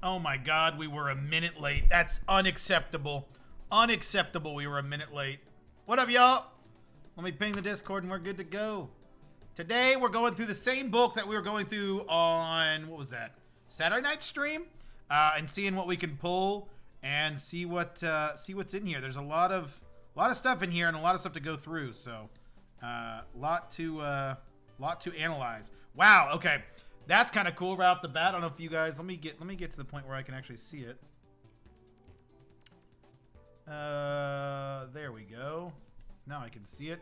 Oh my god, we were a minute late. That's unacceptable. Unacceptable, we were a minute late. What up, y'all? Let me ping the Discord and we're good to go. Today, we're going through the same book that we were going through on, what was that? Saturday night stream? And seeing what we can pull and see what's in here. There's a lot of stuff in here and a lot of stuff to go through, so lot to analyze. Wow, okay. That's kind of cool right off the bat. I don't know if you guys, let me get to the point where I can actually see it. There we go. Now I can see it.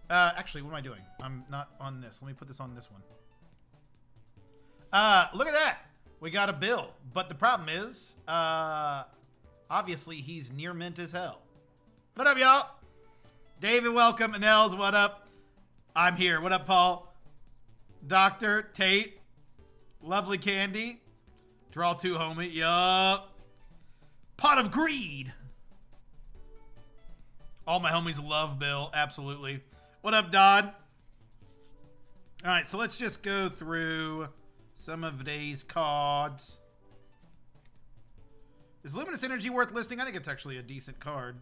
Actually, what am I doing? I'm not on this. Let me put this on this one. Look at that. We got a bill. But the problem is, obviously he's near mint as hell. What up, y'all? David, welcome. Anels, what up? I'm here. What up, Paul? Dr. Tate. Lovely Candy. Draw 2, homie. Yup. Pot of Greed. All my homies love Bill. Absolutely. What up, Don? All right, so let's just go through some of today's cards. Is Luminous Energy worth listing? I think it's actually a decent card.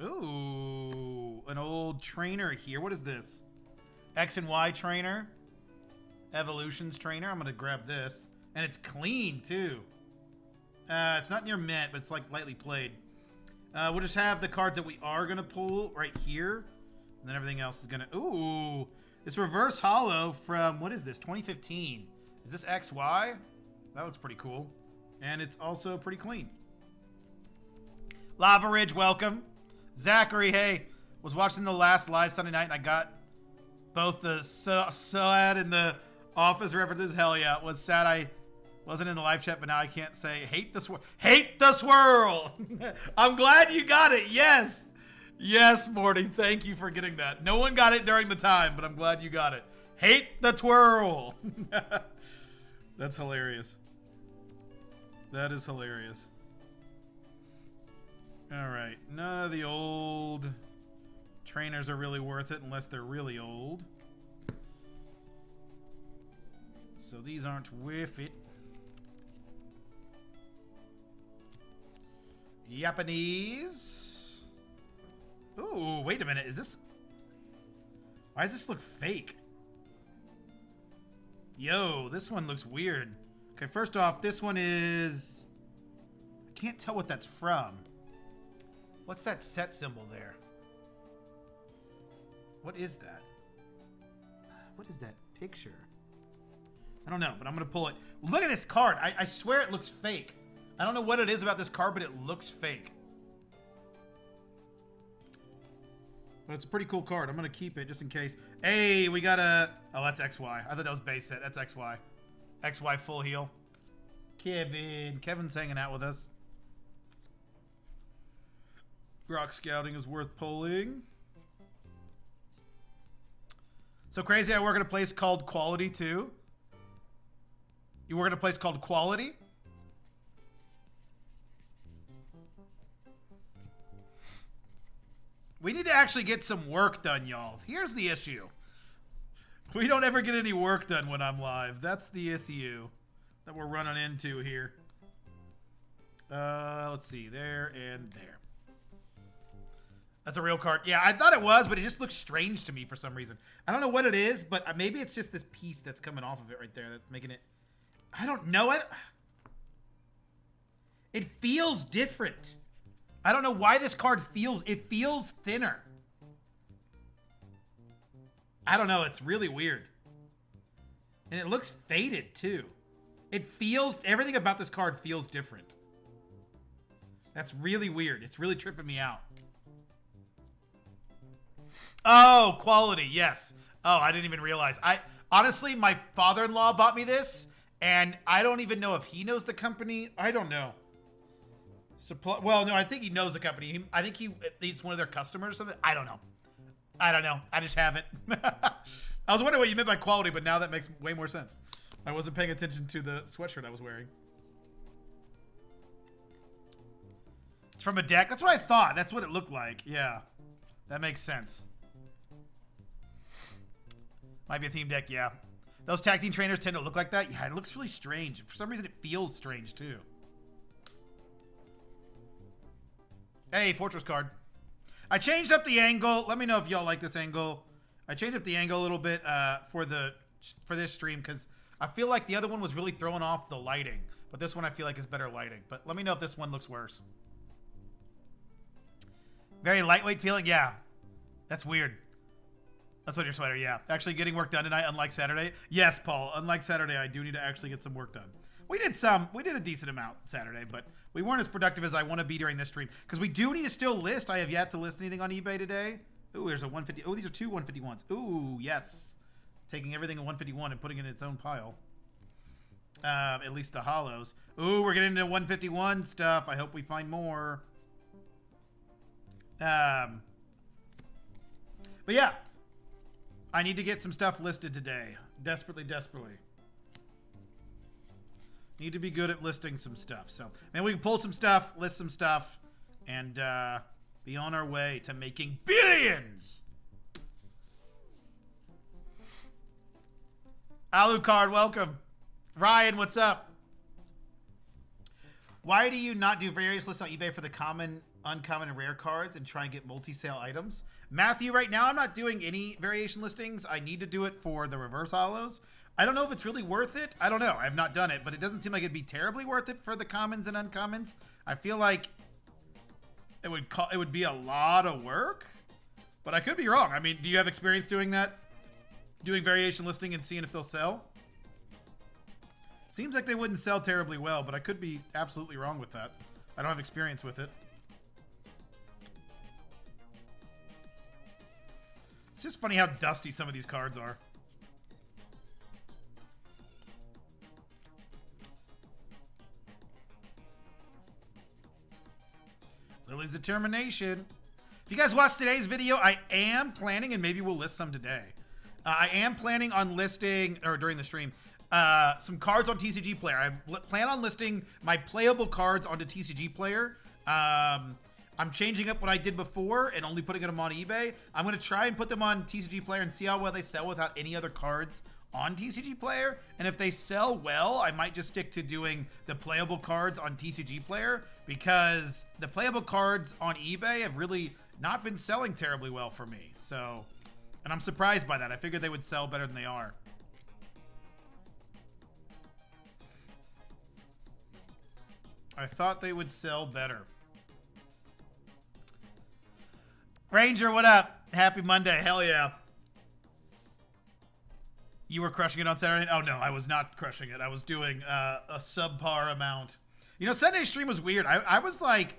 Ooh, an old trainer here. What is this? X and Y trainer. Evolutions trainer. I'm going to grab this. And it's clean, too. It's not near mint, but it's like lightly played. We'll just have the cards that we are going to pull right here. And then everything else is going to... Ooh. This reverse holo from... What is this? 2015. Is this XY? That looks pretty cool. And it's also pretty clean. Lava Ridge, welcome. Zachary, hey. Was watching the last live Sunday night and I got both the SOAD and the Office references. Hell yeah. Was sad I wasn't in the live chat, but now I can't say hate the swirl. Hate the swirl. I'm glad you got it. Yes. Yes, Morty. Thank you for getting that. No one got it during the time, but I'm glad you got it. Hate the twirl. That's hilarious. That is hilarious. All right. None of the old trainers are really worth it unless they're really old. So these aren't worth it. Japanese. Ooh, wait a minute. Is this... Why does this look fake? Yo, this one looks weird. Okay, first off, this one is... I can't tell what that's from. What's that set symbol there? What is that? What is that picture? I don't know, but I'm going to pull it. Look at this card. I swear it looks fake. I don't know what it is about this card, but it looks fake. But it's a pretty cool card. I'm going to keep it just in case. Hey, we got a... Oh, that's XY. I thought that was base set. That's XY. XY full heal. Kevin. Kevin's hanging out with us. Rock Scouting is worth pulling. So crazy, I work at a place called Quality too. You work at a place called Quality? We need to actually get some work done, y'all. Here's the issue. We don't ever get any work done when I'm live. That's the issue that we're running into here. Let's see. There and there. That's a real card. Yeah, I thought it was, but it just looks strange to me for some reason. I don't know what it is, but maybe it's just this piece that's coming off of it right there that's making it... I don't know it. It feels different. I don't know why this card feels... It feels thinner. I don't know. It's really weird. And it looks faded, too. It feels... Everything about this card feels different. That's really weird. It's really tripping me out. Oh, Quality. Yes. Oh, I didn't even realize. Honestly, my father-in-law bought me this, and I don't even know if he knows the company. I don't know. Well, no, I think he knows the company. I think he's one of their customers or something. I don't know. I just have it. I was wondering what you meant by Quality, but now that makes way more sense. I wasn't paying attention to the sweatshirt I was wearing. It's from a deck. That's what I thought. That's what it looked like. Yeah. That makes sense. Might be a theme deck, yeah. Those tag team trainers tend to look like that. Yeah, it looks really strange. For some reason, it feels strange, too. Hey, Fortress card. I changed up the angle. Let me know if y'all like this angle. I changed up the angle a little bit for this stream because I feel like the other one was really throwing off the lighting. But this one I feel like is better lighting. But let me know if this one looks worse. Very lightweight feeling? Yeah. That's weird. That's what your sweater, yeah. Actually getting work done tonight, unlike Saturday. Yes, Paul. Unlike Saturday, I do need to actually get some work done. We did a decent amount Saturday, but we weren't as productive as I want to be during this stream. Because we do need to still list. I have yet to list anything on eBay today. Ooh, there's a 150. Oh, these are two 151s. Ooh, yes. Taking everything at 151 and putting it in its own pile. At least the hollows. Ooh, we're getting into 151 stuff. I hope we find more. But yeah. I need to get some stuff listed today. Desperately, desperately. Need to be good at listing some stuff. So, maybe we can pull some stuff, list some stuff, and be on our way to making billions. Alucard, welcome. Ryan, what's up? Why do you not do various lists on eBay for the common, uncommon, and rare cards and try and get multi-sale items? Matthew, right now I'm not doing any variation listings. I need to do it for the reverse hollows. I don't know if it's really worth it. I don't know. I've not done it, but it doesn't seem like it'd be terribly worth it for the commons and uncommons. I feel like it would be a lot of work, but I could be wrong. I mean, do you have experience doing that? Doing variation listing and seeing if they'll sell? Seems like they wouldn't sell terribly well, but I could be absolutely wrong with that. I don't have experience with it. It's just funny how dusty some of these cards are. Lily's Determination. If you guys watched today's video, I am planning, and maybe we'll list some today. I am planning on listing, or during the stream, some cards on TCGPlayer. I plan on listing my playable cards onto TCGPlayer. I'm changing up what I did before and only putting them on eBay. I'm going to try and put them on TCGPlayer and see how well they sell without any other cards on TCGPlayer. And if they sell well, I might just stick to doing the playable cards on TCGPlayer because the playable cards on eBay have really not been selling terribly well for me. So, and I'm surprised by that. I figured they would sell better than they are. I thought they would sell better. Ranger, what up? Happy Monday. Hell yeah. You were crushing it on Saturday? Oh, no, I was not crushing it. I was doing a subpar amount. You know, Sunday's stream was weird. I was like,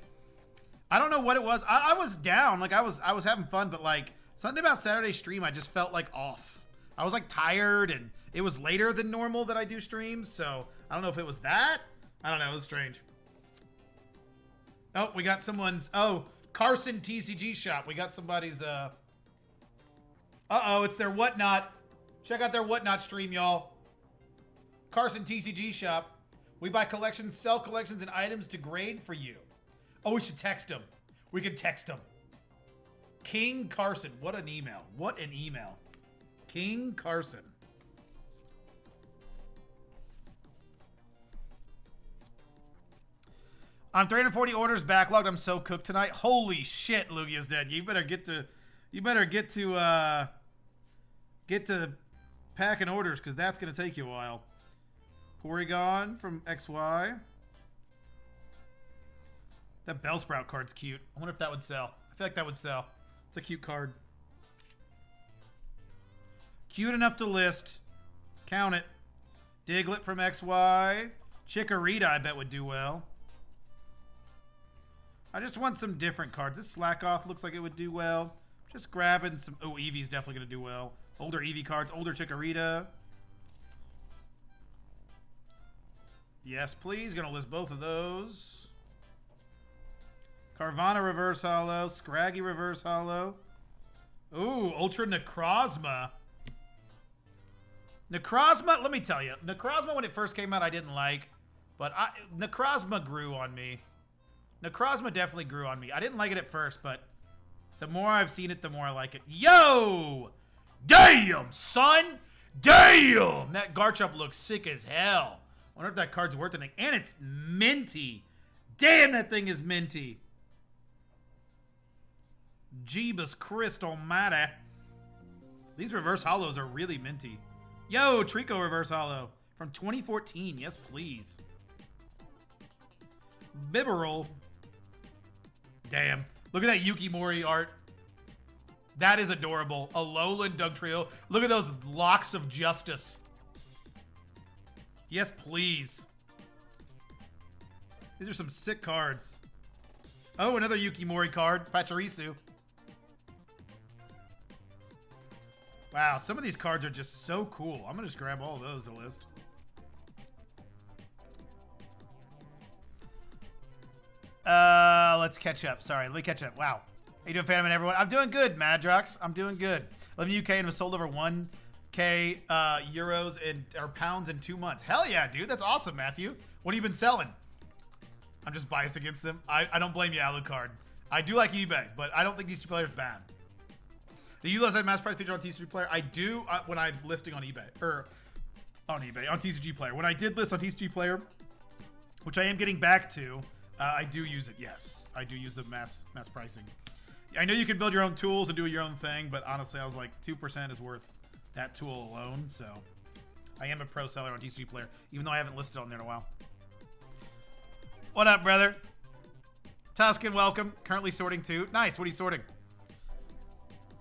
I don't know what it was. I was down. Like, I was having fun, but like, something about Saturday's stream, I just felt like off. I was like tired, and it was later than normal that I do streams, so I don't know if it was that. I don't know. It was strange. Oh, we got someone's... Oh, Carson TCG shop. We got somebody's... Uh-oh, it's their Whatnot. Check out their Whatnot stream, y'all. Carson TCG shop. We buy collections, sell collections, and items to grade for you. Oh, we should text him. We could text him. King Carson. What an email. What an email. King Carson. I'm 340 orders backlogged. I'm so cooked tonight. Holy shit, Lugia's dead. You better get to packing orders because that's gonna take you a while. Porygon from XY. That Bellsprout card's cute. I wonder if that would sell. I feel like that would sell. It's a cute card. Cute enough to list. Count it. Diglett from XY. Chikorita, I bet, would do well. I just want some different cards. This Slackoth looks like it would do well. Just grabbing some... Oh, Eevee's definitely going to do well. Older Eevee cards. Older Chikorita. Yes, please. Going to list both of those. Carvana Reverse Holo. Scraggy Reverse Holo. Ooh, Ultra Necrozma. Necrozma, let me tell you. Necrozma, when it first came out, I didn't like. But Necrozma grew on me. Necrozma definitely grew on me. I didn't like it at first, but the more I've seen it, the more I like it. Yo! Damn, son! Damn! That Garchomp looks sick as hell. I wonder if that card's worth anything. And it's minty. Damn, that thing is minty. Jeebus Christ almighty. These reverse hollows are really minty. Yo, Trico reverse hollow from 2014. Yes, please. Bibberol. Damn. Look at that Yukimori art. That is adorable. A Alolan Dugtrio. Look at those locks of justice. Yes, please. These are some sick cards. Oh, another Yukimori card. Pachirisu. Wow, some of these cards are just so cool. I'm going to just grab all of those to list. Let's catch up. Sorry, let me catch up. Wow. How you doing, Phantom, everyone? I'm doing good, Madrox. I'm doing good. 11 UK and have sold over 1K euros or pounds in 2 months. Hell yeah, dude. That's awesome, Matthew. What have you been selling? I'm just biased against them. I don't blame you, Alucard. I do like eBay, but I don't think these two players bad. Do you have mass price feature on TCGPlayer? I do when I'm listing on eBay. Or on eBay, on TCGPlayer. When I did list on TCGPlayer, which I am getting back to, I do use it, yes. I do use the mass pricing. I know you can build your own tools and do your own thing, but honestly, I was like, 2% is worth that tool alone, so I am a pro seller on TCGPlayer, even though I haven't listed on there in a while. What up, brother? Tuscan, welcome. Currently sorting too. Nice, what are you sorting?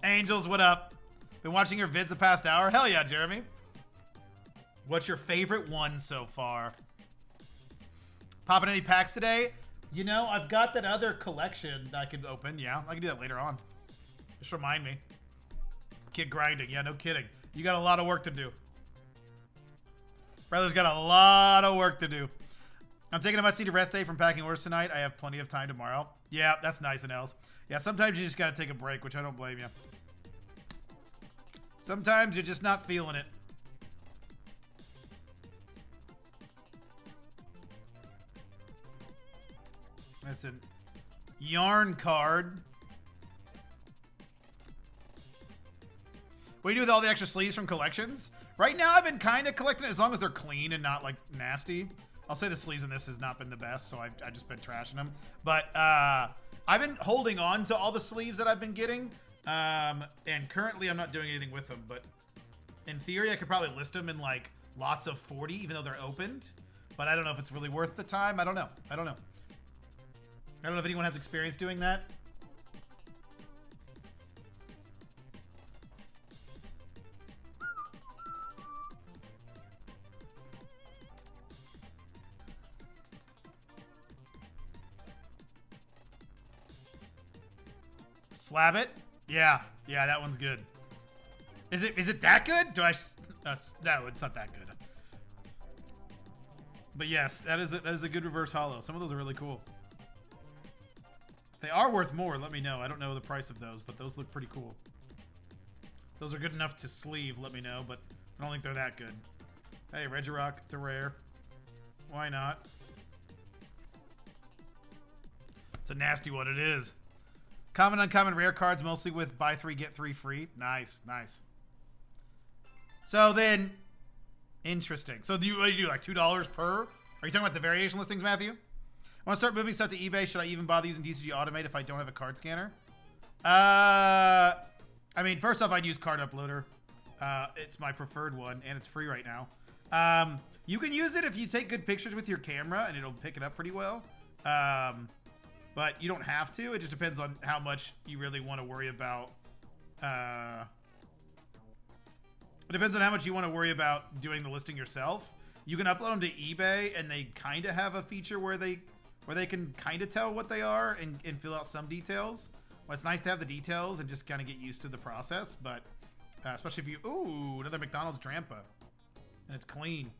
Angels, what up? Been watching your vids the past hour? Hell yeah, Jeremy. What's your favorite one so far? Popping any packs today? You know, I've got that other collection that I could open. Yeah, I can do that later on. Just remind me. Kid grinding. Yeah, no kidding. You got a lot of work to do. Brother's got a lot of work to do. I'm taking a much-needed rest day from packing orders tonight. I have plenty of time tomorrow. Yeah, that's nice and else. Yeah, sometimes you just got to take a break, which I don't blame you. Sometimes you're just not feeling it. That's a yarn card. What do you do with all the extra sleeves from collections? Right now, I've been kind of collecting it as long as they're clean and not, like, nasty. I'll say the sleeves in this has not been the best, so I've just been trashing them. But I've been holding on to all the sleeves that I've been getting. And currently, I'm not doing anything with them. But in theory, I could probably list them in, like, lots of 40, even though they're opened. But I don't know if it's really worth the time. I don't know. I don't know. I don't know if anyone has experience doing that. Slab it? Yeah. Yeah, that one's good. Is it that good? No, it's not that good. But yes, that is a good reverse hollow. Some of those are really cool. If they are worth more, let me know. I don't know the price of those, but those look pretty cool. Those are good enough to sleeve, let me know, but I don't think they're that good. Hey, Regirock, it's a rare. Why not? It's a nasty one, it is. Common, uncommon, rare cards, mostly with buy 3, get 3 free. Nice, nice. So then, interesting. So what do you do, like $2 per? Are you talking about the variation listings, Matthew? I want to start moving stuff to eBay. Should I even bother using TCG Automate if I don't have a card scanner? I mean, first off, I'd use Card Uploader. It's my preferred one, and it's free right now. You can use it if you take good pictures with your camera, and it'll pick it up pretty well. But you don't have to. It just depends on how much you really want to worry about. It depends on how much you want to worry about doing the listing yourself. You can upload them to eBay, and they kind of have a feature where they can kind of tell what they are and fill out some details. Well, it's nice to have the details and just kind of get used to the process, but especially if you... Ooh, another McDonald's Drampa. And it's clean.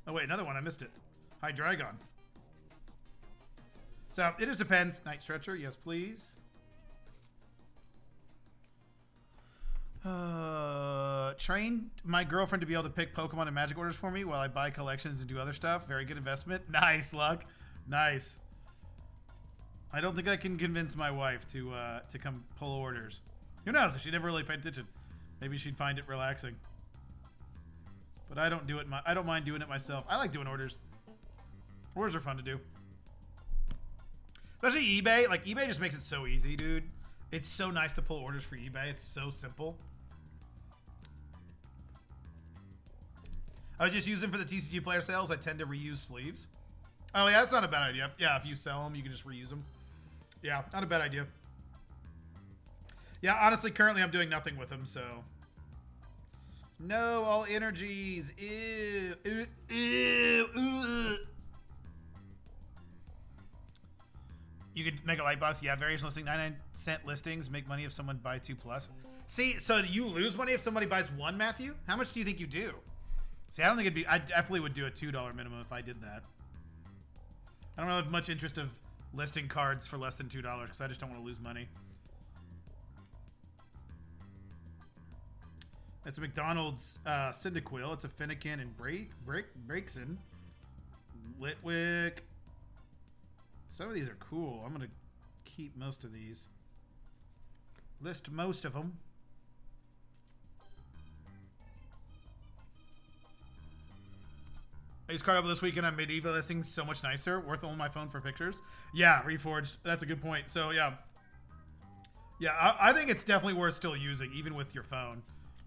Oh, wait, another one. I missed it. Hi, Dragon. So, it just depends. Night Stretcher, yes, please. Trained my girlfriend to be able to pick Pokemon and Magic orders for me while I buy collections and do other stuff. Very good investment. Nice, Luck. Nice. I don't think I can convince my wife to come pull orders. Who knows? She never really paid attention. Maybe she'd find it relaxing. But I don't do it. I don't mind doing it myself. I like doing orders. Orders are fun to do. Especially eBay. Like, eBay just makes it so easy, dude. It's so nice to pull orders for eBay. It's so simple. I just use them for the TCG player sales. I tend to reuse sleeves. Oh, yeah, that's not a bad idea. Yeah, if you sell them, you can just reuse them. Yeah, not a bad idea. Yeah, honestly, currently I'm doing nothing with them, so... No, all energies. Ew, ew, ew, ew. You could make a light box. Yeah, various listing 99-cent listings make money if someone buy 2+. See, so you lose money if somebody buys 1, Matthew? How much do you think you do? See, I don't think it'd be... I definitely would do a $2 minimum if I did that. I don't have much interest of listing cards for less than $2 because I just don't want to lose money. It's a McDonald's Cyndaquil. It's a Finnegan and Breakson. Litwick. Some of these are cool. I'm going to keep most of these. List most of them. I used card up this weekend on Medieval listings. So much nicer. Worth on my phone for pictures. Yeah, Reforged. That's a good point. So, yeah. Yeah, I think it's definitely worth still using, even with your phone.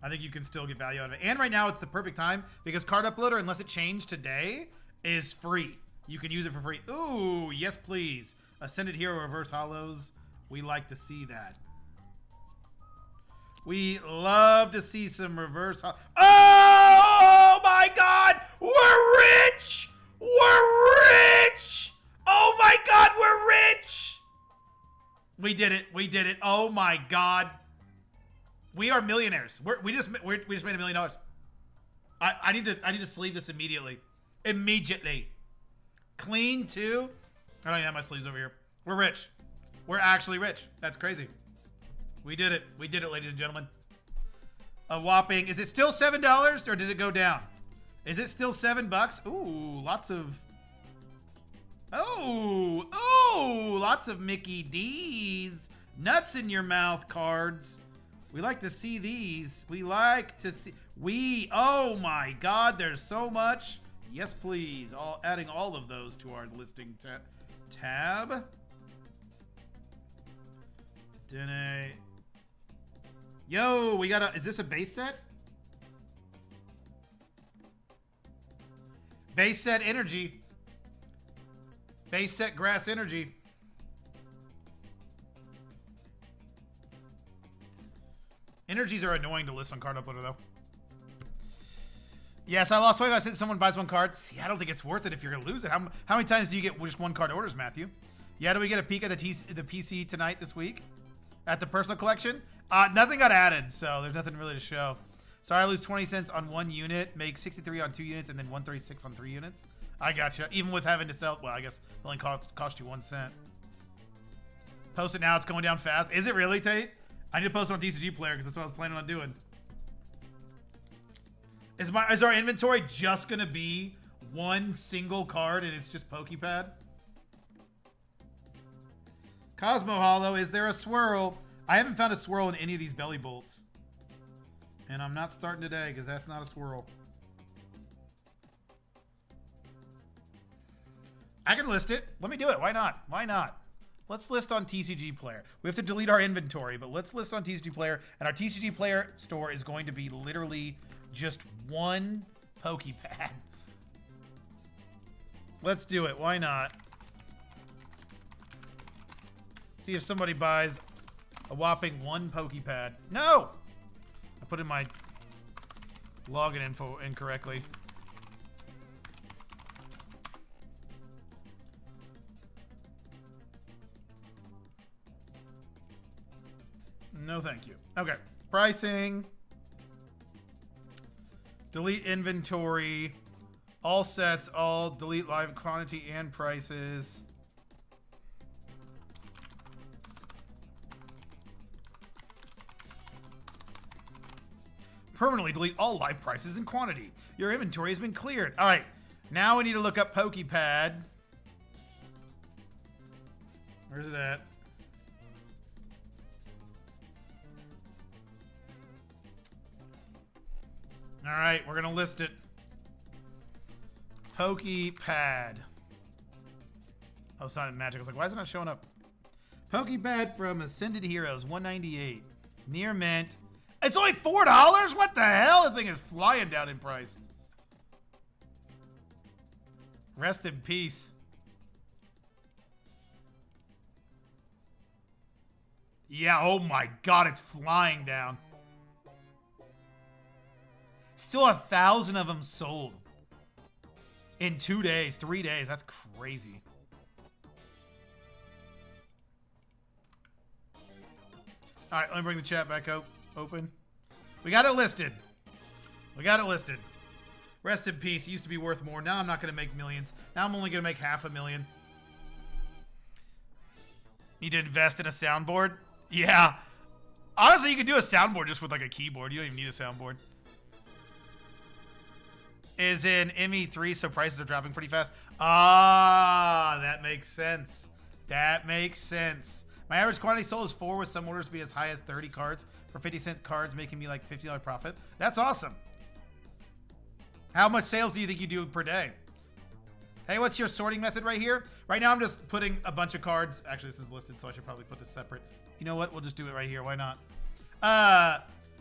I think you can still get value out of it. And right now, it's the perfect time because Card Uploader, unless it changed today, is free. You can use it for free. Ooh, yes, please. Ascended Hero Reverse Hollows. We like to see that. We love to see some reverse. Oh my God! We're rich! We're rich! Oh my God, we're rich! We did it. We did it. Oh my God. We are millionaires. We just made $1 million. I need to sleeve this immediately. Immediately. Clean too. I don't even have my sleeves over here. We're rich. We're actually rich. That's crazy. We did it. We did it, ladies and gentlemen. A whopping. Is it still $7 or did it go down? Is it still $7? Ooh, lots of. Oh, lots of Mickey D's. Nuts in your mouth cards. We like to see these. We like to see. Oh my God, there's so much. Yes, please. Adding all of those to our listing tab. Dene. Yo, we got is this a base set? Base set energy. Base set grass energy. Energies are annoying to list on Card Uploader, though. Yes, I lost 25 cents. Someone buys 1 card. See, I don't think it's worth it if you're going to lose it. How many times do you get just 1 card orders, Matthew? Yeah, do we get a peek at the PC tonight this week? At the personal collection? Nothing got added, so there's nothing really to show. Sorry, I lose 20 cents on 1 unit, make 63 on 2 units, and then 136 on 3 units. I gotcha. Even with having to sell, well, I guess it only cost you 1 cent. Post it now. It's going down fast. Is it really, Tate? I need to post it on TCGPlayer because that's what I was planning on doing. Is our inventory just going to be 1 single card and it's just Pokepad? Cosmo Hollow, is there a swirl? I haven't found a swirl in any of these belly bolts. And I'm not starting today because that's not a swirl. I can list it. Let me do it. Why not? Why not? Let's list on TCGPlayer. We have to delete our inventory, but let's list on TCGPlayer. And our TCGPlayer store is going to be literally just 1 Pokepad. Let's do it. Why not? See if somebody buys a whopping 1 Pokepad. No! I put in my login info incorrectly. No, thank you. Okay. Pricing. Delete inventory. All sets. All delete live quantity and prices. Permanently delete all live prices and quantity. Your inventory has been cleared. All right. Now we need to look up Pokepad. Where's it at? All right, we're gonna list it. Pokepad. Oh, it's not in Magic. I was like, why is it not showing up? Pokepad from Ascended Heroes, 198. Near mint. It's only $4? What the hell? The thing is flying down in price. Rest in peace. Yeah, oh my god, it's flying down. Still 1,000 of them sold. In 2 days, 3 days. That's crazy. All right, let me bring the chat back open. We got it listed. We got it listed. Rest in peace. It used to be worth more. Now I'm not going to make millions. Now I'm only going to make $500,000. Need to invest in a soundboard? Yeah. Honestly, you could do a soundboard just with like a keyboard. You don't even need a soundboard. Is in ME3, so prices are dropping pretty fast. Ah, that makes sense. That makes sense. My average quantity sold is 4, with some orders be as high as 30 cards for 50-cent cards, making me like $50 profit. That's awesome. How much sales do you think you do per day? Hey, what's your sorting method right here? Right now, I'm just putting a bunch of cards. Actually, this is listed, so I should probably put this separate. You know what? We'll just do it right here. Why not?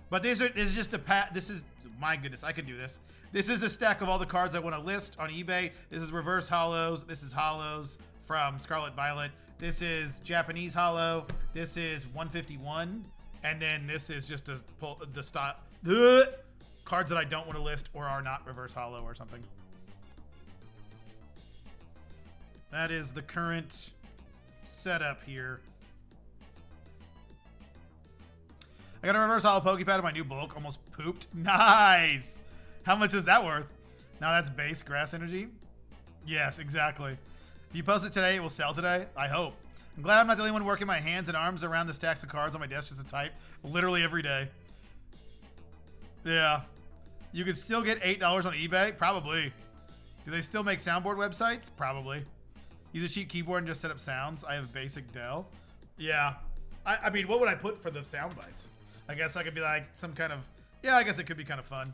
But this is just a this is, my goodness, I can do this. This is a stack of all the cards I want to list on eBay. This is reverse hollows. This is hollows from Scarlet Violet. This is Japanese hollow. This is 151. And then this is just the stop cards that I don't want to list or are not reverse hollow or something. That is the current setup here. I got a reverse hollow Pokepad in my new bulk. Almost pooped. Nice. How much is that worth? Now that's base grass energy. Yes, exactly. If you post it today, it will sell today. I hope. I'm glad I'm not the only one working my hands and arms around the stacks of cards on my desk just to type literally every day. Yeah. You could still get $8 on eBay? Probably. Do they still make soundboard websites? Probably. Use a cheap keyboard and just set up sounds. I have basic Dell. Yeah. I mean, what would I put for the sound bites? I guess I could be like some kind of... Yeah, I guess it could be kind of fun.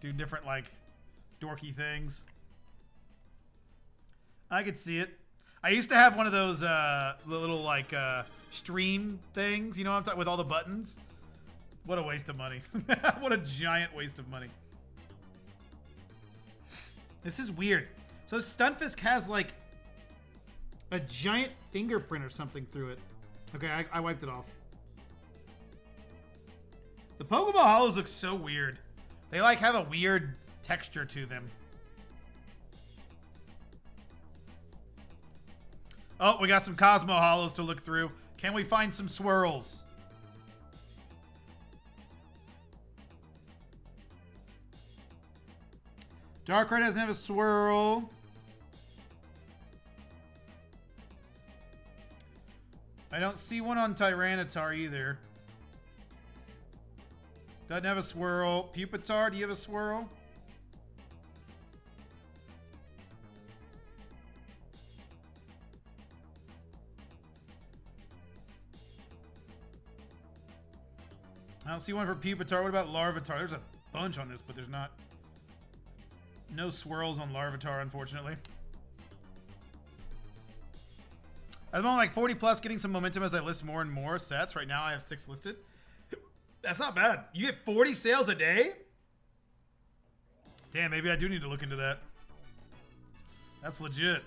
Do different, like, dorky things. I could see it. I used to have one of those little, like, stream things. You know what I'm talking with all the buttons? What a waste of money. What a giant waste of money. This is weird. So Stunfisk has, like, a giant fingerprint or something through it. Okay, I wiped it off. The Pokeball Hollows look so weird. They, like, have a weird texture to them. Oh, we got some Cosmo Hollows to look through. Can we find some swirls? Darkrai doesn't have a swirl. I don't see one on Tyranitar either. Doesn't have a swirl. Pupitar, do you have a swirl? I don't see one for Pupitar. What about Larvitar? There's a bunch on this, but there's not. No swirls on Larvitar, unfortunately. I'm on like 40 plus, getting some momentum as I list more and more sets. Right now I have 6 listed. That's not bad. You get 40 sales a day? Damn, maybe I do need to look into that. That's legit.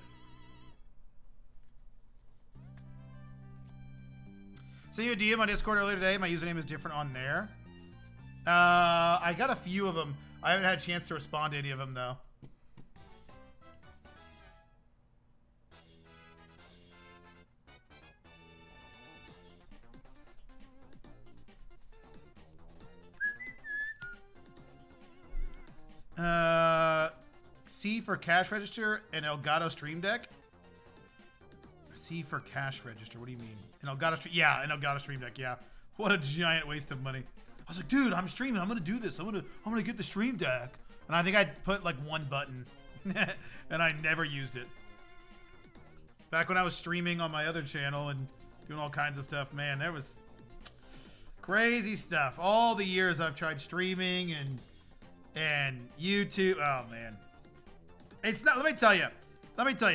Sent you a DM on Discord earlier today. My username is different on there. I got a few of them. I haven't had a chance to respond to any of them, though. C for cash register and Elgato Stream Deck. C for cash register. What do you mean? An Elgato Stream? Yeah, an Elgato Stream Deck. Yeah. What a giant waste of money. I was like, dude, I'm streaming. I'm gonna do this. I'm gonna get the Stream Deck. And I think I put like one button, and I never used it. Back when I was streaming on my other channel and doing all kinds of stuff, man, there was crazy stuff. All the years I've tried streaming and And YouTube, oh man. It's not, let me tell you,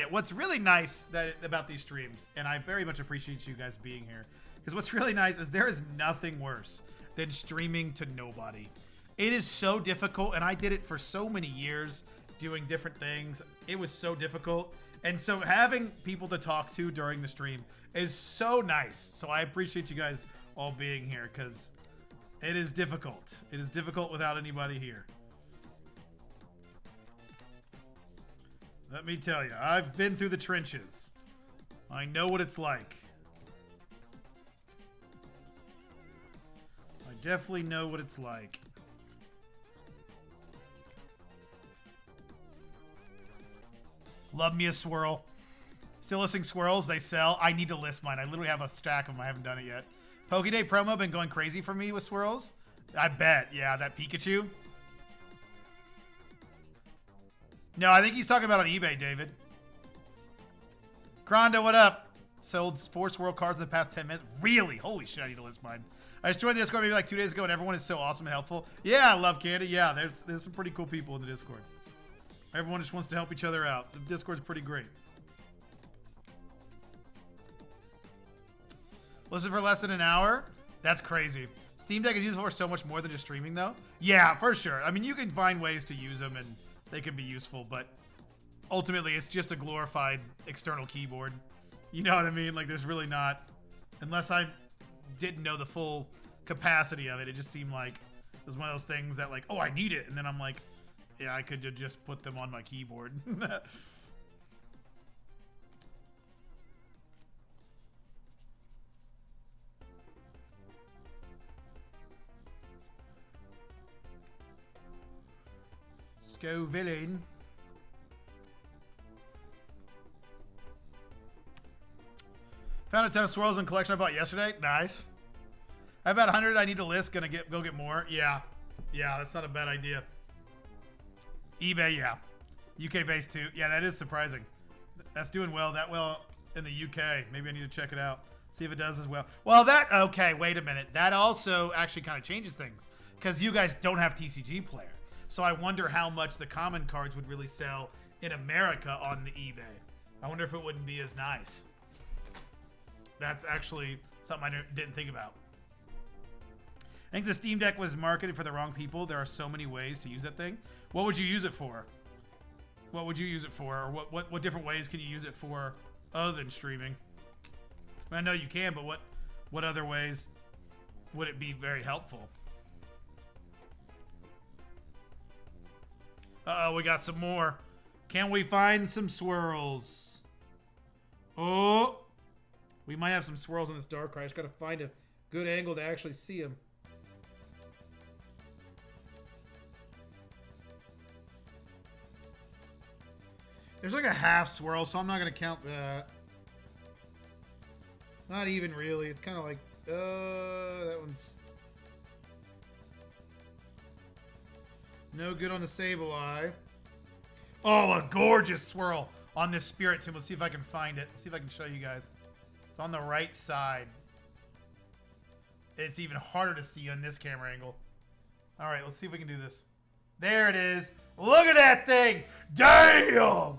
what's really nice about these streams, and I very much appreciate you guys being here, because what's really nice is there is nothing worse than streaming to nobody. It is so difficult, and I did it for so many years, doing different things. It was so difficult. And so having people to talk to during the stream is so nice. So I appreciate you guys all being here, because it is difficult. It is difficult without anybody here. Let me tell you, I've been through the trenches. I know what it's like. I definitely know what it's like. Love me a swirl. Still listing swirls, they sell. I need to list mine. I literally have a stack of them. I haven't done it yet. Pokéday promo been going crazy for me with swirls. I bet. Yeah, that Pikachu. No, I think he's talking about on eBay, David. Gronda, what up? Sold 4 swirl cards in the past 10 minutes. Really? Holy shit, I need to list mine. I just joined the Discord maybe like 2 days ago, and everyone is so awesome and helpful. Yeah, I love Candy. Yeah, there's some pretty cool people in the Discord. Everyone just wants to help each other out. The Discord's pretty great. Listen for less than an hour? That's crazy. Steam Deck is useful for so much more than just streaming, though. Yeah, for sure. I mean, you can find ways to use them, and they can be useful, but ultimately, it's just a glorified external keyboard. You know what I mean? Like, there's really not... Unless I didn't know the full capacity of it, it just seemed like it was one of those things that, like, oh, I need it. And then I'm like, yeah, I could just put them on my keyboard. Go villain. Found a ton of swirls in collection I bought yesterday. Nice. I have about 100 I need to list. Gonna go get more. Yeah. Yeah, that's not a bad idea. eBay, yeah. UK based too. Yeah, that is surprising. That's doing well. That well in the UK. Maybe I need to check it out. See if it does as well. Well, okay, wait a minute. That also actually kind of changes things, because you guys don't have TCGPlayer. So I wonder how much the common cards would really sell in America on the eBay. I wonder if it wouldn't be as nice. That's actually something I didn't think about. I think the Steam Deck was marketed for the wrong people. There are so many ways to use that thing. What would you use it for? What would you use it for? Or what different ways can you use it for other than streaming? I mean, I know you can, but what other ways would it be very helpful? Uh-oh, we got some more. Can we find some swirls? Oh, we might have some swirls in this dark card. I just got to find a good angle to actually see them. There's like a half swirl, so I'm not going to count that. Not even really. It's kind of like, that one's no good on the Sableye. Oh, a gorgeous swirl on this Spirit Tomb. Let's see if I can find it. Let's see if I can show you guys. It's on the right side. It's even harder to see on this camera angle. All right, let's see if we can do this. There it is. Look at that thing. Damn.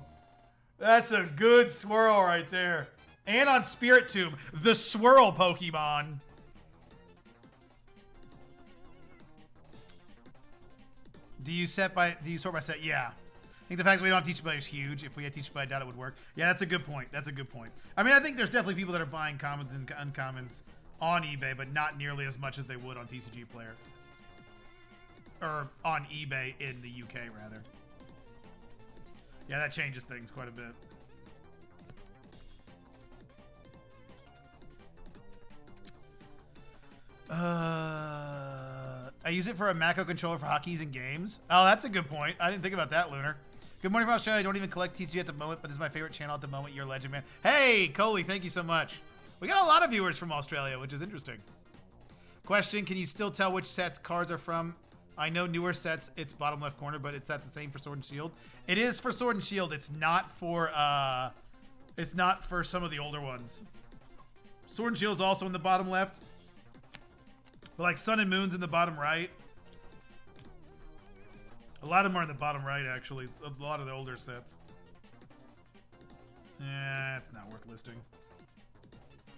That's a good swirl right there. And on Spirit Tomb, the swirl Pokemon. Do you sort by set? Yeah. I think the fact that we don't have TCGPlayer is huge. If we had TCGPlayer, I doubt it would work. Yeah, that's a good point. That's a good point. I mean, I think there's definitely people that are buying commons and uncommons on eBay, but not nearly as much as they would on TCGPlayer. Or on eBay in the UK, rather. Yeah, that changes things quite a bit. I use it for a macro controller for hotkeys and games. Oh, that's a good point. I didn't think about that, Lunar. Good morning from Australia. I don't even collect TCG at the moment, but this is my favorite channel at the moment. You're a legend, man. Hey, Coley, thank you so much. We got a lot of viewers from Australia, which is interesting. Question, can you still tell which sets cards are from? I know newer sets, it's bottom left corner, but it's that the same for Sword and Shield? It is for Sword and Shield. It's not for some of the older ones. Sword and Shield is also in the bottom left. But like Sun and Moon's in the bottom right. A lot of them are in the bottom right, actually. A lot of the older sets. It's not worth listing.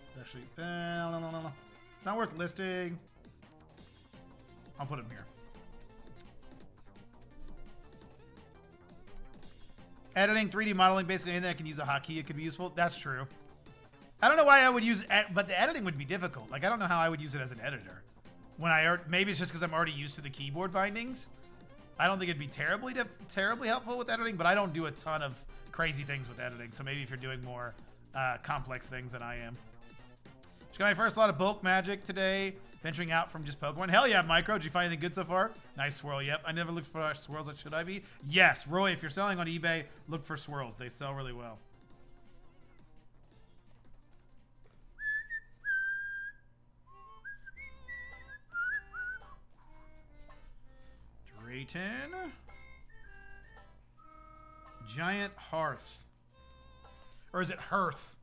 It's actually, no. It's not worth listing. I'll put them here. Editing, 3D modeling, basically anything that can use a hotkey, it could be useful. That's true. I don't know why I would use it, but the editing would be difficult. Like, I don't know how I would use it as an editor. Maybe it's just because I'm already used to the keyboard bindings. I don't think it'd be terribly helpful with editing, but I don't do a ton of crazy things with editing. So maybe if you're doing more complex things than I am. Just got my first lot of bulk magic today, venturing out from just Pokemon. Hell yeah, Micro. Did you find anything good so far? Nice swirl. Yep. I never looked for swirls. Like, should I be? Yes. Roy, if you're selling on eBay, look for swirls. They sell really well. Drayton. Giant Hearth. Or is it Hearth?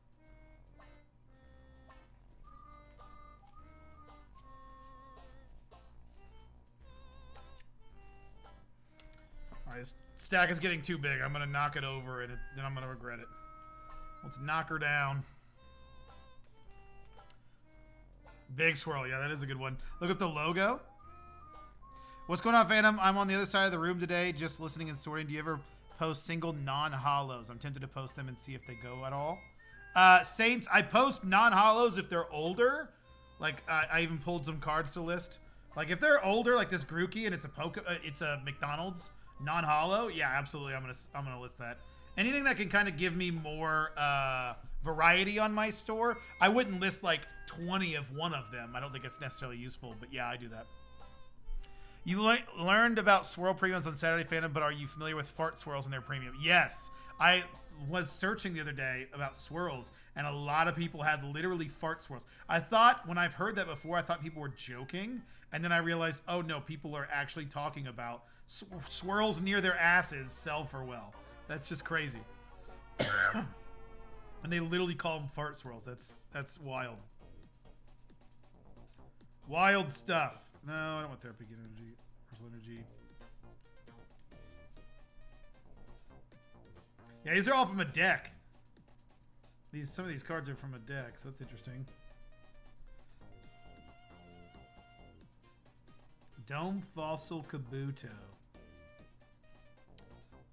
Alright, this stack is getting too big. I'm going to knock it over and then I'm going to regret it. Let's knock her down. Big swirl. Yeah, that is a good one. Look at the logo. What's going on, Phantom? I'm on the other side of the room today, just listening and sorting. Do you ever post single non-hollows? I'm tempted to post them and see if they go at all. Saints, I post non-hollows if they're older. Like, I even pulled some cards to list. Like, if they're older, like this Grookey, and it's a McDonald's non-hollow, yeah, absolutely, I'm gonna list that. Anything that can kind of give me more variety on my store. I wouldn't list like 20 of one of them. I don't think it's necessarily useful, but yeah, I do that. You learned about swirl premiums on Saturday, Phantom, but are you familiar with fart swirls and their premium? Yes. I was searching the other day about swirls, and a lot of people had literally fart swirls. I thought, when I've heard that before, I thought people were joking, and then I realized, oh no, people are actually talking about swirls near their asses sell for well. That's just crazy. And they literally call them fart swirls. That's wild. Wild stuff. No, I don't want therapeutic energy. Personal energy. Yeah, these are all from a deck. Some of these cards are from a deck, so that's interesting. Dome Fossil Kabuto.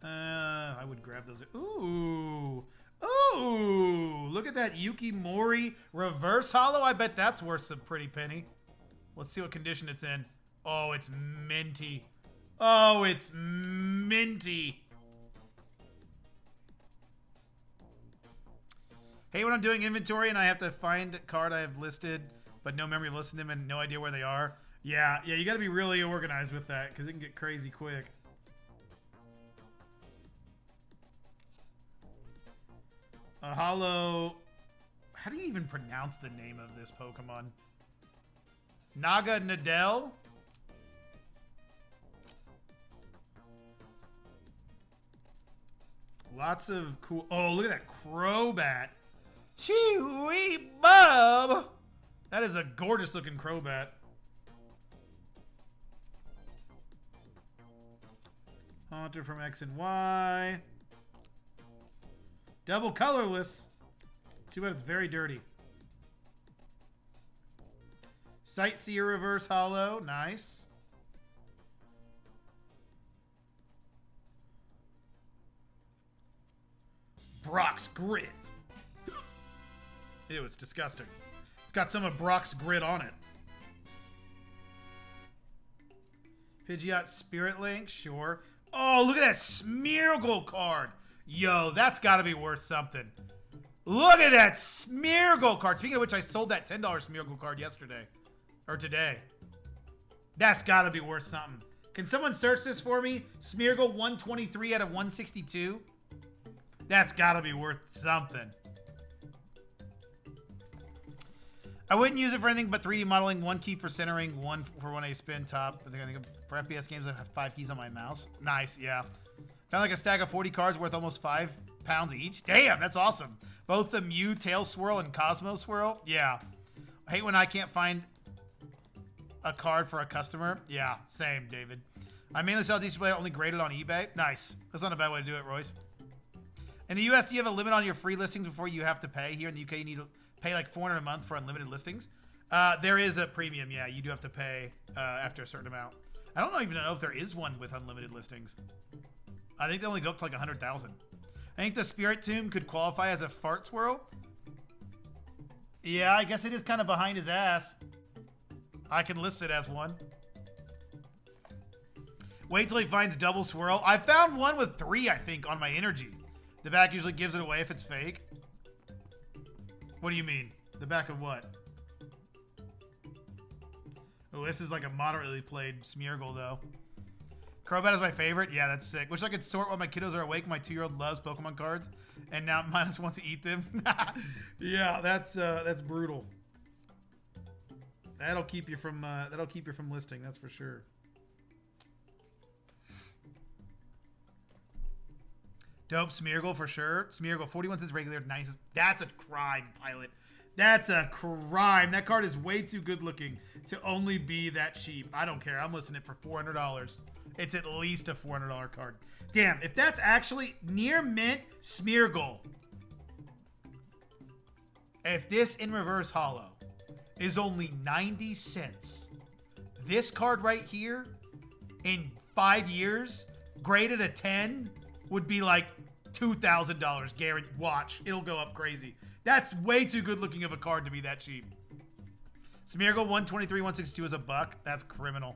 I would grab those. Ooh. Ooh. Look at that Yukimori reverse holo. I bet that's worth some pretty penny. Let's see what condition it's in. Oh, it's minty. Oh, it's minty. Hey, when I'm doing inventory and I have to find a card I have listed, but no memory of listing them and no idea where they are. Yeah, you got to be really organized with that because it can get crazy quick. A holo. How do you even pronounce the name of this Pokemon? Naga Nadell? Lots of cool. Oh, look at that Crobat. Chee-wee bub. That is a gorgeous looking Crobat. Haunter from X and Y. Double colorless. Too bad it's very dirty. Sightseer reverse holo. Nice. Brock's Grit. Ew, it's disgusting. It's got some of Brock's Grit on it. Pidgeot Spirit Link. Sure. Oh, look at that Smeargle card. Yo, that's got to be worth something. Look at that Smeargle card. Speaking of which, I sold that $10 Smeargle card yesterday. Or today. That's got to be worth something. Can someone search this for me? Smeargle 123 out of 162. That's got to be worth something. I wouldn't use it for anything but 3D modeling. 1 key for centering, 1 for 1A spin top. I think for FPS games, I have 5 keys on my mouse. Nice, yeah. Found like a stack of 40 cards worth almost £5 each. Damn, that's awesome. Both the Mew Tail Swirl and Cosmo Swirl. Yeah. I hate when I can't find a card for a customer. Yeah, same, David. I mainly sell TCGPlayer, only graded on eBay. Nice. That's not a bad way to do it, Royce. In the US, do you have a limit on your free listings before you have to pay? Here in the UK, you need to pay like $400 a month for unlimited listings. There is a premium, yeah. You do have to pay after a certain amount. I don't even know if there is one with unlimited listings. I think they only go up to like 100,000. I think the Spirit Tomb could qualify as a fart swirl. Yeah, I guess it is kind of behind his ass. I can list it as one. Wait till he finds double swirl. I found one with 3, I think, on my energy. The back usually gives it away if it's fake. What do you mean? The back of what? Oh, this is like a moderately played Smeargle, though. Crobat is my favorite. Yeah, that's sick. Wish I could sort while my kiddos are awake. My 2-year-old loves Pokemon cards, and now Minus wants to eat them. Yeah, that's brutal. That'll keep you from listing. That's for sure. Dope Smeargle for sure. Smeargle 41 cents regular, nice. That's a crime, Pilot. That's a crime. That card is way too good looking to only be that cheap. I don't care. I'm listing it for $400. It's at least a $400 card. Damn, if that's actually near mint Smeargle. If this in reverse holo is only 90 cents, this card right here in 5 years, graded a 10, would be like $2,000. Guaranteed. Watch. It'll go up crazy. That's way too good looking of a card to be that cheap. Smeargle 123, 162 is a buck. That's criminal.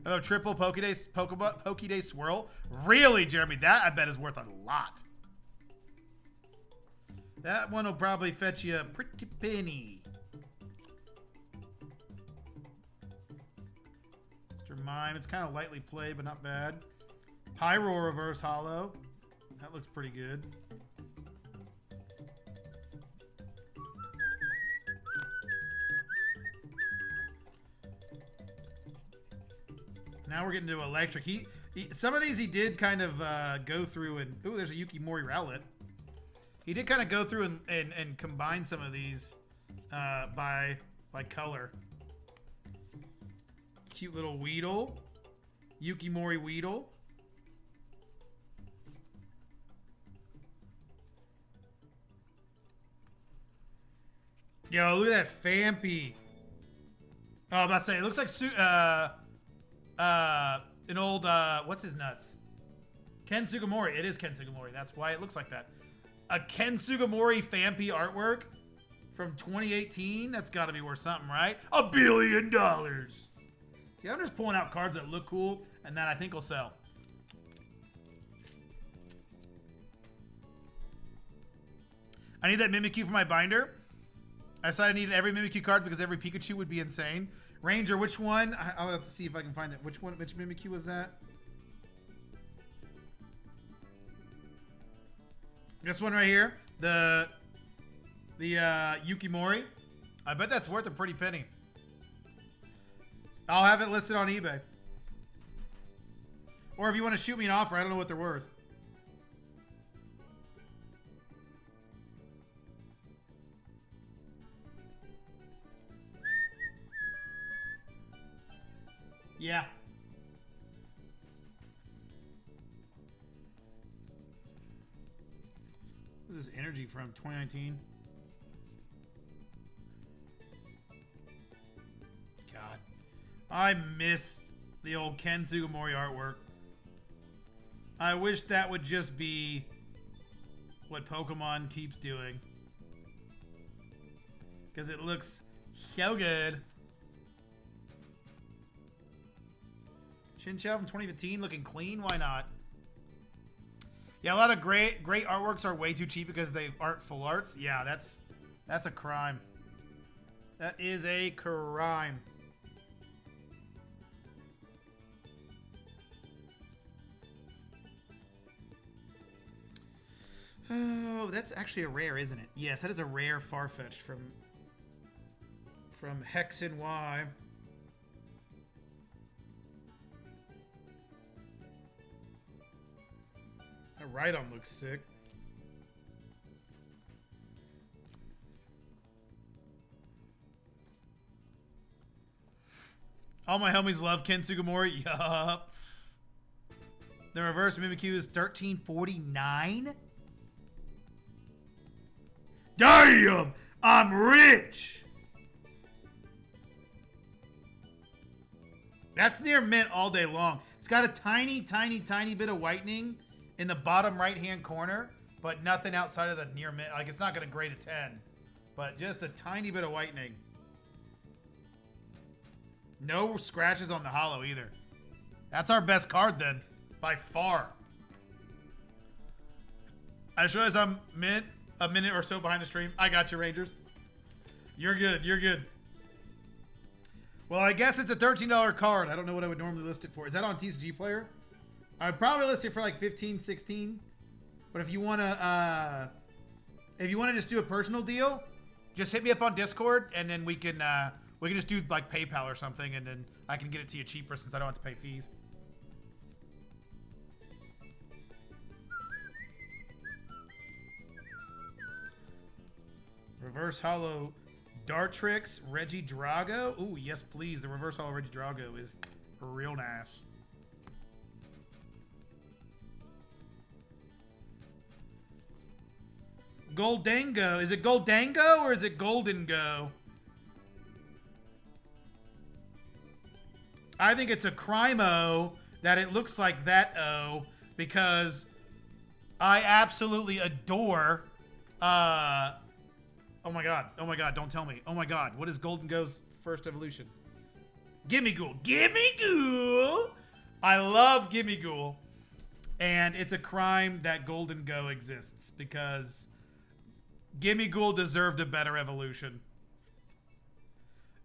Oh, triple Pokéday swirl. Really, Jeremy? That I bet is worth a lot. That one will probably fetch you a pretty penny. Mr. Mime. It's kind of lightly played, but not bad. Pyro reverse holo. That looks pretty good. Now we're getting to electric. Some of these he did kind of go through and... Ooh, there's a Yukimori Rowlet. He did kind of go through and combine some of these by color. Cute little Weedle. Yukimori Weedle. Yo, look at that Fampy. Oh, I'm about to say, it looks like an old, what's his nuts? Ken Sugimori. It is Ken Sugimori. That's why it looks like that. A Ken Sugimori Fampy artwork from 2018. That's got to be worth something, right? $1 billion. See, I'm just pulling out cards that look cool and that I think will sell. I need that Mimikyu for my binder. I decided I needed every Mimikyu card because every Pikachu would be insane. Ranger, which one? I'll have to see if I can find that. Which one? Which Mimikyu was that? This one right here. The Yukimori. I bet that's worth a pretty penny. I'll have it listed on eBay. Or if you want to shoot me an offer, I don't know what they're worth. Yeah. What is this energy from 2019? God. I miss the old Ken Sugimori artwork. I wish that would just be what Pokemon keeps doing. Because it looks so good. Chinchou from 2015 looking clean. Why not? Yeah, a lot of great artworks are way too cheap because they aren't full arts. Yeah, that's a crime. That is a crime. Oh, that's actually a rare, isn't it? Yes, that is a rare Farfetch'd from Hex and Y. That Rhydon looks sick. All my homies love Ken Sugimori. Yup. The reverse Mimikyu is $13.49. Damn! I'm rich! That's near mint all day long. It's got a tiny, tiny, tiny bit of whitening in the bottom right-hand corner, but nothing outside of the near mint. Like, it's not going to grade a 10, but just a tiny bit of whitening. No scratches on the hollow either. That's our best card then, by far. I just realized I'm a minute or so behind the stream. I got you, Rangers. You're good. You're good. Well, I guess it's a $13 card. I don't know what I would normally list it for. Is that on TCGPlayer? I'd probably list it for like 15, 16. But if you want to just do a personal deal, just hit me up on Discord, and then we can just do like PayPal or something, and then I can get it to you cheaper since I don't have to pay fees. Reverse Hollow Dartrix Reggie Drago. Ooh, yes, please. The Reverse Hollow Reggie Drago is real nice. Goldango. Is it Goldango or is it Golden Go? I think it's a Crimo that it looks like that O because I absolutely adore oh my god, don't tell me. Oh my god, what is Golden Go's first evolution? Gimme Ghoul. Gimme Ghoul! I love Gimme Ghoul. And it's a crime that Golden Go exists because Gimme Ghoul deserved a better evolution.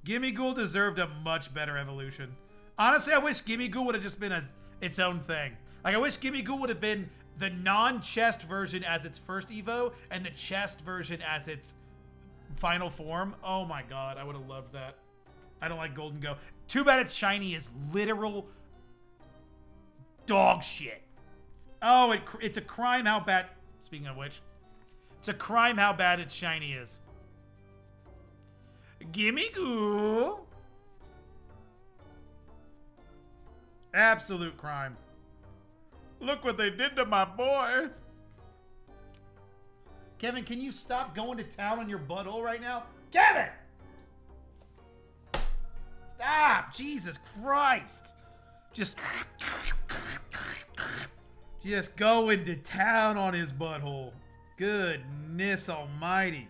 Gimme Ghoul deserved a much better evolution. Honestly, I wish Gimme Ghoul would have just been its own thing. Like, I wish Gimme Ghoul would have been the non-chest version as its first Evo and the chest version as its final form. Oh my god, I would have loved that. I don't like Golden Go. Too bad it's shiny is literal dog shit. Oh, it's a crime how bad... Speaking of which, it's a crime how bad its shiny is. Gimme Ghoul. Absolute crime. Look what they did to my boy. Kevin, can you stop going to town on your butthole right now? Kevin! Stop! Jesus Christ! Just going to town on his butthole. Goodness almighty.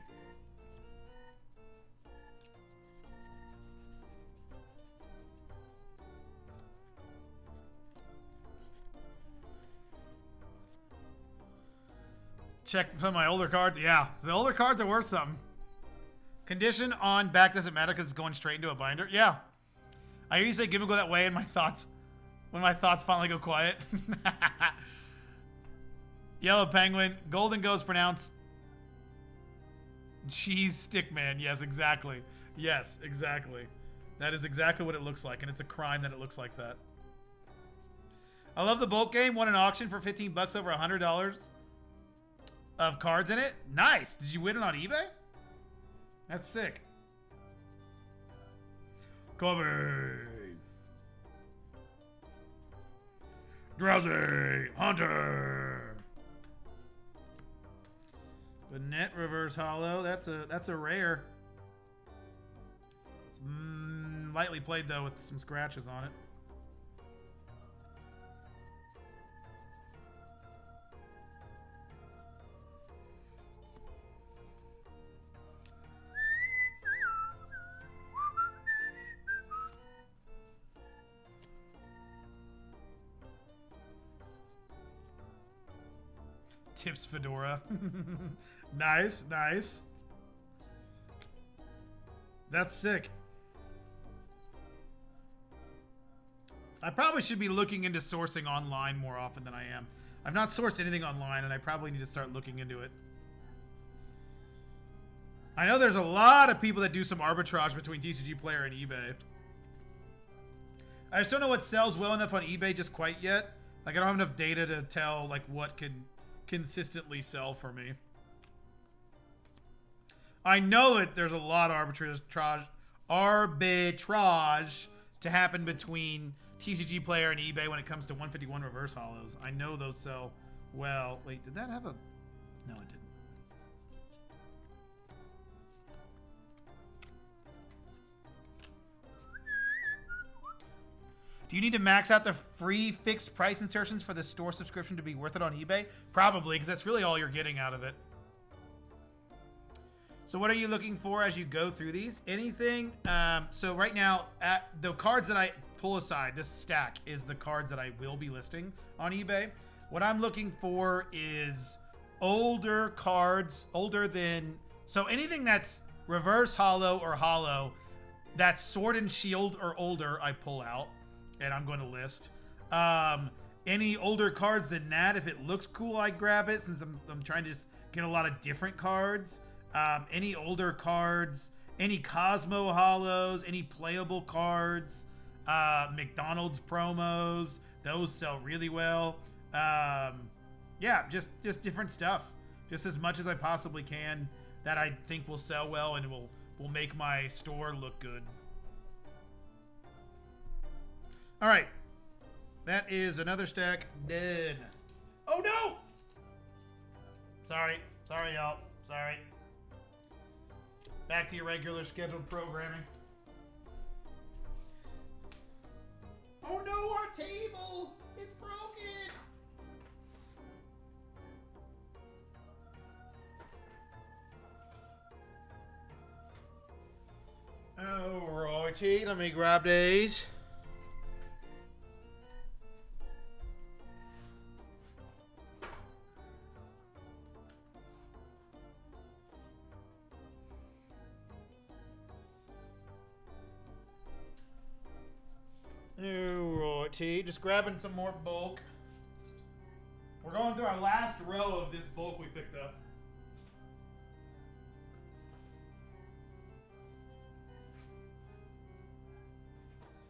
Check some of my older cards. Yeah, the older cards are worth something. Condition on back doesn't matter because it's going straight into a binder. Yeah. I hear you say Gimme Go that way in my thoughts. When my thoughts finally go quiet. Yellow Penguin. Golden Go's pronounced Cheese Stickman. Yes, exactly. Yes, exactly. That is exactly what it looks like, and it's a crime that it looks like that. I love the bulk game. Won an auction for 15 bucks over $100 of cards in it. Nice. Did you win it on eBay? That's sick. Covey. Drowsy. Hunter. The net reverse hollow. That's a rare. It's lightly played though with some scratches on it. Tips Fedora. Nice, nice. That's sick. I probably should be looking into sourcing online more often than I am. I've not sourced anything online, and I probably need to start looking into it. I know there's a lot of people that do some arbitrage between TCGPlayer and eBay. I just don't know what sells well enough on eBay just quite yet. Like, I don't have enough data to tell, like, what can consistently sell for me. I know that there's a lot of arbitrage to happen between TCG Player and eBay when it comes to 151 reverse hollows. I know those sell well. Wait, did that have a... No, it didn't. Do you need to max out the free fixed price insertions for the store subscription to be worth it on eBay? Probably, because that's really all you're getting out of it. So what are you looking for as you go through these? Anything? So right now, the cards that I pull aside, this stack is the cards that I will be listing on eBay. What I'm looking for is older cards, older than... So anything that's reverse hollow or hollow, that's Sword and Shield or older, I pull out. And I'm going to list. Any older cards than that, if it looks cool, I grab it, since I'm trying to just get a lot of different cards. Any older cards, any Cosmo hollows, any playable cards, McDonald's promos, those sell really well. Yeah, just different stuff. Just as much as I possibly can that I think will sell well and will make my store look good. All right, that is another stack done. Oh no! Sorry, y'all. Sorry. Back to your regular scheduled programming. Oh no, our table! It's broken! Oh, righty, let me grab these. Alrighty, just grabbing some more bulk. We're going through our last row of this bulk we picked up.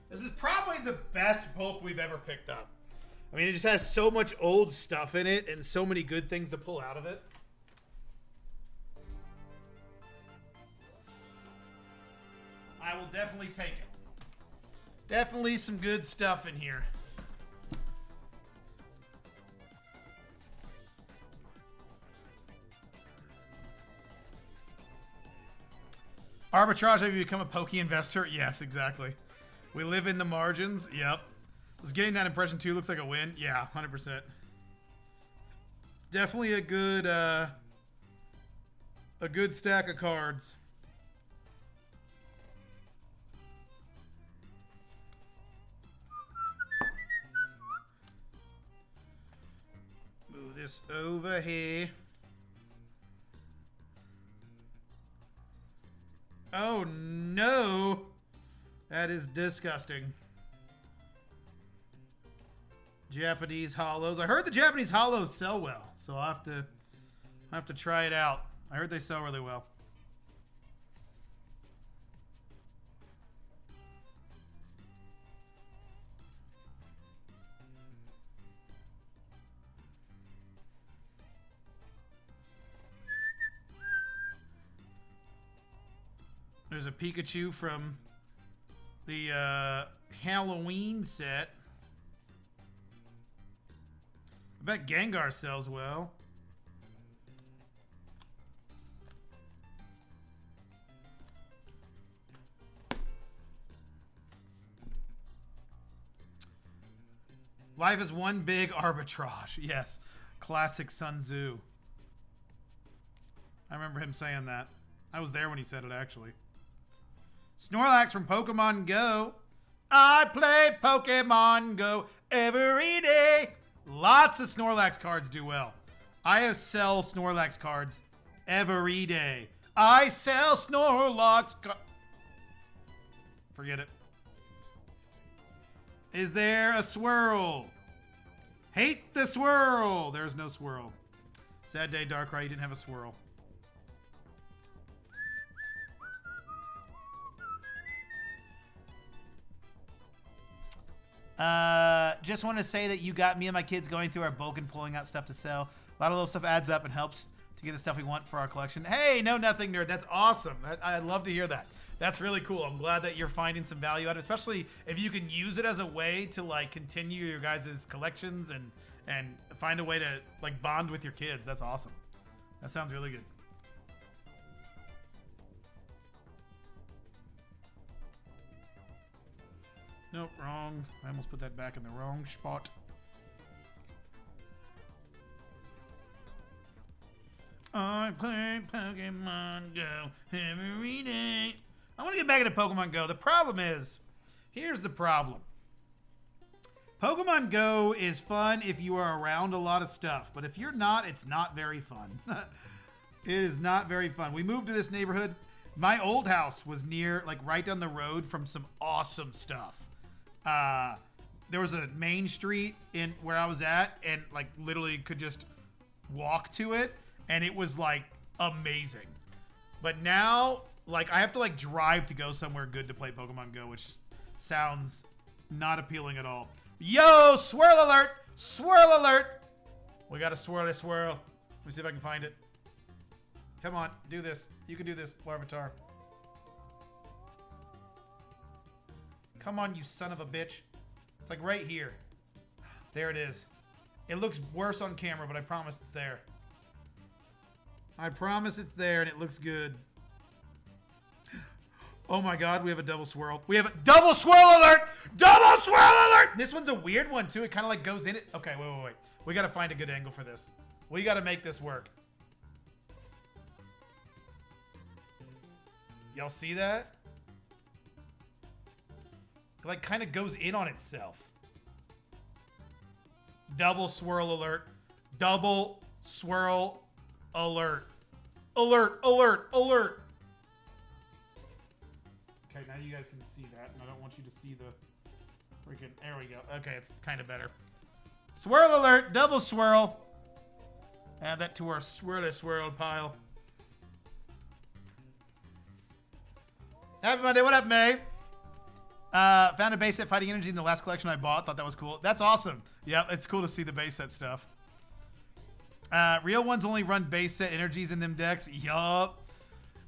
This is probably the best bulk we've ever picked up. I mean, it just has so much old stuff in it and so many good things to pull out of it. I will definitely take it. Definitely some good stuff in here. Arbitrage, have you become a pokey investor? Yes, exactly. We live in the margins. Yep. Was getting that impression too. Looks like a win. Yeah, 100%. Definitely a good stack of cards. Move this over here. Oh no! That is disgusting. Japanese hollows. I heard the Japanese hollows sell well, so I'll have to try it out. I heard they sell really well. There's a Pikachu from the Halloween set. I bet Gengar sells well. Life is one big arbitrage. Yes. Classic Sun Tzu. I remember him saying that. I was there when he said it, actually. Snorlax from Pokemon Go. I play Pokemon Go every day. Lots of Snorlax cards do well. I sell Snorlax cards every day. I sell Snorlax Forget it. Is there a swirl? Hate the swirl. There's no swirl. Sad day, Darkrai. You didn't have a swirl. Just want to say that you got me and my kids going through our bulk and pulling out stuff to sell. A lot of those stuff adds up and helps to get the stuff we want for our collection. Hey, no nothing nerd. That's awesome. I'd love to hear that. That's really cool. I'm glad that you're finding some value out of it, especially if you can use it as a way to like continue your guys' collections and find a way to like bond with your kids. That's awesome. That sounds really good. Nope, wrong. I almost put that back in the wrong spot. I play Pokemon Go every day. I want to get back into Pokemon Go. The problem is, here's the problem. Pokemon Go is fun if you are around a lot of stuff, but if you're not, it's not very fun. It is not very fun. We moved to this neighborhood. My old house was near, like right down the road from some awesome stuff. There was a main street in where I was at, and like literally could just walk to it, and it was like amazing. But now, like I have to like drive to go somewhere good to play Pokemon Go, which sounds not appealing at all. Yo, swirl alert! Swirl alert! We got a swirly swirl. Let me see if I can find it. Come on, do this. You can do this, Larvitar. Come on, you son of a bitch. It's like right here. There it is. It looks worse on camera, but I promise it's there. I promise it's there and it looks good. Oh my god, we have a double swirl. We have a double swirl alert! Double swirl alert! This one's a weird one too. It kind of like goes in it. Okay, wait. We got to find a good angle for this. We got to make this work. Y'all see that? It like kind of goes in on itself. Double swirl alert. Double swirl alert. Alert, alert, alert. Okay, now you guys can see that, and I don't want you to see the freaking... There we go. Okay, it's kind of better. Swirl alert, double swirl. Add that to our swirly swirl pile. Happy Monday. What up, May? Found a base set fighting energy in the last collection I bought. Thought that was cool. That's awesome. Yep, it's cool to see the base set stuff. Real ones only run base set energies in them decks. Yup.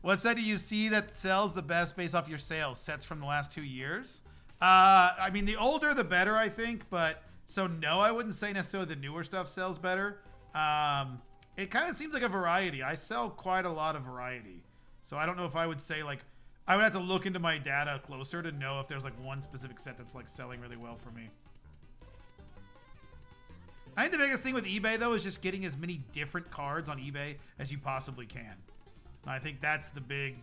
What set do you see that sells the best based off your sales? Sets from the last 2 years? I mean, the older the better, I think. But so no, I wouldn't say necessarily the newer stuff sells better. It kind of seems like a variety. I sell quite a lot of variety. So I don't know if I would say like... I would have to look into my data closer to know if there's like one specific set that's like selling really well for me. I think the biggest thing with eBay though is just getting as many different cards on eBay as you possibly can. I think that's the big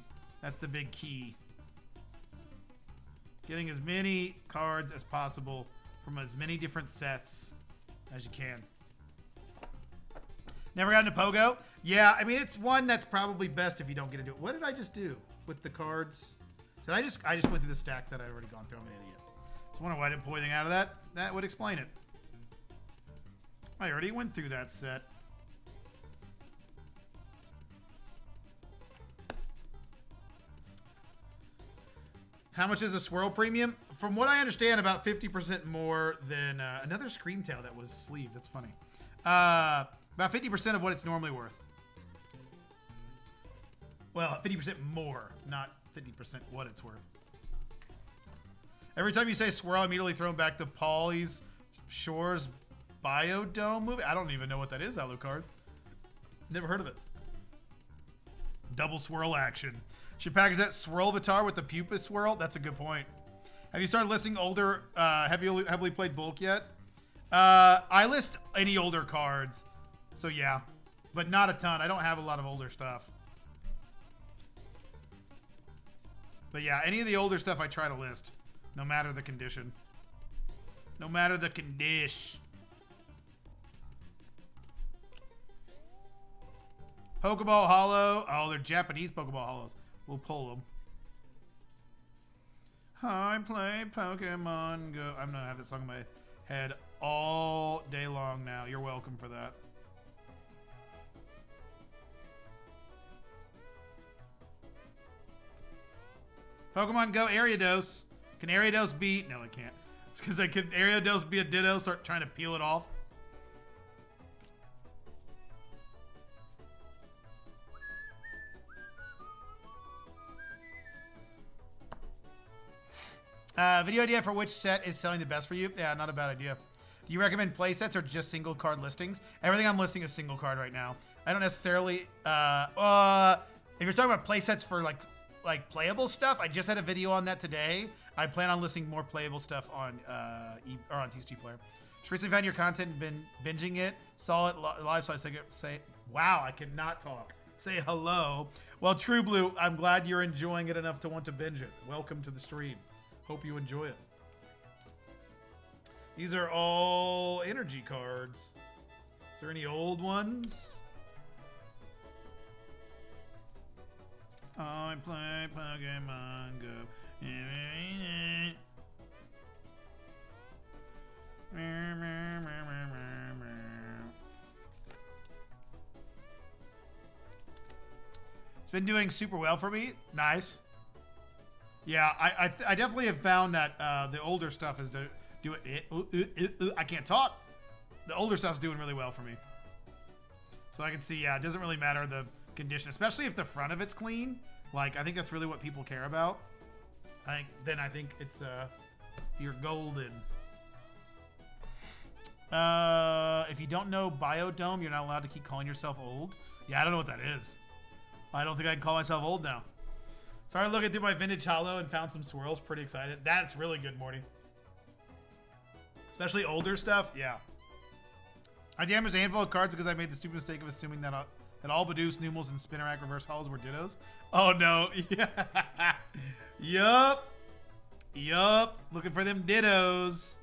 key. Getting as many cards as possible from as many different sets as you can. Never got into Pogo? Yeah, I mean it's one that's probably best if you don't get into it. What did I just do with the cards? Did I just went through the stack that I'd already gone through. I'm an idiot. Just wonder why I didn't pull anything out of that. That would explain it. I already went through that set. How much is a swirl premium? From what I understand, about 50% more than another Screamtail that was sleeved. That's funny. About 50% of what it's normally worth. Well, 50% more, not 50% what it's worth. Every time you say swirl, I'm immediately thrown back to Paulie's Shores Biodome movie. I don't even know what that is, Alucard. Never heard of it. Double swirl action. Should package that swirl avatar with the pupa swirl? That's a good point. Have you started listing older, heavily played bulk yet? I list any older cards. So yeah, but not a ton. I don't have a lot of older stuff. But yeah, any of the older stuff I try to list, no matter the condition. No matter the condition. Pokeball Hollow. Oh, they're Japanese Pokeball Hollows. We'll pull them. I play Pokemon Go. I'm going to have that song in my head all day long now. You're welcome for that. Pokemon Go Ariados. Can Ariados be... No, it can't. It's because can Ariados be a Ditto? Start trying to peel it off. Video idea for which set is selling the best for you? Yeah, not a bad idea. Do you recommend play sets or just single card listings? Everything I'm listing is single card right now. I don't necessarily. If you're talking about play sets for like playable stuff, I just had a video on that today. I plan on listing more playable stuff on on TCGPlayer. Just recently found your content and been binging it. Saw it live, so I say, wow, I cannot talk. Say hello. Well, True Blue, I'm glad you're enjoying it enough to want to binge it. Welcome to the stream. Hope you enjoy it. These are all energy cards. Is there any old ones? I play Pokemon Go. It's been doing super well for me. Nice. Yeah, I definitely have found that the older stuff is I can't talk. The older stuff's doing really well for me. So I can see, yeah, it doesn't really matter the condition, especially if the front of it's clean. Like, I think that's really what people care about. I think it's you're golden. If you don't know Biodome, you're not allowed to keep calling yourself old. Yeah, I don't know what that is. I don't think I can call myself old now. Started looking through my vintage holo and found some swirls. Pretty excited. That's really good, Morty. Especially older stuff. Yeah. I damaged a handful of cards because I made the stupid mistake of assuming that all Bidoof, Numels, and Spinnerack reverse holos were dittos. Oh no. Yeah. Yup. Looking for them dittos.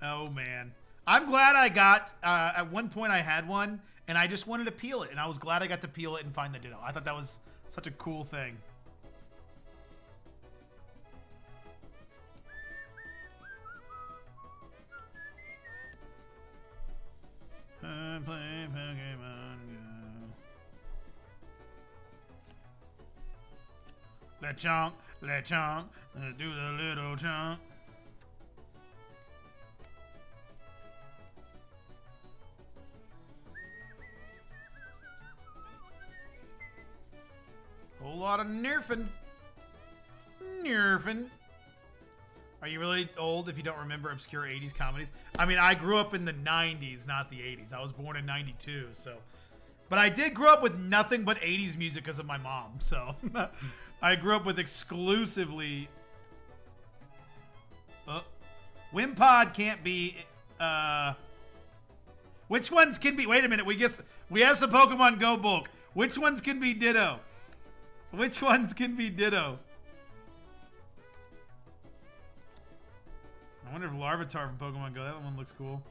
Oh man. I'm glad I got, at one point I had one, and I just wanted to peel it, and I was glad I got to peel it and find the ditto. I thought that was such a cool thing. I play Pokemon Go. Let chonk, do the little chonk. Whole lot of nerfing. Nerfing. Are you really old if you don't remember obscure 80s comedies? I mean, I grew up in the 90s, not the 80s. I was born in 92, so. But I did grow up with nothing but 80s music because of my mom, so. I grew up with exclusively. Wimpod can't be. Which ones can be? Wait a minute. We have some Pokemon Go bulk. Which ones can be Ditto? Which ones can be Ditto? I wonder if Larvitar from Pokemon Go. That one looks cool.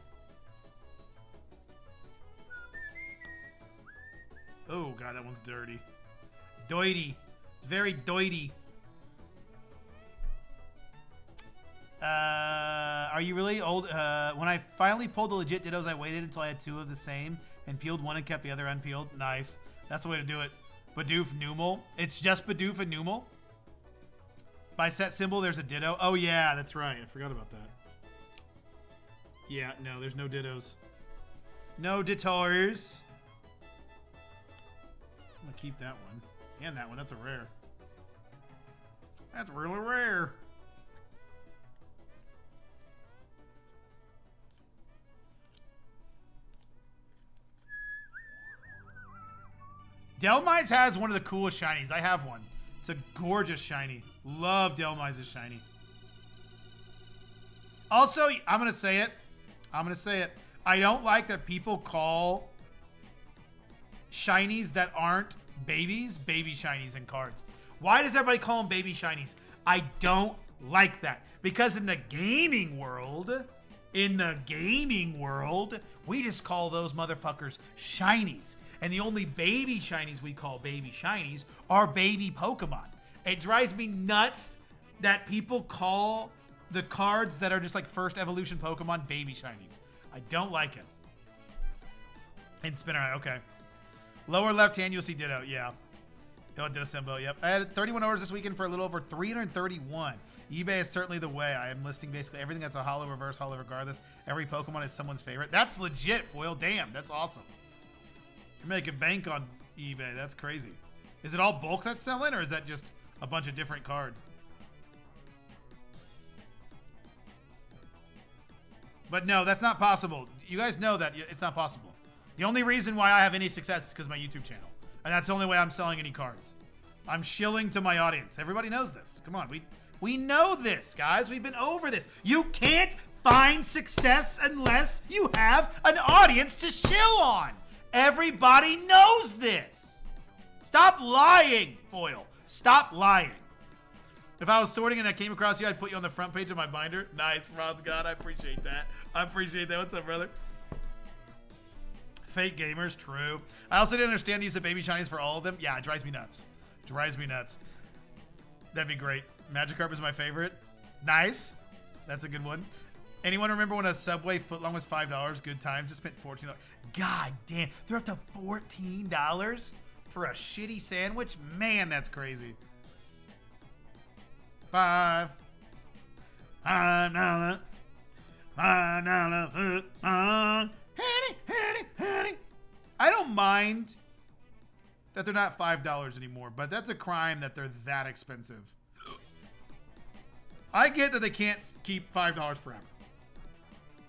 Oh god, that one's dirty. Doity. It's very doity. Are you really old? When I finally pulled the legit Dittos, I waited until I had two of the same and peeled one and kept the other unpeeled. Nice. That's the way to do it. Bidoof, Numel. It's just Bidoof and Numel. By set symbol, there's a Ditto. Oh yeah, that's right. I forgot about that. Yeah, no, there's no Dittos. No Dittos. I'm gonna keep that one. And that one. That's a rare. That's really rare. Delmise has one of the coolest shinies. I have one. It's a gorgeous shiny. Love Delmise's shiny. Also, I'm going to say it. I don't like that people call shinies that aren't babies, baby shinies in cards. Why does everybody call them baby shinies? I don't like that. Because in the gaming world, we just call those motherfuckers shinies. And the only baby shinies we call baby shinies are baby Pokemon. It drives me nuts that people call the cards that are just like first evolution Pokemon baby shinies. I don't like it. And Spinner, okay. Lower left hand, you'll see Ditto. Yeah. Oh, Ditto Symbol, yep. I had 31 orders this weekend for a little over 331. eBay is certainly the way. I am listing basically everything that's a holo, reverse holo, regardless. Every Pokemon is someone's favorite. That's legit, Foil. Damn, that's awesome. You're making bank on eBay. That's crazy. Is it all bulk that's selling, or is that just a bunch of different cards? But no, that's not possible. You guys know that it's not possible. The only reason why I have any success is because of my YouTube channel. And that's the only way I'm selling any cards. I'm shilling to my audience. Everybody knows this. Come on, we know this, guys. We've been over this. You can't find success unless you have an audience to shill on. Everybody knows this. Stop lying, Foil. Stop lying. If I was sorting and I came across you, I'd put you on the front page of my binder. Nice, Ron's God. I appreciate that. I appreciate that. What's up, brother? Fake gamers, true. I also didn't understand the use of baby shinies for all of them. Yeah, it drives me nuts. Drives me nuts. That'd be great. Magikarp is my favorite. Nice. That's a good one. Anyone remember when a Subway footlong was $5? Good times. Just spent $14. God damn. They're up to $14 for a shitty sandwich? Man, that's crazy. $5 $5 footlong. Honey. I don't mind that they're not $5 anymore, but that's a crime that they're that expensive. I get that they can't keep $5 forever.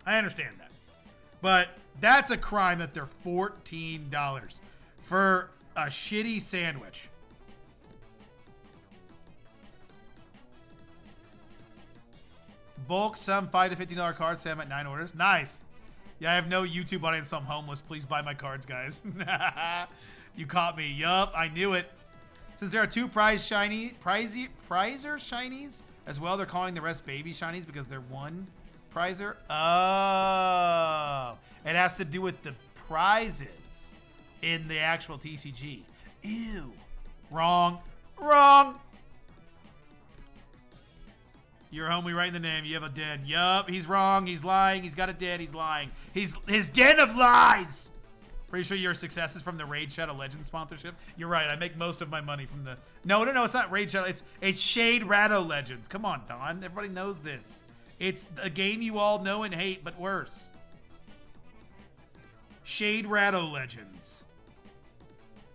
I understand that. But that's a crime that they're $14 for a shitty sandwich. Bulk some $5 to $15 cards. Sam at 9 orders. Nice. Yeah, I have no YouTube audience, so I'm homeless. Please buy my cards, guys. You caught me. Yup, I knew it. Since there are two prizer shinies as well, they're calling the rest baby shinies because they're one prizer. Oh, it has to do with the prizes in the actual TCG. Ew. Wrong. You're homie right in the name. You have a den. Yup, he's wrong. He's lying. He's got a den. He's lying. He's his den of lies. Pretty sure your success is from the Raid Shadow Legends sponsorship. You're right. I make most of my money from the... No, it's not Raid Shadow. It's Shade Ratto Legends. Come on, Don. Everybody knows this. It's a game you all know and hate, but worse. Shade Ratto Legends.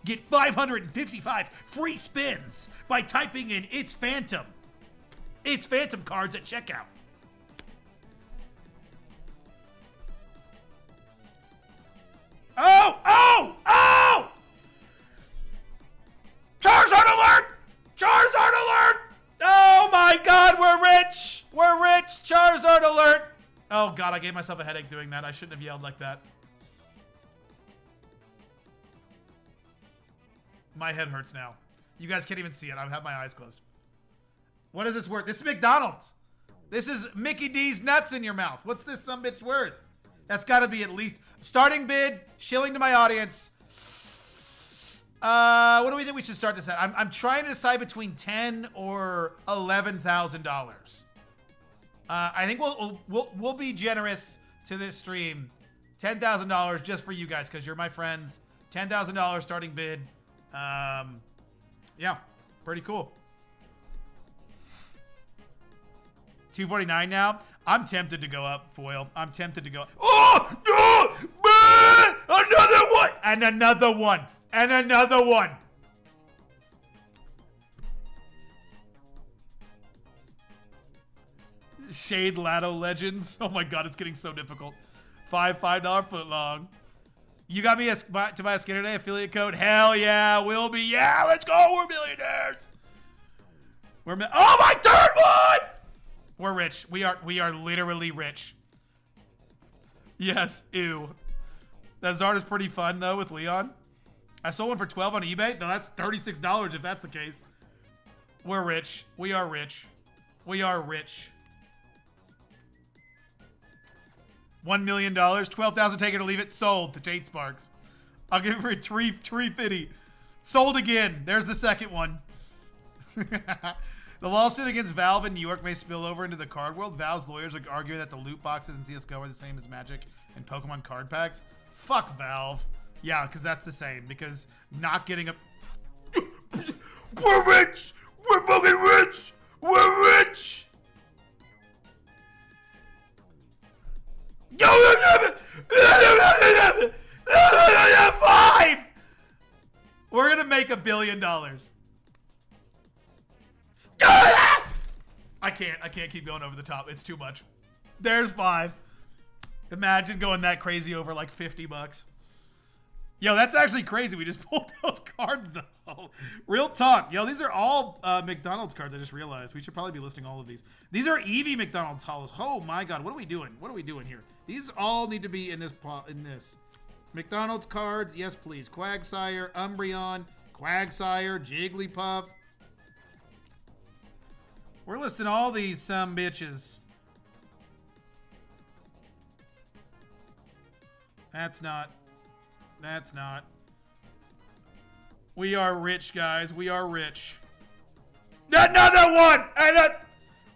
Get 555 free spins by typing in It's Phantom. It's Phantom cards at checkout. Oh! Charizard alert! Charizard alert! Oh my God, we're rich! We're rich! Charizard alert! Oh God, I gave myself a headache doing that. I shouldn't have yelled like that. My head hurts now. You guys can't even see it. I have my eyes closed. What is this worth? This is McDonald's. This is Mickey D's nuts in your mouth. What's this sumbitch worth? That's got to be at least... Starting bid, shilling to my audience. What do we think we should start this at? I'm trying to decide between $10,000 or $11,000. I think we'll be generous to this stream. $10,000 just for you guys because you're my friends. $10,000 starting bid. Yeah, pretty cool. $249 now. I'm tempted to go up, Foil. I'm tempted to go up. Oh! No! Another one! And another one. And another one. Shade Latto Legends. Oh my God, it's getting so difficult. $5 footlong. You got me to buy a Skinner Day affiliate code? Hell yeah, we'll be. Yeah, let's go. We're millionaires. Oh, my third one! We're rich. We are literally rich. Yes, ew. That Zard is pretty fun though with Leon. I sold one for $12 on eBay. No, that's $36 if that's the case. We're rich. We are rich. We are rich. $1 million. 12,000. Take it or leave it. Sold to Tate Sparks. I'll give it for $350. Sold again. There's the second one. The lawsuit against Valve in New York may spill over into the card world. Valve's lawyers are arguing that the loot boxes in CSGO are the same as Magic and Pokemon card packs. Fuck Valve. Yeah, because that's the same. Because not getting a... We're rich! We're fucking rich! We're rich! $5! We're gonna make $1 billion. I can't keep going over the top. It's too much. There's $5. Imagine going that crazy over like 50 bucks. Yo, that's actually crazy. We just pulled those cards, though. Real talk. Yo, these are all McDonald's cards. I just realized. We should probably be listing all of these. These are Eevee McDonald's hollows. Oh, my God. What are we doing? What are we doing here? These all need to be in this. McDonald's cards. Yes, please. Quagsire, Umbreon, Quagsire, Jigglypuff. We're listing all these bitches. That's not. That's not. We are rich, guys. We are rich. Another one!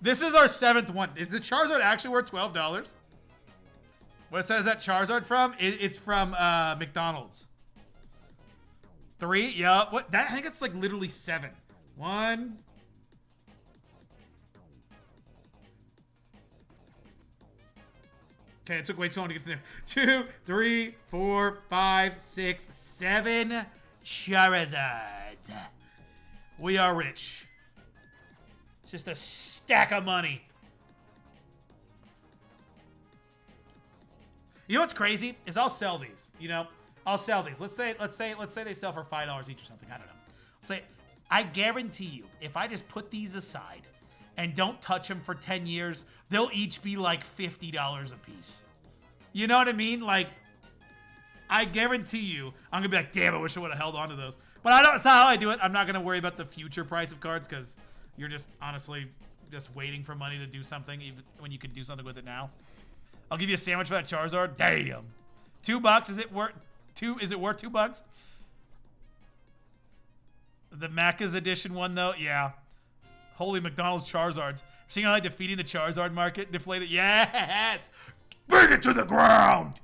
This is our 7th one. Is the Charizard actually worth $12? What is that Charizard from? It's from McDonald's. 3? Yeah. What? I think it's like literally 7. 1. Okay, it took way too long to get to there. 2, 3, 4, 5, 6, 7 Charizard. We are rich. It's just a stack of money. You know what's crazy is I'll sell these. You know, I'll sell these. Let's say they sell for $5 each or something. I don't know. Say, I guarantee you, if I just put these aside and don't touch them for 10 years, they'll each be like $50 a piece. You know what I mean? Like, I guarantee you, I'm going to be like, damn, I wish I would have held on to those. But I don't, it's not how I do it. I'm not going to worry about the future price of cards because you're just, honestly, just waiting for money to do something even when you can do something with it now. I'll give you a sandwich for that Charizard. Damn. $2? Is it worth $2? The Macca's edition one, though? Yeah. Holy McDonald's Charizards. Seeing how like defeating the Charizard market, deflated. Yes! Bring it to the ground!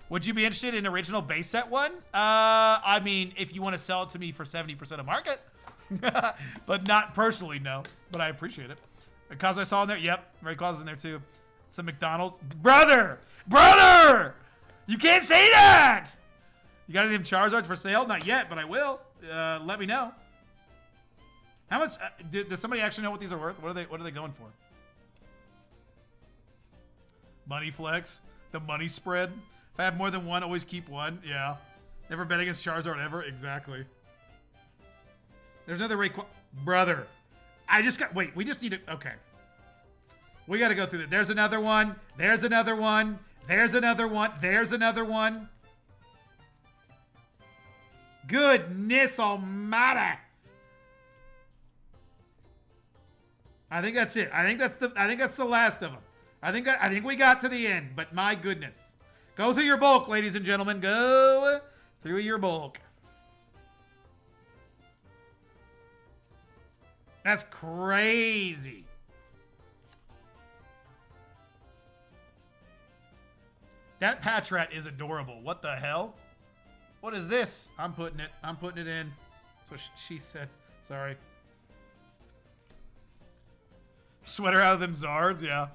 Would you be interested in original base set one? I mean, if you want to sell it to me for 70% of market. But not personally, no. But I appreciate it. Because I saw in there, yep. Rayquaza's in there too. Some McDonald's. Brother! Brother! You can't say that! You got any of them Charizards for sale? Not yet, but I will. Let me know. How much? Does somebody actually know what these are worth? What are they going for? Money flex. The money spread. If I have more than one, always keep one. Yeah. Never bet against Charizard ever. Exactly. There's another Rayquaza. Brother. I just got. Wait. We just need to. Okay. We got to go through that. There's another one. There's another one. There's another one. There's another one. Goodness almighty. I think that's it. I think that's the last of them. I think we got to the end, but my goodness. Go through your bulk, ladies and gentlemen. Go through your bulk. That's crazy. That Patrat is adorable. What the hell? What is this? I'm putting it in. That's what she said. Sorry. Sweater out of them Zards, yeah.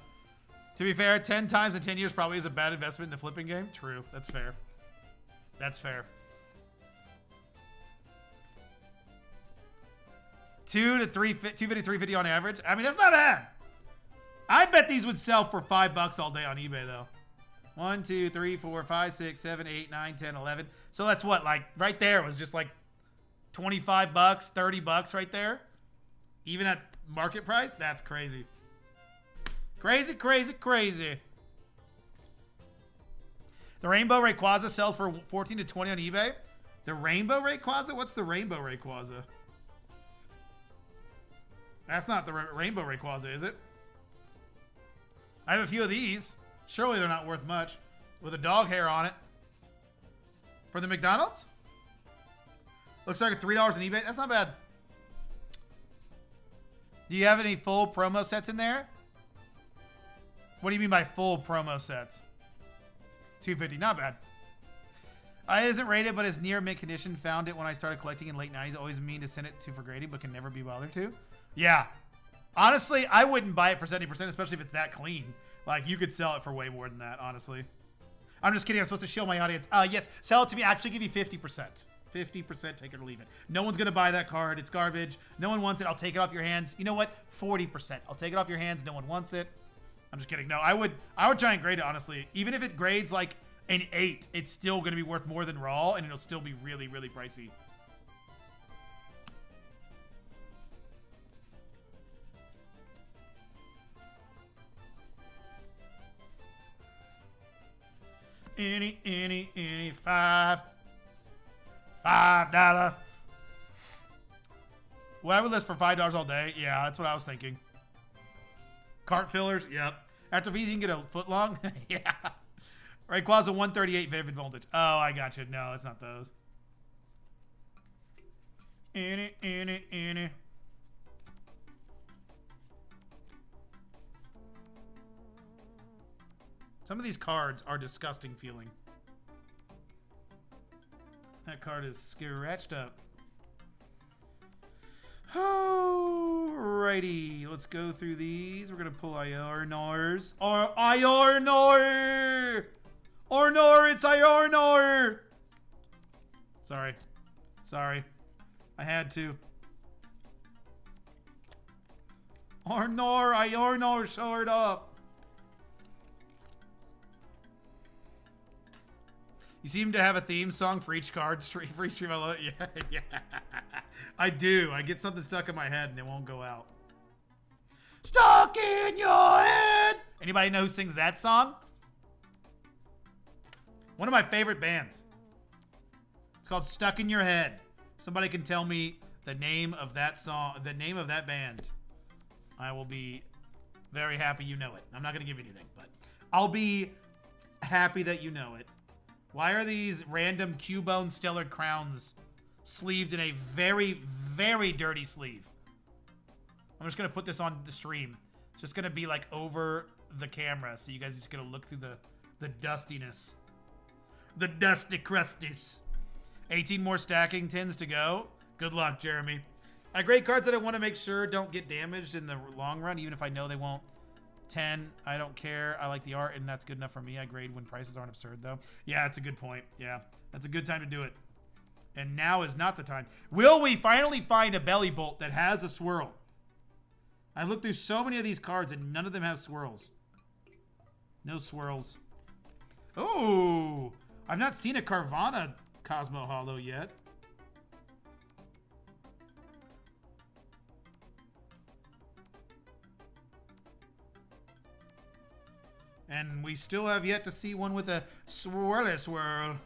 To be fair, 10 times in 10 years probably is a bad investment in the flipping game. True. That's fair. That's fair. 250, 350 on average. I mean, that's not bad. I bet these would sell for $5 all day on eBay, though. 1, 2, 3, 4, 5, 6, 7, 8, 9, 10, 11. So that's what, like, right there was just like $25, $30 right there. Even at market price? That's crazy. Crazy, crazy, crazy. The Rainbow Rayquaza sells for 14 to 20 on eBay. The Rainbow Rayquaza? What's the Rainbow Rayquaza? That's not the Rainbow Rayquaza, is it? I have a few of these. Surely they're not worth much. With a dog hair on it. For the McDonald's? Looks like $3 on eBay. That's not bad. Do you have any full promo sets in there? What do you mean by full promo sets? $250. Not bad. It isn't rated, but it's near mint condition. Found it when I started collecting in late 90s. Always mean to send it to for grading, but can never be bothered to. Yeah. Honestly, I wouldn't buy it for 70%, especially if it's that clean. Like, you could sell it for way more than that, honestly. I'm just kidding. I'm supposed to show my audience. Yes, sell it to me. I actually give you 50%. 50%, take it or leave it. No one's going to buy that card. It's garbage. No one wants it. I'll take it off your hands. You know what? 40%. I'll take it off your hands. No one wants it. I'm just kidding. No, I would try and grade it, honestly. Even if it grades like an 8, it's still going to be worth more than raw, and it'll still be really, really pricey. Any, $5. Well, I would list for $5 all day. Yeah, that's what I was thinking. Cart fillers, yep. After these, you can get a foot long. Yeah. Rayquaza 138 Vivid Voltage. Oh, I got you. No, it's not those. Any. Some of these cards are disgusting feeling. That card is scratched up. Alrighty, let's go through these. We're gonna pull Iornors. Iornor! Ornor, it's Iornor! Sorry. I had to. Iornor showed up. You seem to have a theme song for each card, for each stream. I love it. Yeah. I do. I get something stuck in my head and it won't go out. Stuck in your head. Anybody know who sings that song? One of my favorite bands. It's called Stuck in Your Head. Somebody can tell me the name of that song, the name of that band. I will be very happy you know it. I'm not going to give you anything, but I'll be happy that you know it. Why are these random Cubone Stellar Crowns sleeved in a very, very dirty sleeve? I'm just going to put this on the stream. It's just going to be like over the camera, so you guys are just going to look through the dustiness. The dusty crusties. 18 more stacking tins to go. Good luck, Jeremy. I grade cards that I want to make sure don't get damaged in the long run, even if I know they won't. 10, I don't care. I like the art, and that's good enough for me. I grade when prices aren't absurd, though. Yeah, that's a good point. Yeah, that's a good time to do it. And now is not the time. Will we finally find a belly bolt that has a swirl? I've looked through so many of these cards, and none of them have swirls. No swirls. Oh, I've not seen a Carvana Cosmo Holo yet. And we still have yet to see one with a swirly swirl.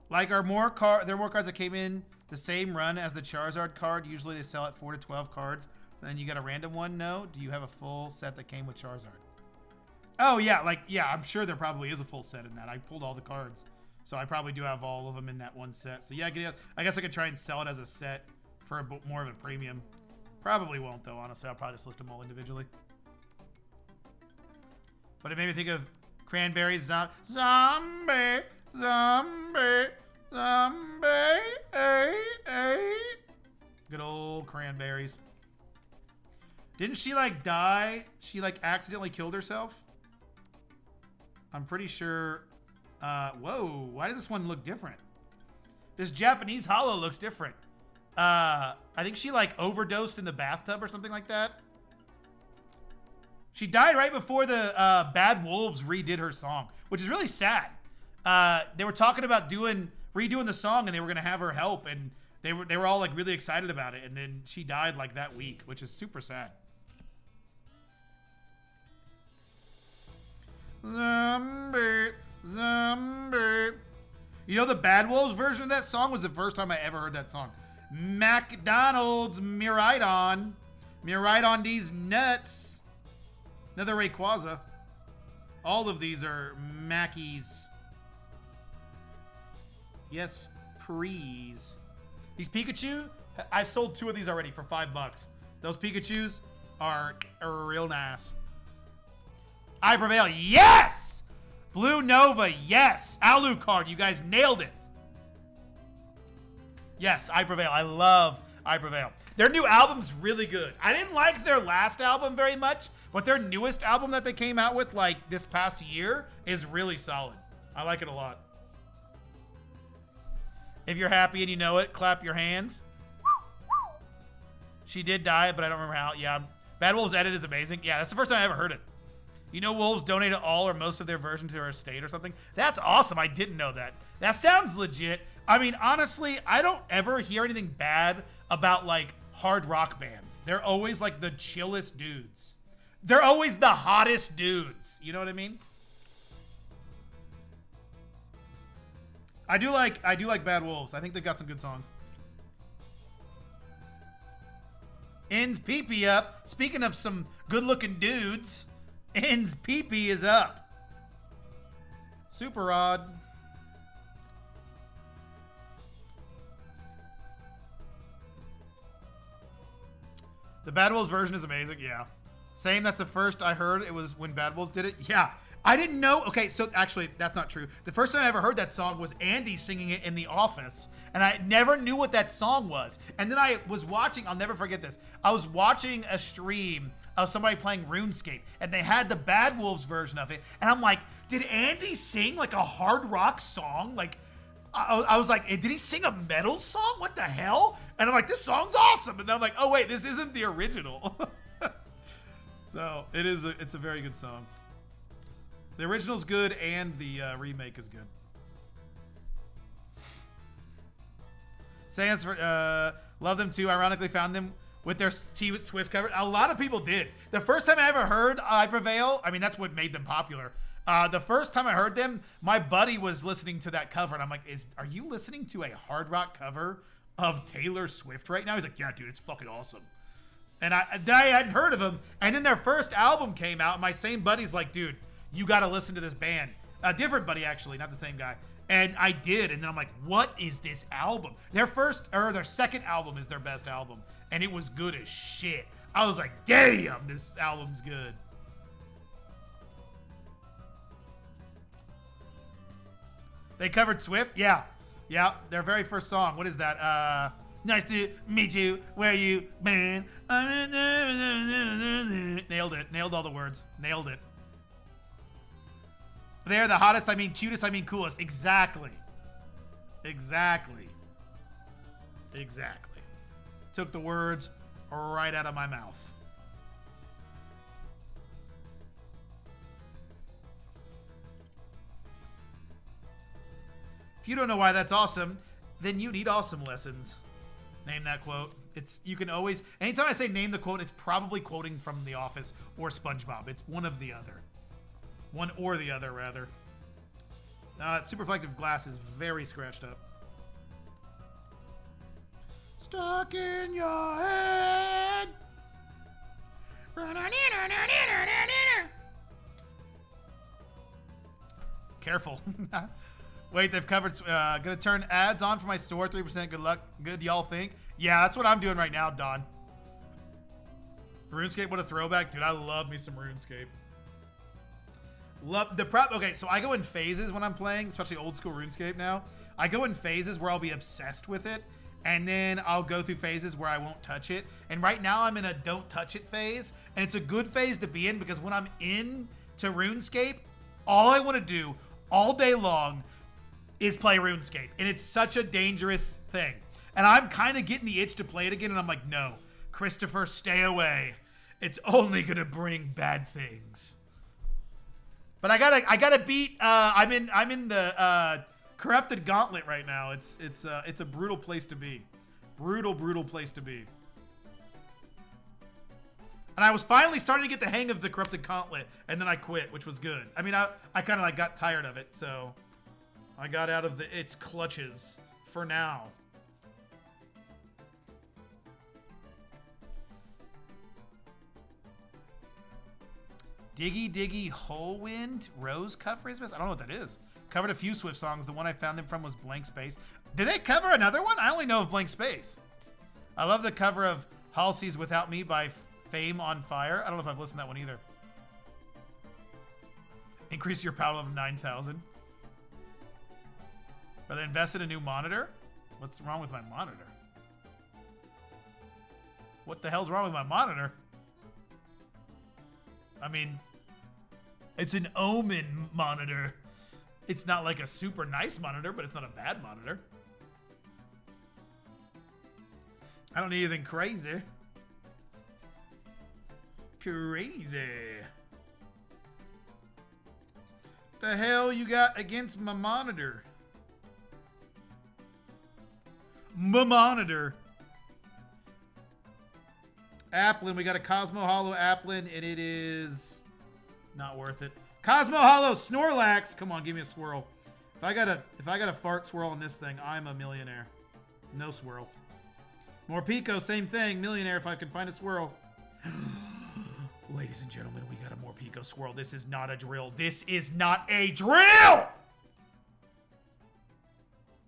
Like there are more cards that came in the same run as the Charizard card. Usually they sell at 4 to 12 cards. Then you got a random one? No? Do you have a full set that came with Charizard? Oh, yeah. I'm sure there probably is a full set in that. I pulled all the cards. So I probably do have all of them in that one set. So yeah, I guess I could try and sell it as a set for more of a premium. Probably won't, though, honestly. I'll probably just list them all individually. But it made me think of Cranberries. Zombie. Good old Cranberries. Didn't she, die? She, accidentally killed herself? I'm pretty sure. Whoa. Why does this one look different? This Japanese holo looks different. I think she overdosed in the bathtub or something like that. She died right before the Bad Wolves redid her song, which is really sad. They were talking about redoing the song, and they were gonna have her help, and they were all really excited about it, and then she died that week, which is super sad. Zombie. You know, the Bad Wolves version of that song was the first time I ever heard that song. McDonald's, Miraidon. Miraidon these nuts. Another Rayquaza. All of these are Mackies. Yes, please. These Pikachu, I've sold 2 of these already for $5. Those Pikachus are real nice. I Prevail, yes! Blue Nova, yes! Alucard, you guys nailed it. Yes, I Prevail. I love I Prevail. Their new album's really good. I didn't like their last album very much, but their newest album that they came out with this past year is really solid. I like it a lot. If you're happy and you know it, clap your hands. She did die, but I don't remember how. Yeah, Bad Wolves' edit is amazing. Yeah, that's the first time I ever heard it. You know, Wolves donated all or most of their version to their estate or something. That's awesome. I didn't know that. That sounds legit. I mean, honestly, I don't ever hear anything bad about like hard rock bands. They're always like the chillest dudes. They're always the hottest dudes. You know what I mean? I do like Bad Wolves. I think they've got some good songs. Ends pee-pee up. Speaking of some good-looking dudes, Ends pee-pee is up. Super odd. The Bad Wolves version is amazing. Yeah. Same. That's the first I heard. It was when Bad Wolves did it. Yeah. I didn't know. Okay, so actually, that's not true. The first time I ever heard that song was Andy singing it in The Office, and I never knew what that song was. And then I was watching, I'll never forget this. I was watching a stream of somebody playing RuneScape, and they had the Bad Wolves version of it, and I'm like, did Andy sing like a hard rock song? Like, I was like, did he sing a metal song? What the hell? And I'm like, this song's awesome. And then I'm like, oh wait, this isn't the original. So it's a very good song. The original's good, and the remake is good. Sans, love them too. Ironically, found them with their T Swift cover. A lot of people did. The first time I ever heard I Prevail, I mean, that's what made them popular. The first time I heard them, my buddy was listening to that cover, and I'm like, are you listening to a hard rock cover of Taylor Swift right now? He's like, yeah, dude, it's fucking awesome. And I hadn't heard of them. And then their first album came out, and my same buddy's like, dude, you got to listen to this band. A different buddy, actually, not the same guy. And I did, and then I'm like, what is this album? Their second album is their best album, and it was good as shit. I was like, damn, this album's good. They covered Swift? Yeah. Yeah, their very first song. What is that? Nice to meet you, where you been? Nailed it. Nailed all the words. Nailed it. They're the hottest, I mean cutest, I mean coolest. Exactly. Exactly. Exactly. Took the words right out of my mouth. If you don't know why that's awesome, then you need awesome lessons. Name that quote. You can always, anytime I say name the quote, it's probably quoting from The Office or SpongeBob. It's one of the other. One or the other, rather. Super reflective glass is very scratched up. Stuck in your head. Careful. Wait, they've covered. Gonna turn ads on for my store. 3%. Good luck. Good, y'all think? Yeah, that's what I'm doing right now, Don. RuneScape, what a throwback. Dude, I love me some RuneScape. Love the prep. Okay, so I go in phases when I'm playing, especially old school RuneScape now. I go in phases where I'll be obsessed with it, and then I'll go through phases where I won't touch it. And right now I'm in a don't touch it phase, and it's a good phase to be in because when I'm into RuneScape, all I want to do all day long is play RuneScape, and it's such a dangerous thing. And I'm kind of getting the itch to play it again, and I'm like, no, Christopher, stay away. It's only gonna bring bad things. But I gotta beat. I'm in the corrupted gauntlet right now. It's a brutal place to be, brutal place to be. And I was finally starting to get the hang of the corrupted gauntlet, and then I quit, which was good. I mean, I kind of like got tired of it, so I got out of its clutches for now. Diggy Diggy Holewind Rose cover is best. I don't know what that is. Covered a few Swift songs. The one I found them from was Blank Space. Did they cover another one? I only know of Blank Space. I love the cover of Halsey's Without Me by Fame on Fire. I don't know if I've listened to that one either. Increase your power of 9,000. But they invested in a new monitor? What's wrong with my monitor? What the hell's wrong with my monitor? I mean, it's an Omen monitor. It's not like a super nice monitor, but it's not a bad monitor. I don't need anything crazy. Crazy. The hell you got against my monitor? My monitor. Applin, we got a Cosmo Hollow Applin, and it is not worth it. Cosmo Hollow Snorlax. Come on, give me a swirl. If I got a fart swirl on this thing, I'm a millionaire. No swirl. More Pico, same thing. Millionaire if I can find a swirl. Ladies and gentlemen, we got a more Pico swirl. This is not a drill. This is not a drill!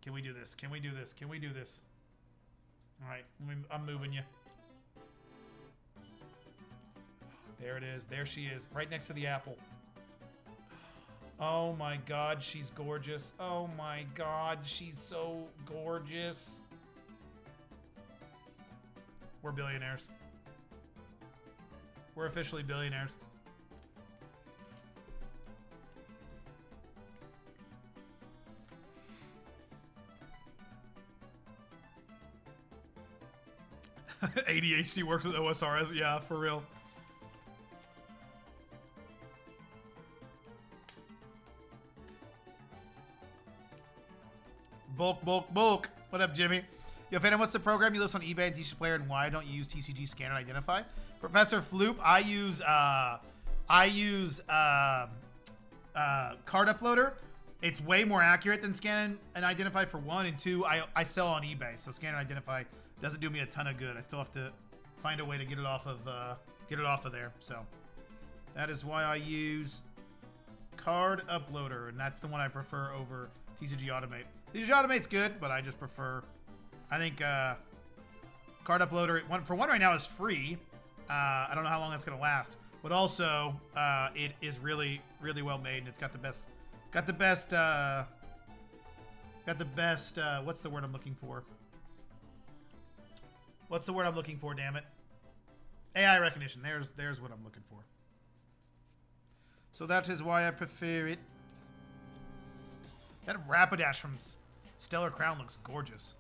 Can we do this? Can we do this? Can we do this? All right, I'm moving you. There it is. There she is. Right next to the apple. Oh my god, she's gorgeous. Oh my god, she's so gorgeous. We're billionaires. We're officially billionaires. ADHD works with OSRS. Yeah, for real. Bulk. What up, Jimmy? Yo, Phantom, what's the program you list on eBay and TCGPlayer, and why don't you use TCG Scan and Identify? Professor Floop, I use Card Uploader. It's way more accurate than Scan and Identify for one, and two, I sell on eBay, so Scan and Identify doesn't do me a ton of good. I still have to find a way to get it off of there. So that is why I use Card Uploader, and that's the one I prefer over TCG Automate. TCG Automate's good, but I just prefer. I think Card Uploader for one right now is free. I don't know how long that's gonna last, but also it is really well made, and it's got the best. What's the word I'm looking for? What's the word I'm looking for? Damn it! AI recognition. There's what I'm looking for. So that is why I prefer it. That Rapidash from Stellar Crown looks gorgeous.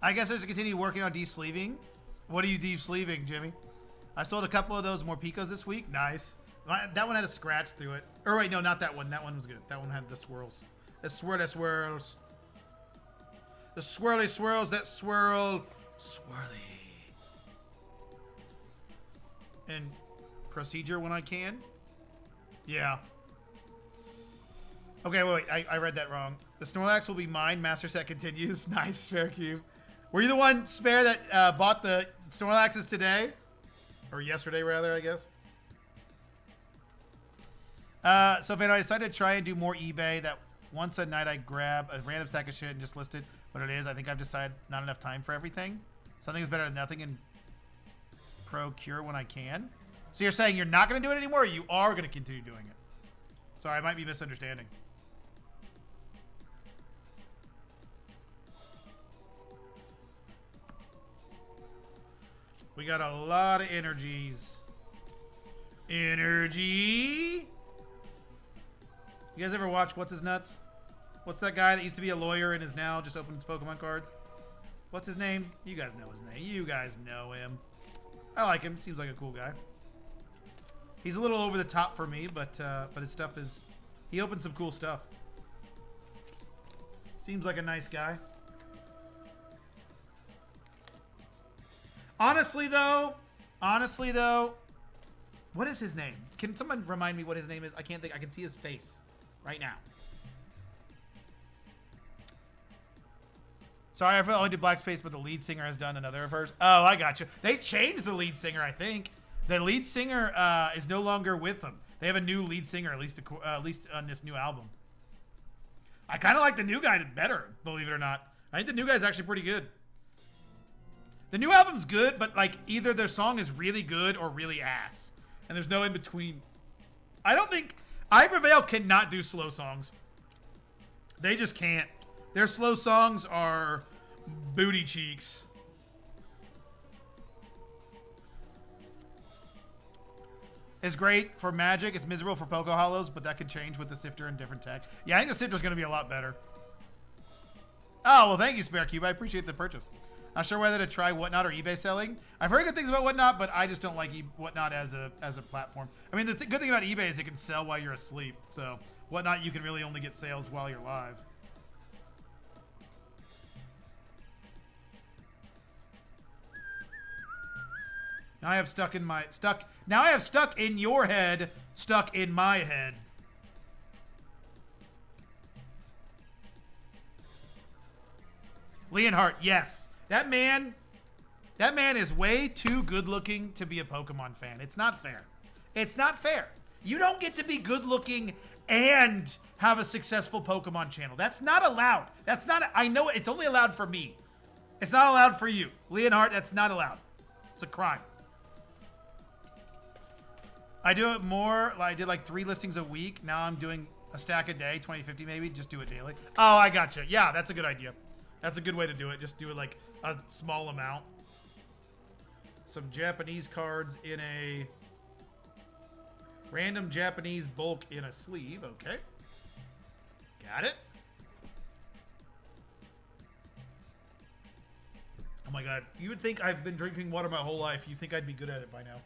I guess I should continue working on de-sleeving. What are you de-sleeving, Jimmy? I sold a couple of those more Picos this week. Nice. That one had a scratch through it. Or wait, no, not that one. That one was good. That one had the swirls. The swirls. The swirly swirls that swirl. Swirly. And procedure when I can. Yeah. Okay, wait. I read that wrong. The Snorlax will be mine. Master set continues. Nice, Spare Cube. Were you the one, Spare, that bought the Snorlaxes today? Or yesterday, rather, I guess. So, Van, I decided to try and do more eBay. That once a night I grab a random stack of shit and just list it. What it is, I think I've decided not enough time for everything. Something is better than nothing, and procure when I can. So you're saying you're not going to do it anymore, or you are going to continue doing it? Sorry, I might be misunderstanding. We got a lot of energies. Energy. You guys ever watch What's His Nuts? What's that guy that used to be a lawyer and is now just opens Pokemon cards? What's his name? You guys know his name. You guys know him. I like him. Seems like a cool guy. He's a little over the top for me, but his stuff is... He opens some cool stuff. Seems like a nice guy. Honestly, though, what is his name? Can someone remind me what his name is? I can't think. I can see his face right now. Sorry, I only did Black Space, but the lead singer has done another of hers. Oh, I got you. They changed the lead singer, I think. The lead singer is no longer with them. They have a new lead singer, at least on this new album. I kind of like the new guy better, believe it or not. I think the new guy's actually pretty good. The new album's good, but like either their song is really good or really ass. And there's no in between. I don't think... I Prevail cannot do slow songs. They just can't. Their slow songs are booty cheeks. It's great for Magic. It's miserable for Poké Hollows, but that could change with the Sifter and different tech. Yeah, I think the Sifter's going to be a lot better. Oh, well, thank you, Spare Cube. I appreciate the purchase. Not sure whether to try Whatnot or eBay selling. I've heard good things about Whatnot, but I just don't like Whatnot as a platform. I mean, the good thing about eBay is it can sell while you're asleep. So Whatnot, you can really only get sales while you're live. Now I have stuck in my Now I have stuck in your head, stuck in my head. Leonhardt, yes. That man is way too good looking to be a Pokemon fan. It's not fair. It's not fair. You don't get to be good looking and have a successful Pokemon channel. That's not allowed. That's not, I know it's only allowed for me. It's not allowed for you. Leonhardt, that's not allowed. It's a crime. I do it more. I did like 3 listings a week. Now I'm doing a stack a day, 20, 50 maybe. Just do it daily. Oh, I gotcha. Yeah, that's a good idea. That's a good way to do it. Just do it like a small amount. Some Japanese cards in a random Japanese bulk in a sleeve. Okay. Got it. Oh my God. You would think I've been drinking water my whole life. You think I'd be good at it by now.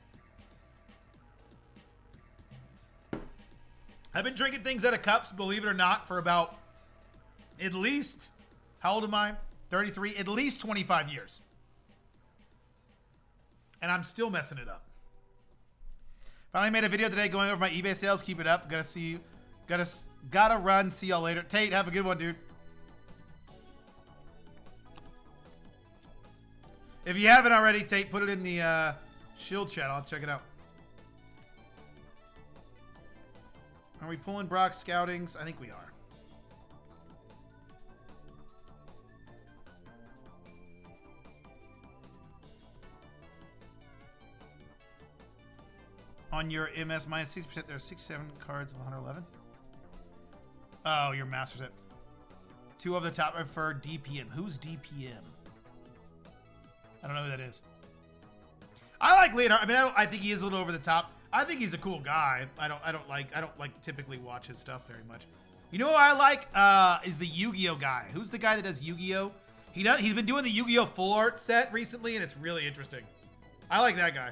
I've been drinking things out of cups, believe it or not, for about at least, how old am I? 33, at least 25 years. And I'm still messing it up. Finally made a video today going over my eBay sales. Keep it up. Gotta see you. Gotta run. See y'all later. Tate, have a good one, dude. If you haven't already, Tate, put it in the Shield chat. I'll check it out. Are we pulling Brock Scoutings? I think we are. On your MS minus 6%, there are 67 cards of 111. Oh, your master set. 2 of the top are for DPM. Who's DPM? I don't know who that is. I like Leonhardt. I mean, I think he is a little over the top. I think he's a cool guy. I don't like typically watch his stuff very much. You know who I like is the Yu-Gi-Oh guy. Who's the guy that does Yu-Gi-Oh? He's been doing the Yu-Gi-Oh full art set recently, and it's really interesting. I like that guy.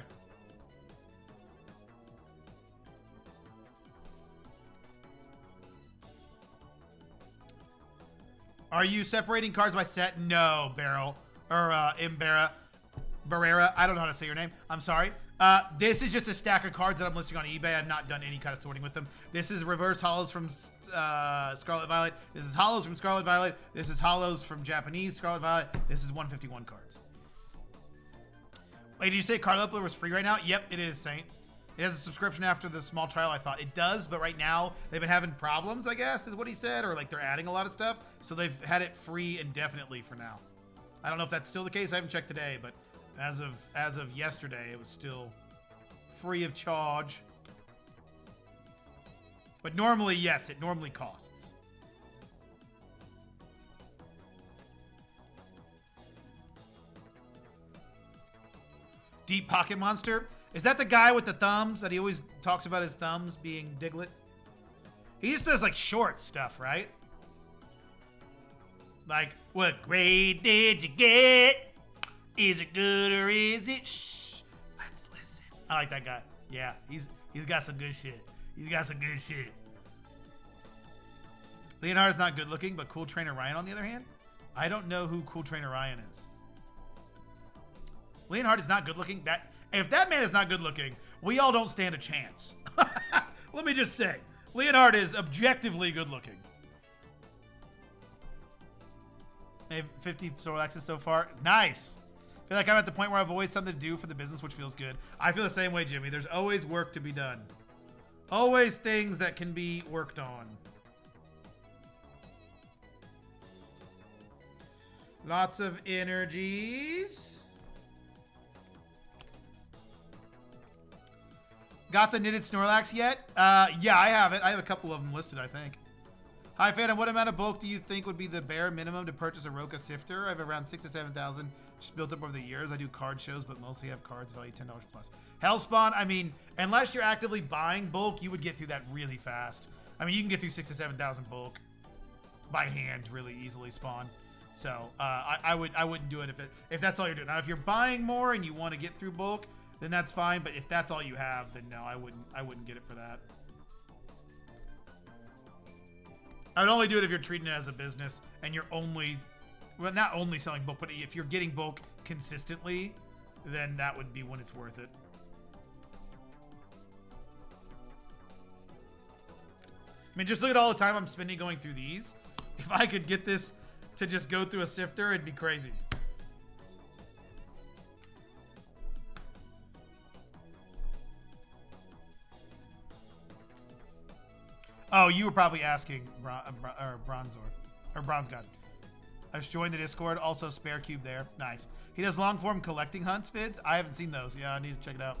Are you separating cards by set? No, Barrel or Barrera. I don't know how to say your name. I'm sorry. This is just a stack of cards that I'm listing on eBay. I've not done any kind of sorting with them. This is reverse hollows from Scarlet Violet. This is hollows from Scarlet Violet. This is hollows from Japanese Scarlet Violet. This is 151 cards. Wait, did you say Card Upload was free right now? Yep, it is, Saint. It has a subscription after the small trial. I thought it does, but right now they've been having problems, I guess, is what he said, or like they're adding a lot of stuff. So they've had it free indefinitely for now. I don't know if that's still the case. I haven't checked today, but as of yesterday, it was still free of charge. But normally, yes, it normally costs. Deep Pocket Monster. Is that the guy with the thumbs that he always talks about his thumbs being Diglett? He just does like short stuff, right? Like, what grade did you get? Is it good or is it? Shh. Let's listen. I like that guy. Yeah, he's got some good shit. He's got some good shit. Leonhardt's not good looking, but Cool Trainer Ryan on the other hand? I don't know who Cool Trainer Ryan is. Leonhardt is not good looking. If that man is not good looking, we all don't stand a chance. Let me just say, Leonhardt is objectively good looking. Maybe 50 Snorlaxes so far. Nice. I feel like I'm at the point where I've always something to do for the business, which feels good. I feel the same way, Jimmy. There's always work to be done. Always things that can be worked on. Lots of energies. Got the knitted Snorlax yet? Yeah, I have it. I have a couple of them listed, I think. Hi, Phantom. What amount of bulk do you think would be the bare minimum to purchase a Roka Sifter? I have around 6,000 to 7,000 just built up over the years. I do card shows, but mostly have cards value $10 plus. Hellspawn, I mean, unless you're actively buying bulk, you would get through that really fast. I mean, you can get through 6,000 to 7,000 bulk by hand really easily, Spawn. So I wouldn't do it if that's all you're doing. Now, if you're buying more and you want to get through bulk, then that's fine. But if that's all you have, then no, I wouldn't get it for that. I would only do it if you're treating it as a business and you're only, well, not only selling bulk, but if you're getting bulk consistently, then that would be when it's worth it. I mean, just look at all the time I'm spending going through these. If I could get this to just go through a sifter, it'd be crazy. Oh, you were probably asking Bronzor or Bronze God. I just joined the Discord. Also, Spare Cube there. Nice. He does long form collecting hunts vids. I haven't seen those. Yeah, I need to check it out.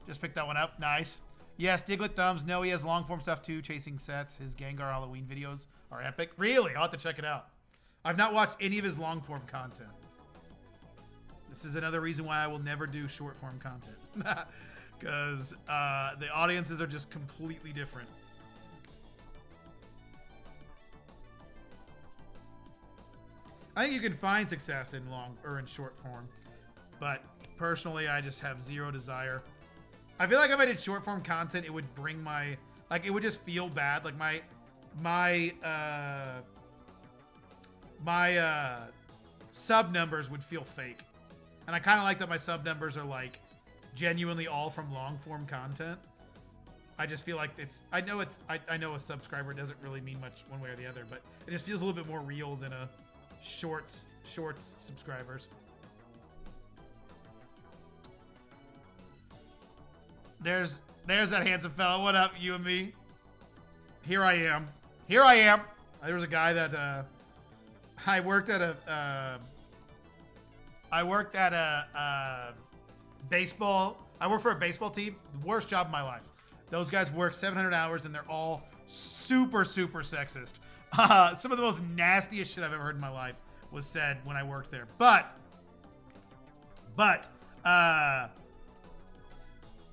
Just picked that one up. Nice. Yes, Diglett Thumbs. No, he has long form stuff too. Chasing sets. His Gengar Halloween videos are epic. Really? I'll have to check it out. I've not watched any of his long form content. This is another reason why I will never do short form content. Because the audiences are just completely different. I think you can find success in long or in short form, but personally, I just have zero desire. I feel like if I did short form content, it would bring my, like, it would just feel bad. Like my sub numbers would feel fake, and I kind of like that my sub numbers are like genuinely all from long form content. I just feel like it's. I know a subscriber doesn't really mean much one way or the other, but it just feels a little bit more real than a shorts subscribers. There's that handsome fella. What up, you and me? Here I am. There was a guy that I worked at a baseball. I worked for a baseball team. The worst job of my life. Those guys work 700 hours and they're all super sexist. Some of the most nastiest shit I've ever heard in my life was said when I worked there. But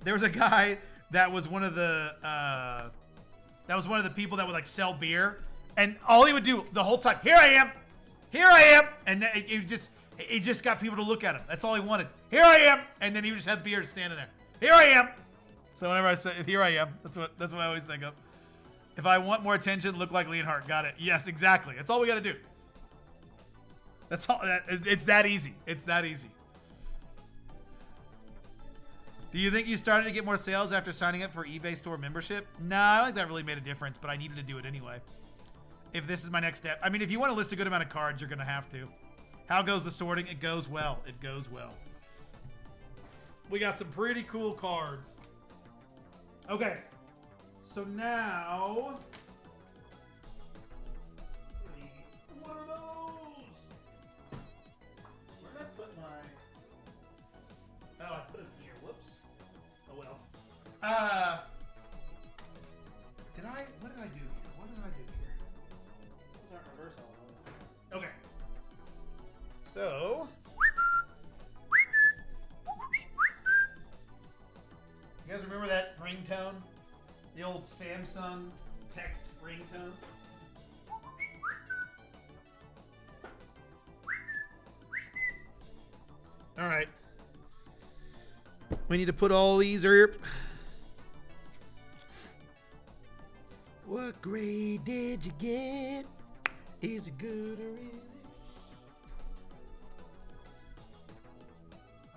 there was a guy that was one of the people that would like sell beer, and all he would do the whole time, here I am, and it just got people to look at him. That's all he wanted. Here I am, and then he would just have beer standing there. Here I am. So whenever I say here I am, that's what I always think of. If I want more attention, look like Leonhardt. Got it. Yes, exactly. That's all we got to do. That's all. It's that easy. It's that easy. Do you think you started to get more sales after signing up for eBay store membership? Nah, I don't think that really made a difference, but I needed to do it anyway. If this is my next step. I mean, if you want to list a good amount of cards, you're going to have to. How goes the sorting? It goes well. It goes well. We got some pretty cool cards. Okay. So now... What are those? Where did I put my... Oh, I put it here. Whoops. Oh, well. What did I do here? Those aren't reverse hollow. Okay. So... You guys remember that ringtone? The old Samsung text ringtone? All right. We need to put all these up. What grade did you get? Is it good or is it?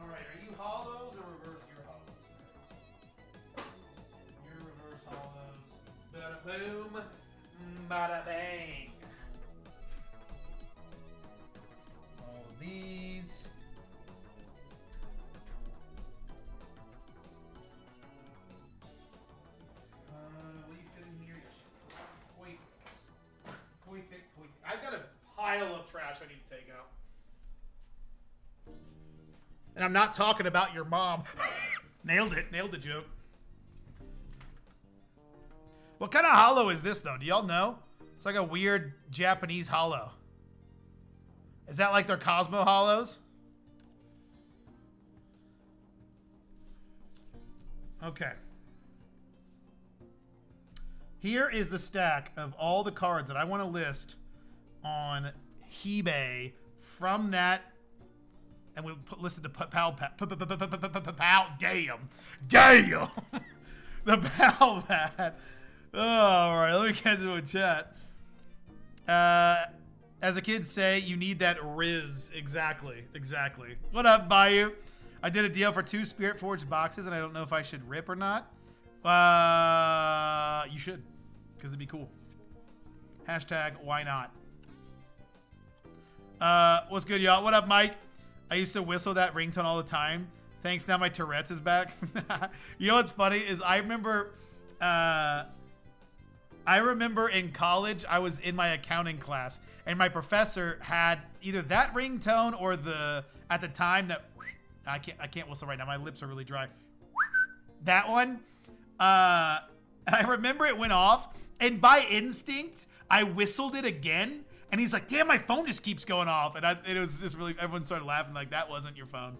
All right, are you hollows or reverse your hollows? Your reverse hollows. Bada boom, bada bang. All of these. What do you fit in here? Koi fit. I've got a pile of trash I need to take out. And I'm not talking about your mom. Nailed it. Nailed the joke. What kind of hollow is this, though? Do y'all know? It's like a weird Japanese hollow. Is that like their Cosmo hollows? Okay. Here is the stack of all the cards that I want to list on eBay from that, and we listed the PAL damn the PAL pad. Oh, all right, let me catch you in chat. As the kids say, you need that Riz. Exactly. What up, Bayou? I did a deal for 2 Spirit Forge boxes, and I don't know if I should rip or not. You should, because it'd be cool. Hashtag why not? What's good, y'all? What up, Mike? I used to whistle that ringtone all the time. Thanks, now my Tourette's is back. You know what's funny is I remember in college I was in my accounting class, and my professor had either that ringtone or at the time that I can't whistle right now. My lips are really dry. That one. I remember it went off, and by instinct I whistled it again. And he's like, damn, my phone just keeps going off. And it was just really, everyone started laughing like, that wasn't your phone.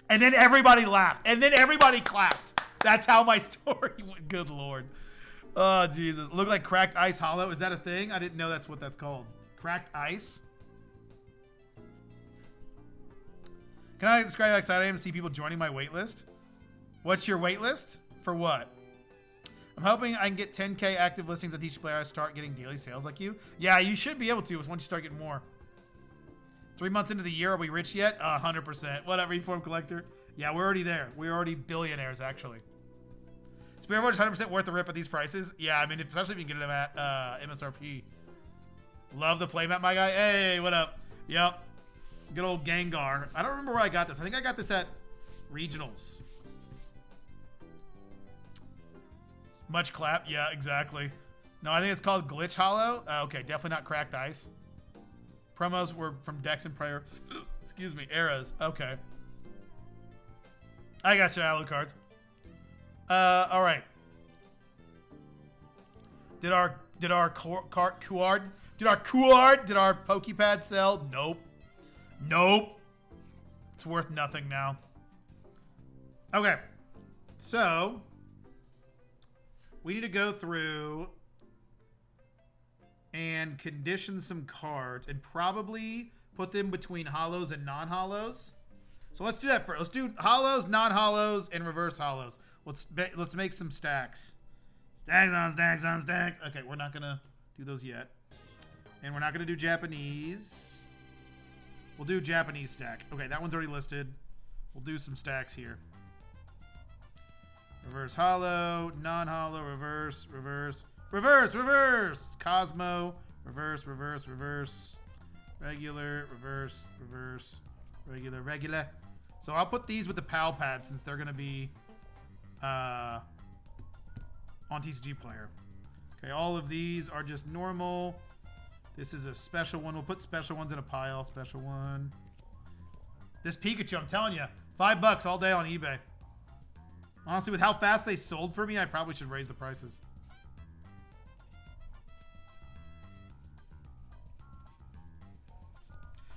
And then everybody laughed. And then everybody clapped. That's how my story went. Good Lord. Oh, Jesus. Look like cracked ice hollow. Is that a thing? I didn't know that's what that's called. Cracked ice? Can I describe how excited I am to see people joining my wait list? What's your wait list? For what? I'm hoping I can get 10K active listings on TCGPlayer. I start getting daily sales like you. Yeah, you should be able to once you start getting more. 3 months into the year, are we rich yet? 100%. Whatever, Reform Collector. Yeah, we're already there. We're already billionaires, actually. Spirit Forge is 100% worth the rip at these prices. Yeah, I mean, especially if you can get them at MSRP. Love the playmat, my guy. Hey, what up? Yep. Good old Gengar. I don't remember where I got this. I think I got this at Regionals. Much clap. Yeah, exactly. No, I think it's called Glitch Hollow. Okay, definitely not Cracked Ice. Promos were from decks and prior, excuse me, eras. Okay. I got you, Alucards. All right. Did our Pokepad sell? Nope. Nope. It's worth nothing now. Okay. So we need to go through and condition some cards and probably put them between hollows and non-hollows. So let's do that first. Let's do hollows, non-hollows, and reverse hollows. Let's make some stacks. Stacks on stacks on stacks. Okay, we're not gonna do those yet. And we're not gonna do Japanese. We'll do Japanese stack. Okay, that one's already listed. We'll do some stacks here. Reverse hollow, non-hollow, reverse, reverse, reverse, reverse. Cosmo, reverse, reverse, reverse. Regular, reverse, reverse, regular, regular. So I'll put these with the PAL pad since they're going to be on TCGPlayer. Okay, all of these are just normal. This is a special one. We'll put special ones in a pile. Special one. This Pikachu, I'm telling you, $5 all day on eBay. Honestly, with how fast they sold for me, I probably should raise the prices.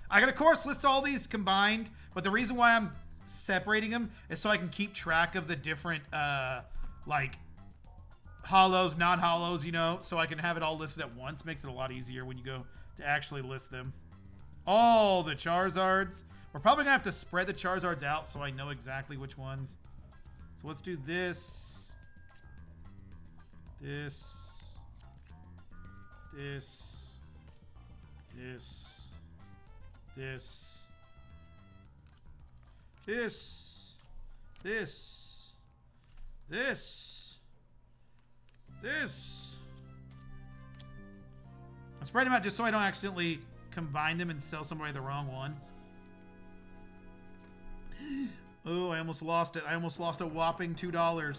I can, of course, list all these combined, but the reason why I'm separating them is so I can keep track of the different, like, hollows, non-hollows, you know, so I can have it all listed at once. Makes it a lot easier when you go to actually list them. All the Charizards. We're probably going to have to spread the Charizards out so I know exactly which ones. So let's do this. This. This. This. This. This. This. This. This. I'm spreading them out just so I don't accidentally combine them and sell somebody the wrong one. Oh, I almost lost it. I almost lost a whopping $2.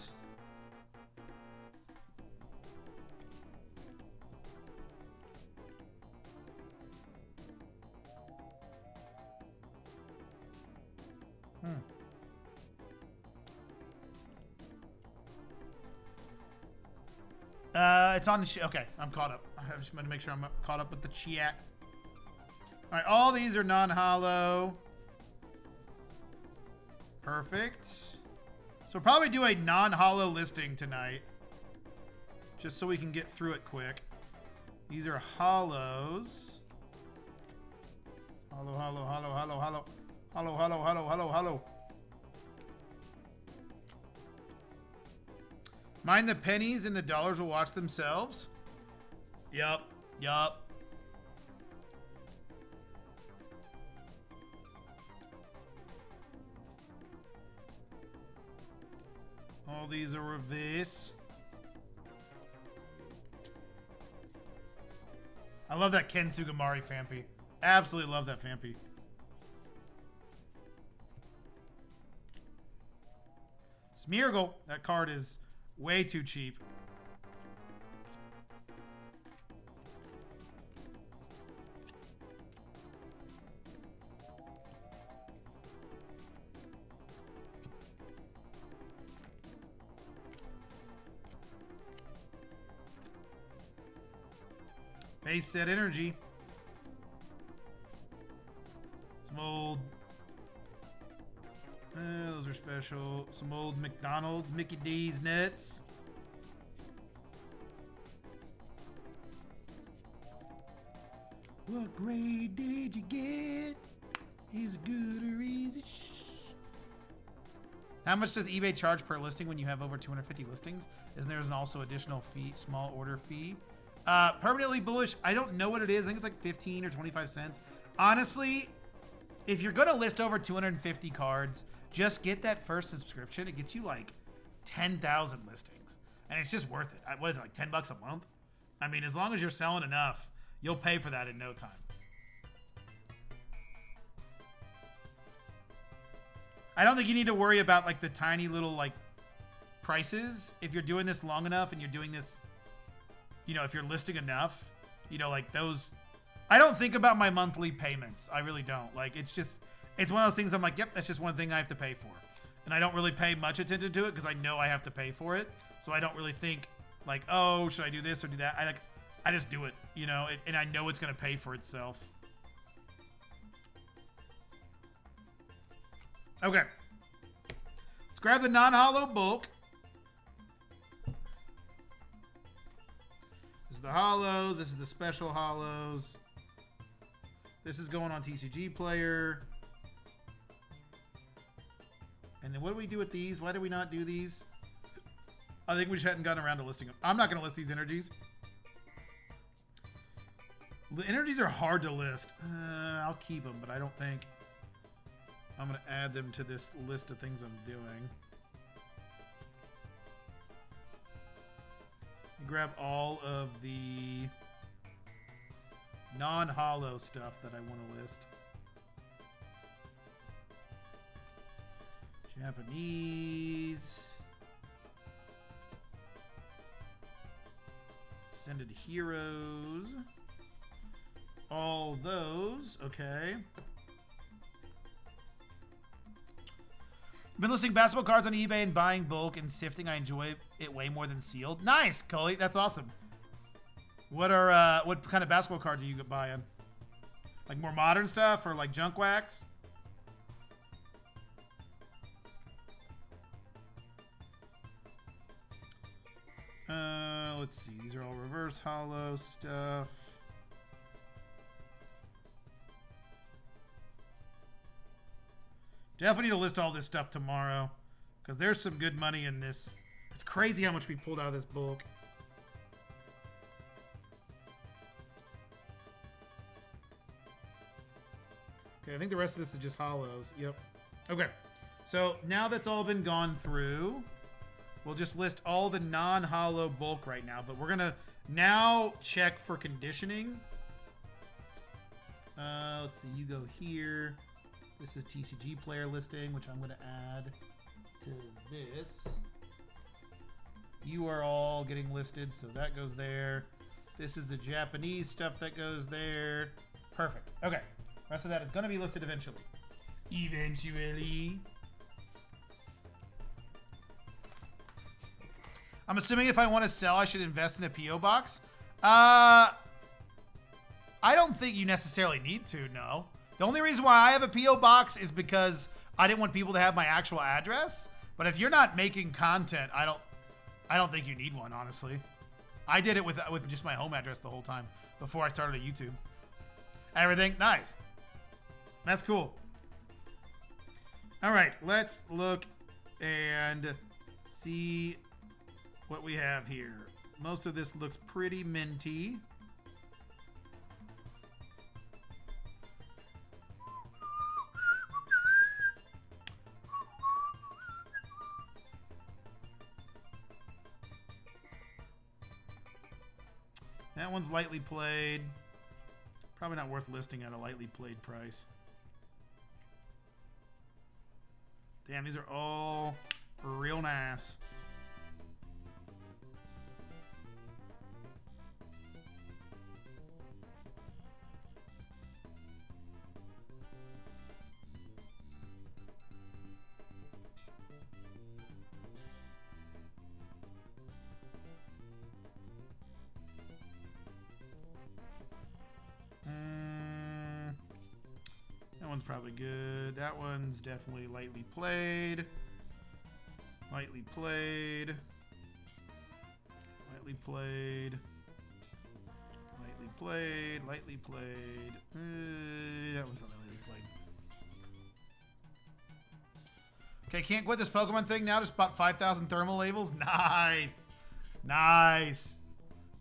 It's on the okay, I'm caught up. I just want to make sure I'm caught up with the chat. All right, all these are non-hollow. Perfect. So we'll probably do a non-hollow listing tonight, just so we can get through it quick. These are hollows. Hollow, hollow, hollow, hollow, hollow. Hollow, hollow, hollow, hollow, hollow. Mind the pennies and the dollars will watch themselves. Yup. Yup. All these are reverse. I love that Ken Sugimari Fampy. Absolutely love that Fampy. Smeargle. That card is way too cheap. Base set energy. Some old... those are special. Some old McDonald's, Mickey D's nuts. What grade did you get? Is it good or is it How much does eBay charge per listing when you have over 250 listings? Isn't there an also additional fee, small order fee? Permanently bullish, I don't know what it is. I think it's like 15 or 25 cents. Honestly, if you're going to list over 250 cards, just get that first subscription. It gets you like 10,000 listings. And it's just worth it. What is it, like 10 bucks a month? I mean, as long as you're selling enough, you'll pay for that in no time. I don't think you need to worry about like the tiny little like prices. If you're doing this long enough and you're doing this, you know, if you're listing enough, you know, like those, I don't think about my monthly payments. I really don't. Like, it's just, it's one of those things I'm like, yep, that's just one thing I have to pay for. And I don't really pay much attention to it because I know I have to pay for it. So I don't really think like, oh, should I do this or do that? I just do it, you know, and I know it's going to pay for itself. Okay. Let's grab the non-hollow bulk. This is the hollows. This is the special hollows. This is going on TCGPlayer. And then what do we do with these? Why do we not do these? I think we just hadn't gotten around to listing them. I'm not going to list these energies. The energies are hard to list. I'll keep them, but I don't think I'm going to add them to this list of things I'm doing. Grab all of the non-hollow stuff that I want to list. Japanese. Ascended Heroes. All those. Okay. Been listing basketball cards on eBay and buying bulk and sifting. I enjoy it way more than sealed. Nice, Cully. That's awesome. What kind of basketball cards are you buying? Like more modern stuff or like junk wax? Let's see. These are all reverse hollow stuff. Definitely need to list all this stuff tomorrow because there's some good money in this. It's crazy how much we pulled out of this bulk. Okay, I think the rest of this is just hollows. Yep. Okay. So now that's all been gone through, we'll just list all the non-hollow bulk right now. But we're going to now check for conditioning. Let's see. You go here. This is TCGPlayer listing, which I'm going to add to this. You are all getting listed, so that goes there. This is the Japanese stuff that goes there. Perfect. Okay. The rest of that is going to be listed eventually. Eventually. I'm assuming if I want to sell, I should invest in a P.O. box. I don't think you necessarily need to, no. The only reason why I have a P.O. box is because I didn't want people to have my actual address. But if you're not making content, I don't think you need one, honestly. I did it with just my home address the whole time before I started a YouTube. Everything nice. That's cool. All right, let's look and see what we have here. Most of this looks pretty minty. That one's lightly played. Probably not worth listing at a lightly played price. Damn, these are all real nice. That one's probably good. That one's definitely lightly played. Lightly played. Lightly played. Lightly played. Lightly played. That one's not lightly played. Okay, can't quit this Pokemon thing now. Just bought 5,000 thermal labels. Nice. Nice.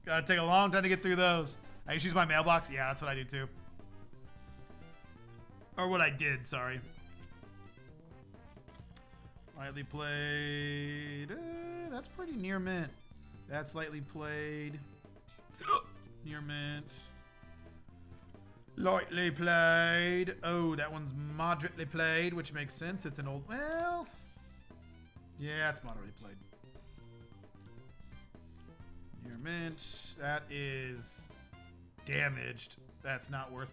Gotta take a long time to get through those. I just use my mailbox. Yeah, that's what I do too. Or what I did, sorry. Lightly played. That's pretty near mint. That's lightly played. Near mint. Lightly played. Oh, that one's moderately played, which makes sense. It's an old... Well... Yeah, it's moderately played. Near mint. That is damaged. That's not worth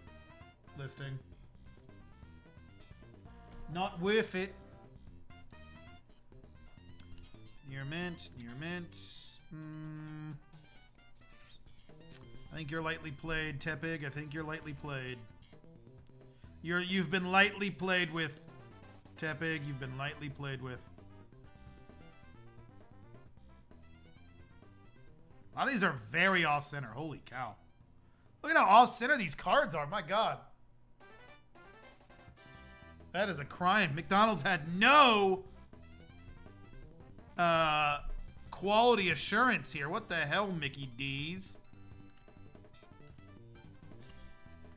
listing. Not worth it. Near mint, near mint. I think you're lightly played, Tepig. I think you're lightly played. You've been lightly played with, Tepig. You've been lightly played with. A lot of these are very off-center. Holy cow. Look at how off-center these cards are. My God. That is a crime. McDonald's had no quality assurance here. What the hell, Mickey D's?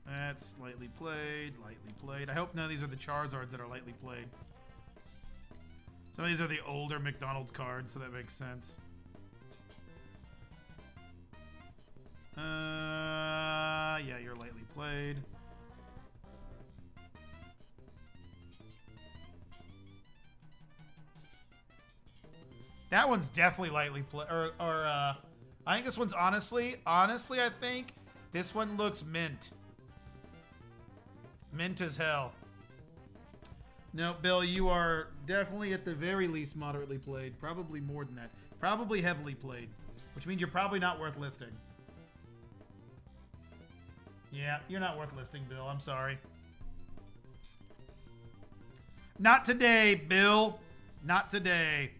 That's lightly played, lightly played. I hope none of these are the Charizards that are lightly played. Some of these are the older McDonald's cards, so that makes sense. Yeah, you're lightly played. That one's definitely lightly played. I think this one's honestly, I think this one looks mint. Mint as hell. No, Bill, you are definitely at the very least moderately played. Probably more than that. Probably heavily played. Which means you're probably not worth listing. Yeah, you're not worth listing, Bill. I'm sorry. Not today, Bill. Not today.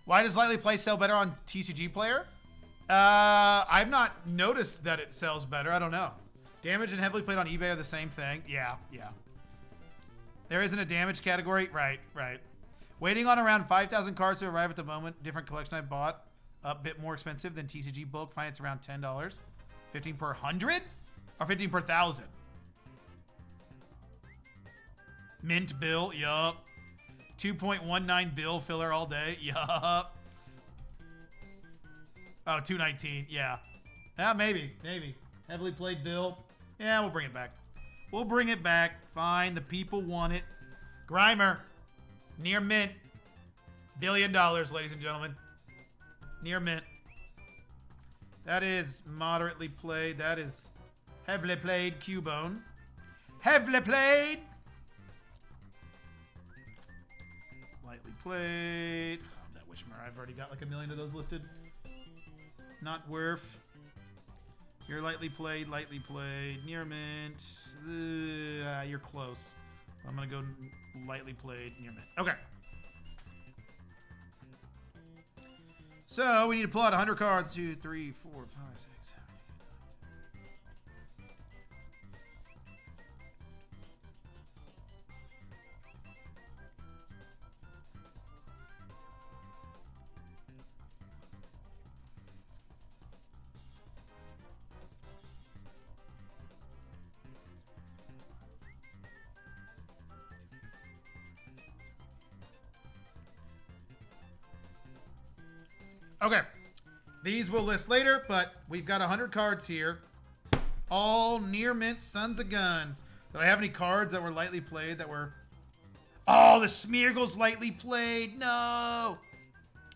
Why does lightly play sell better on TCGPlayer? I've not noticed that it sells better. I don't know. Damage and heavily played on eBay are the same thing. Yeah, yeah. There isn't a damage category. Right, right. Waiting on around 5,000 cards to arrive at the moment. Different collection I bought. A bit more expensive than TCG bulk. Find it's around $10. 15 per 100? Or 15 per 1,000? Mint bill. Yup. 2.19 bill filler all day. Yup. Oh, 219. Yeah. Yeah, maybe. Maybe. Heavily played bill. Yeah, we'll bring it back. We'll bring it back. Fine. The people want it. Grimer. Near mint. $1 billion, ladies and gentlemen. Near mint. That is moderately played. That is heavily played Cubone. Heavily played. Lightly played. Oh, that Wishmer. I've already got like 1 million of those listed. Not worth. You're lightly played. Lightly played. Near mint. You're close. I'm going to go lightly played. Near mint. Okay. So we need to pull out 100 cards. 2, 3, 4, 5, 6, 7, 8. Okay. These we'll list later, but we've got 100 cards here. All near mint sons of guns. Did I have any cards that were lightly played that were... Oh, the Smeargle's lightly played. No.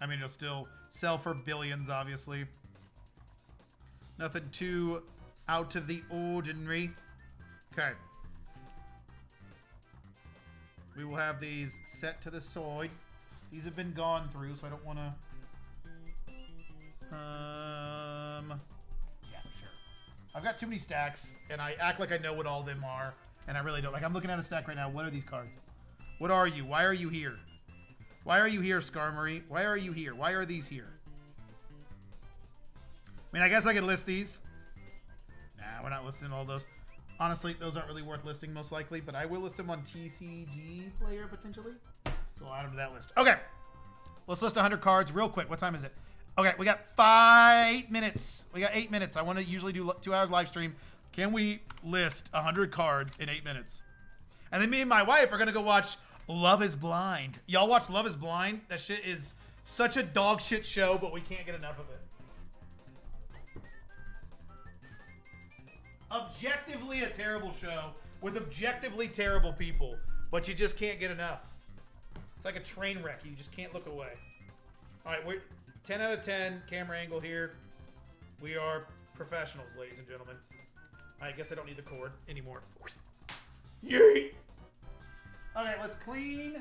I mean, it'll still sell for billions, obviously. Nothing too out of the ordinary. Okay. We will have these set to the side. These have been gone through, so I don't want to... Yeah, sure. I've got too many stacks, and I act like I know what all of them are, and I really don't. Like, I'm looking at a stack right now. What are these cards? What are you? Why are you here? Why are you here, Skarmory? Why are you here? Why are these here? I mean, I guess I could list these. Nah, we're not listing all those. Honestly, those aren't really worth listing, most likely, but I will list them on TCGPlayer, potentially. So I'll add them to that list. Okay. Let's list 100 cards real quick. What time is it? Okay, we got 8 minutes. We got 8 minutes. I want to usually do 2 hours live stream. Can we list 100 cards in 8 minutes? And then me and my wife are going to go watch Love is Blind. Y'all watch Love is Blind? That shit is such a dog shit show, but we can't get enough of it. Objectively a terrible show with objectively terrible people, but you just can't get enough. It's like a train wreck. You just can't look away. All right, we're 10 out of 10 camera angle here. We are professionals, ladies and gentlemen. I guess I don't need the cord anymore. Yeet! Okay, let's clean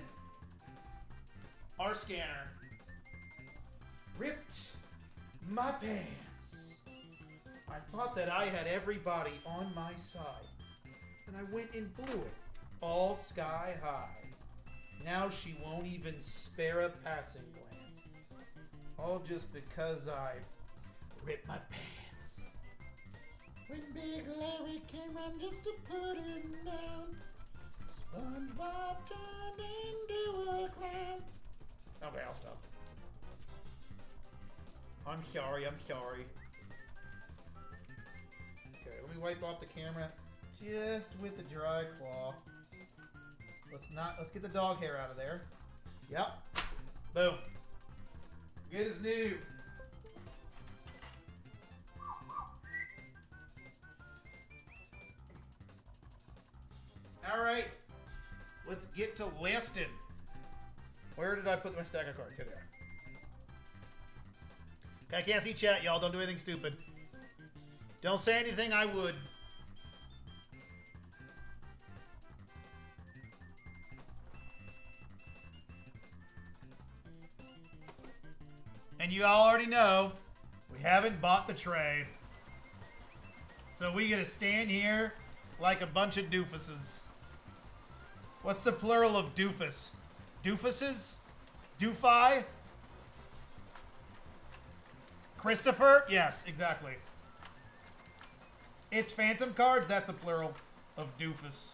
our scanner. Ripped my pants. I thought that I had everybody on my side, and I went and blew it all sky high. Now she won't even spare a passing glance. All just because I ripped my pants. When Big Larry came around just to put him down, SpongeBob turned into a clown. Okay, I'll stop. I'm sorry. Okay, let me wipe off the camera just with the dry cloth. Let's get the dog hair out of there. Yep. Boom. Good as new. All right. Let's get to listing. Where did I put my stack of cards? Here they are. Okay, I can't see chat, y'all. Don't do anything stupid. Don't say anything I would. And you all already know, we haven't bought the tray. So we get to stand here like a bunch of doofuses. What's the plural of doofus? Doofuses? Doofi? Christopher? Yes, exactly. It's phantom cards, that's a plural of doofus.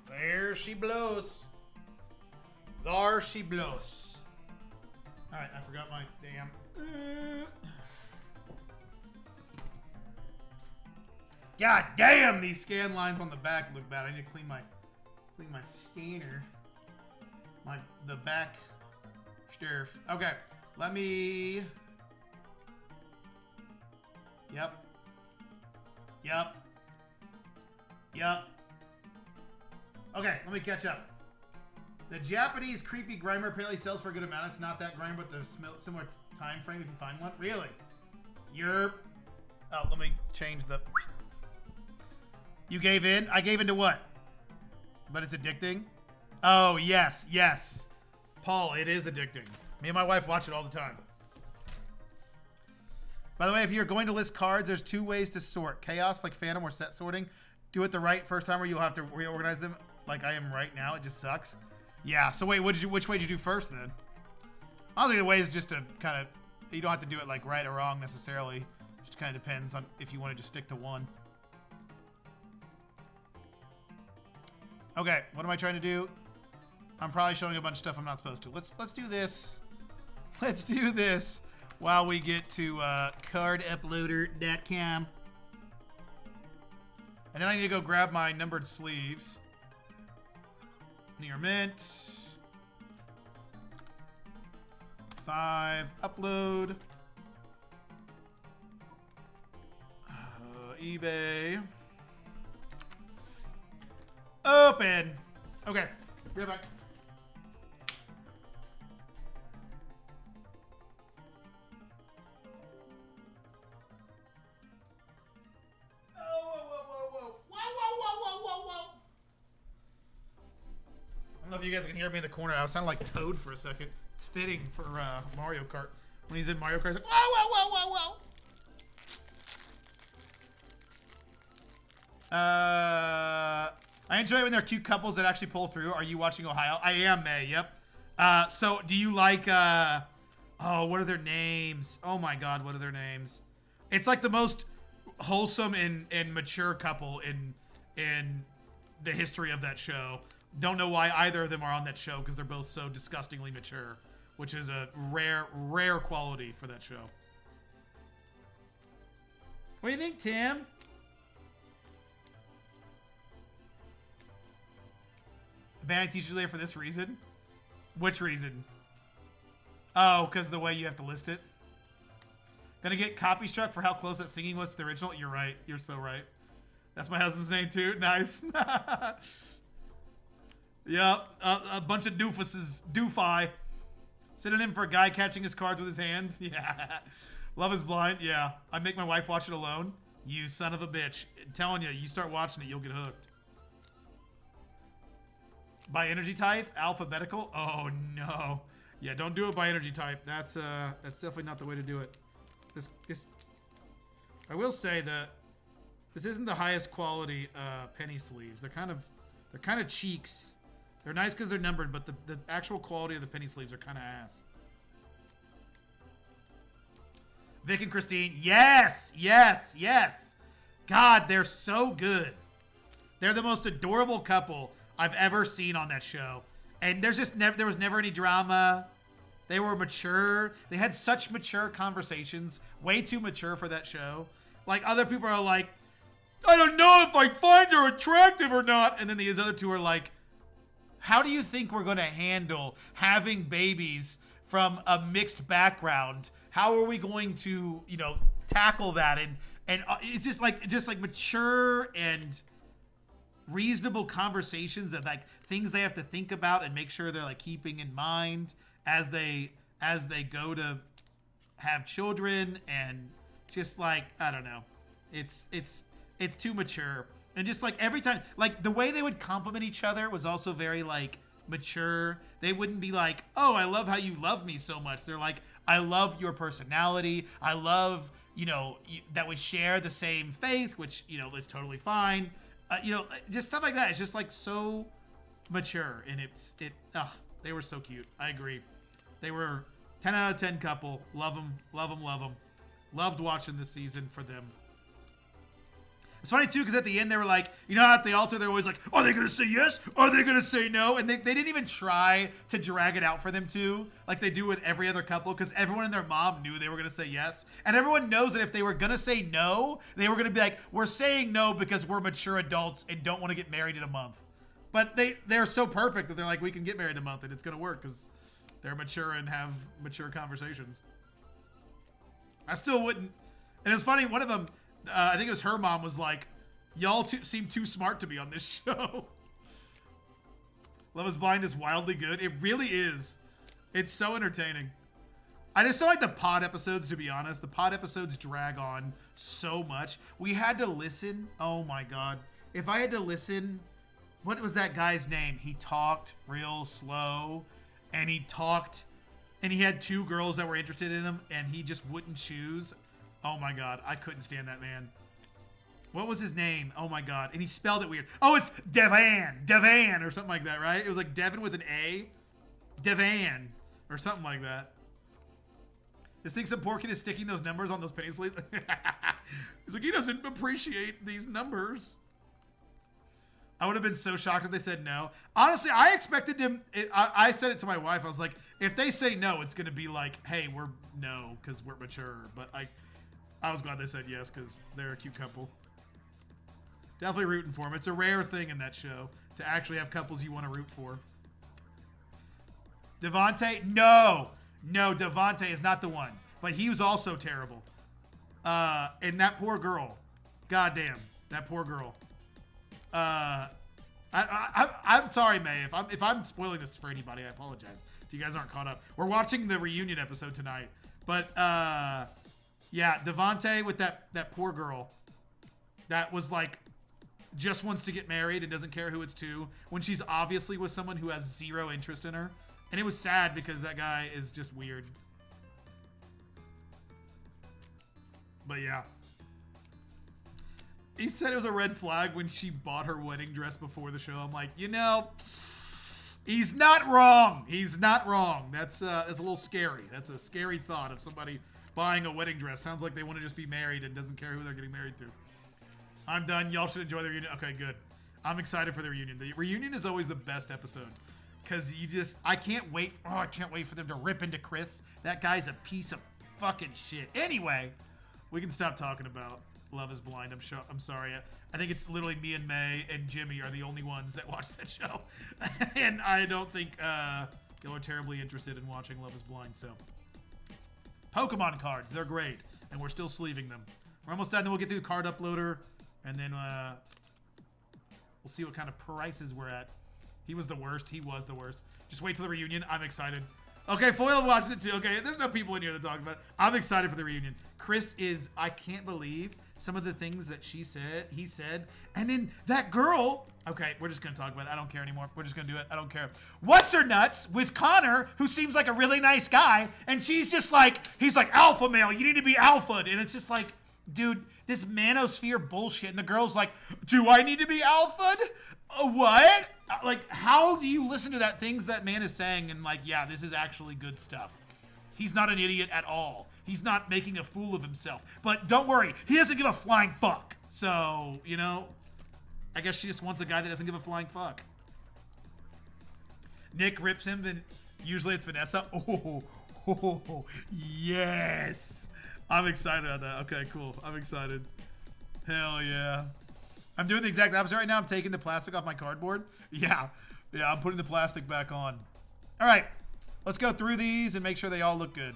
There she blows. There she blows. Alright, I forgot my damn... God damn, these scan lines on the back look bad. I need to clean my scanner. The back stuff. Okay, let me... Yep. Okay, let me catch up. The Japanese creepy Grimer apparently sells for a good amount. It's not that Grimer, but the similar time frame if you find one. Really? Oh, let me change the... You gave in? I gave in to what? But it's addicting? Oh, yes. Paul, it is addicting. Me and my wife watch it all the time. By the way, if you're going to list cards, there's 2 ways to sort. Chaos, like Phantom, or set sorting. Do it the right first time, or you'll have to reorganize them like I am right now. It just sucks. Yeah, so wait, which way did you do first, then? Honestly, the way is just to kind of... You don't have to do it like right or wrong, necessarily. It just kind of depends on if you want to just stick to one. Okay, what am I trying to do? I'm probably showing a bunch of stuff I'm not supposed to. Let's do this. Let's do this while we get to carduploader.com. And then I need to go grab my numbered sleeves. Near mint. 5. Upload. eBay. Open. Okay. Be right back. I don't know if you guys can hear me in the corner. I sounded like Toad for a second. It's fitting for Mario Kart. When he's in Mario Kart, he's like, whoa, whoa, whoa, whoa, whoa. I enjoy it when there are cute couples that actually pull through. Are you watching Ohio? I am, May. Yep. So do you like, oh, what are their names? Oh my God, what are their names? It's like the most wholesome and mature couple in the history of that show. Don't know why either of them are on that show because they're both so disgustingly mature, which is a rare quality for that show. What do you think, Tim? Banning TCGPlayer for this reason? Which reason? Oh, because the way you have to list it. Gonna get copy struck for how close that singing was to the original. You're right. You're so right. That's my husband's name too. Nice. Yep. A bunch of doofuses. Doofy. Synonym for a guy catching his cards with his hands. Yeah. Love is Blind. Yeah. I make my wife watch it alone. You son of a bitch. I'm telling you, you start watching it, you'll get hooked. By energy type, alphabetical. Oh no. Yeah, don't do it by energy type. That's definitely not the way to do it. This I will say that this isn't the highest quality penny sleeves. They're kind of cheeks. They're nice because they're numbered, but the actual quality of the penny sleeves are kind of ass. Vic and Christine, yes, yes, yes. God, they're so good. They're the most adorable couple I've ever seen on that show. And there was never any drama. They were mature. They had such mature conversations. Way too mature for that show. Like, other people are like, I don't know if I find her attractive or not. And then these other two are like, how do you think we're going to handle having babies from a mixed background? How are we going to, tackle that? And it's just like mature and reasonable conversations of like things they have to think about and make sure they're like keeping in mind as they go to have children, and just like, I don't know, it's too mature. And just like every time, like the way they would compliment each other was also very like mature. They wouldn't be like, oh, I love how you love me so much. They're like, I love your personality. I love, that we share the same faith, which, is totally fine. Just stuff like that. It's just like so mature, and they were so cute. I agree. They were 10 out of 10 couple. Love them, love them, love them. Loved watching this season for them. It's funny too, because at the end they were like, at the altar they're always like, are they gonna say yes? Are they gonna say no? And they didn't even try to drag it out for them to, like they do with every other couple, because everyone and their mom knew they were gonna say yes, and everyone knows that if they were gonna say no, they were gonna be like, we're saying no because we're mature adults and don't want to get married in a month. But they're so perfect that they're like, we can get married in a month and it's gonna work because they're mature and have mature conversations. I still wouldn't. And it was funny, one of them, I think it was her mom, was like, y'all seem too smart to be on this show. Love is Blind is wildly good. It really is. It's so entertaining. I just don't like the pod episodes, to be honest. The pod episodes drag on so much. We had to listen. Oh my God. If I had to listen, what was that guy's name? He talked real slow. and he talked, and he had 2 girls that were interested in him, and he just wouldn't choose. Oh my god, I couldn't stand that man. What was his name? Oh my god, and he spelled it weird. Oh, it's Devan or something like that, right? It was like Devin with an A, Devan or something like that. This thing some poor kid is sticking those numbers on those paisleys. He's like, he doesn't appreciate these numbers. I would have been so shocked if they said no. Honestly, I expected them. I said it to my wife. I was like, if they say no, it's going to be like, hey, we're no, because we're mature. But I was glad they said yes, because they're a cute couple. Definitely rooting for them. It's a rare thing in that show to actually have couples you want to root for. Devontae? No, Devontae is not the one. But he was also terrible. And that poor girl. Goddamn, that poor girl. I'm sorry, May. If I'm spoiling this for anybody, I apologize. If you guys aren't caught up, we're watching the reunion episode tonight. But yeah, Devontae with that poor girl, that was like, just wants to get married and doesn't care who it's to, when she's obviously with someone who has 0 interest in her. And it was sad because that guy is just weird. But yeah. He said it was a red flag when she bought her wedding dress before the show. I'm like, you know, he's not wrong. He's not wrong. That's a little scary. That's a scary thought of somebody buying a wedding dress. Sounds like they want to just be married and doesn't care who they're getting married to. I'm done. Y'all should enjoy the reunion. Okay, good. I'm excited for the reunion. The reunion is always the best episode. Because I can't wait. Oh, I can't wait for them to rip into Chris. That guy's a piece of fucking shit. Anyway, we can stop talking about Love is Blind. I'm sorry. I think it's literally me and May and Jimmy are the only ones that watch that show. And I don't think y'all are terribly interested in watching Love is Blind. So, Pokemon cards. They're great. And we're still sleeving them. We're almost done. Then we'll get through the card uploader. And then we'll see what kind of prices we're at. He was the worst. He was the worst. Just wait for the reunion. I'm excited. Okay, Foil watched it too. Okay, there's no people in here to talk about it. I'm excited for the reunion. Chris is, I can't believe some of the things that he said. And then that girl, okay, we're just going to talk about it. I don't care anymore. We're just going to do it. I don't care. What's her nuts with Connor, who seems like a really nice guy. And she's just like, he's like, alpha male. You need to be alphaed. And it's just like, dude, this manosphere bullshit. And the girl's like, do I need to be alphaed? What? Like, how do you listen to that things that man is saying and like, yeah, this is actually good stuff. He's not an idiot at all. He's not making a fool of himself. But don't worry, he doesn't give a flying fuck. So, you know, I guess she just wants a guy that doesn't give a flying fuck. Nick rips him, and usually it's Vanessa. Oh, yes. I'm excited about that. Okay, cool. I'm excited. Hell yeah. I'm doing the exact opposite right now. I'm taking the plastic off my cardboard. Yeah, I'm putting the plastic back on. All right, let's go through these and make sure they all look good.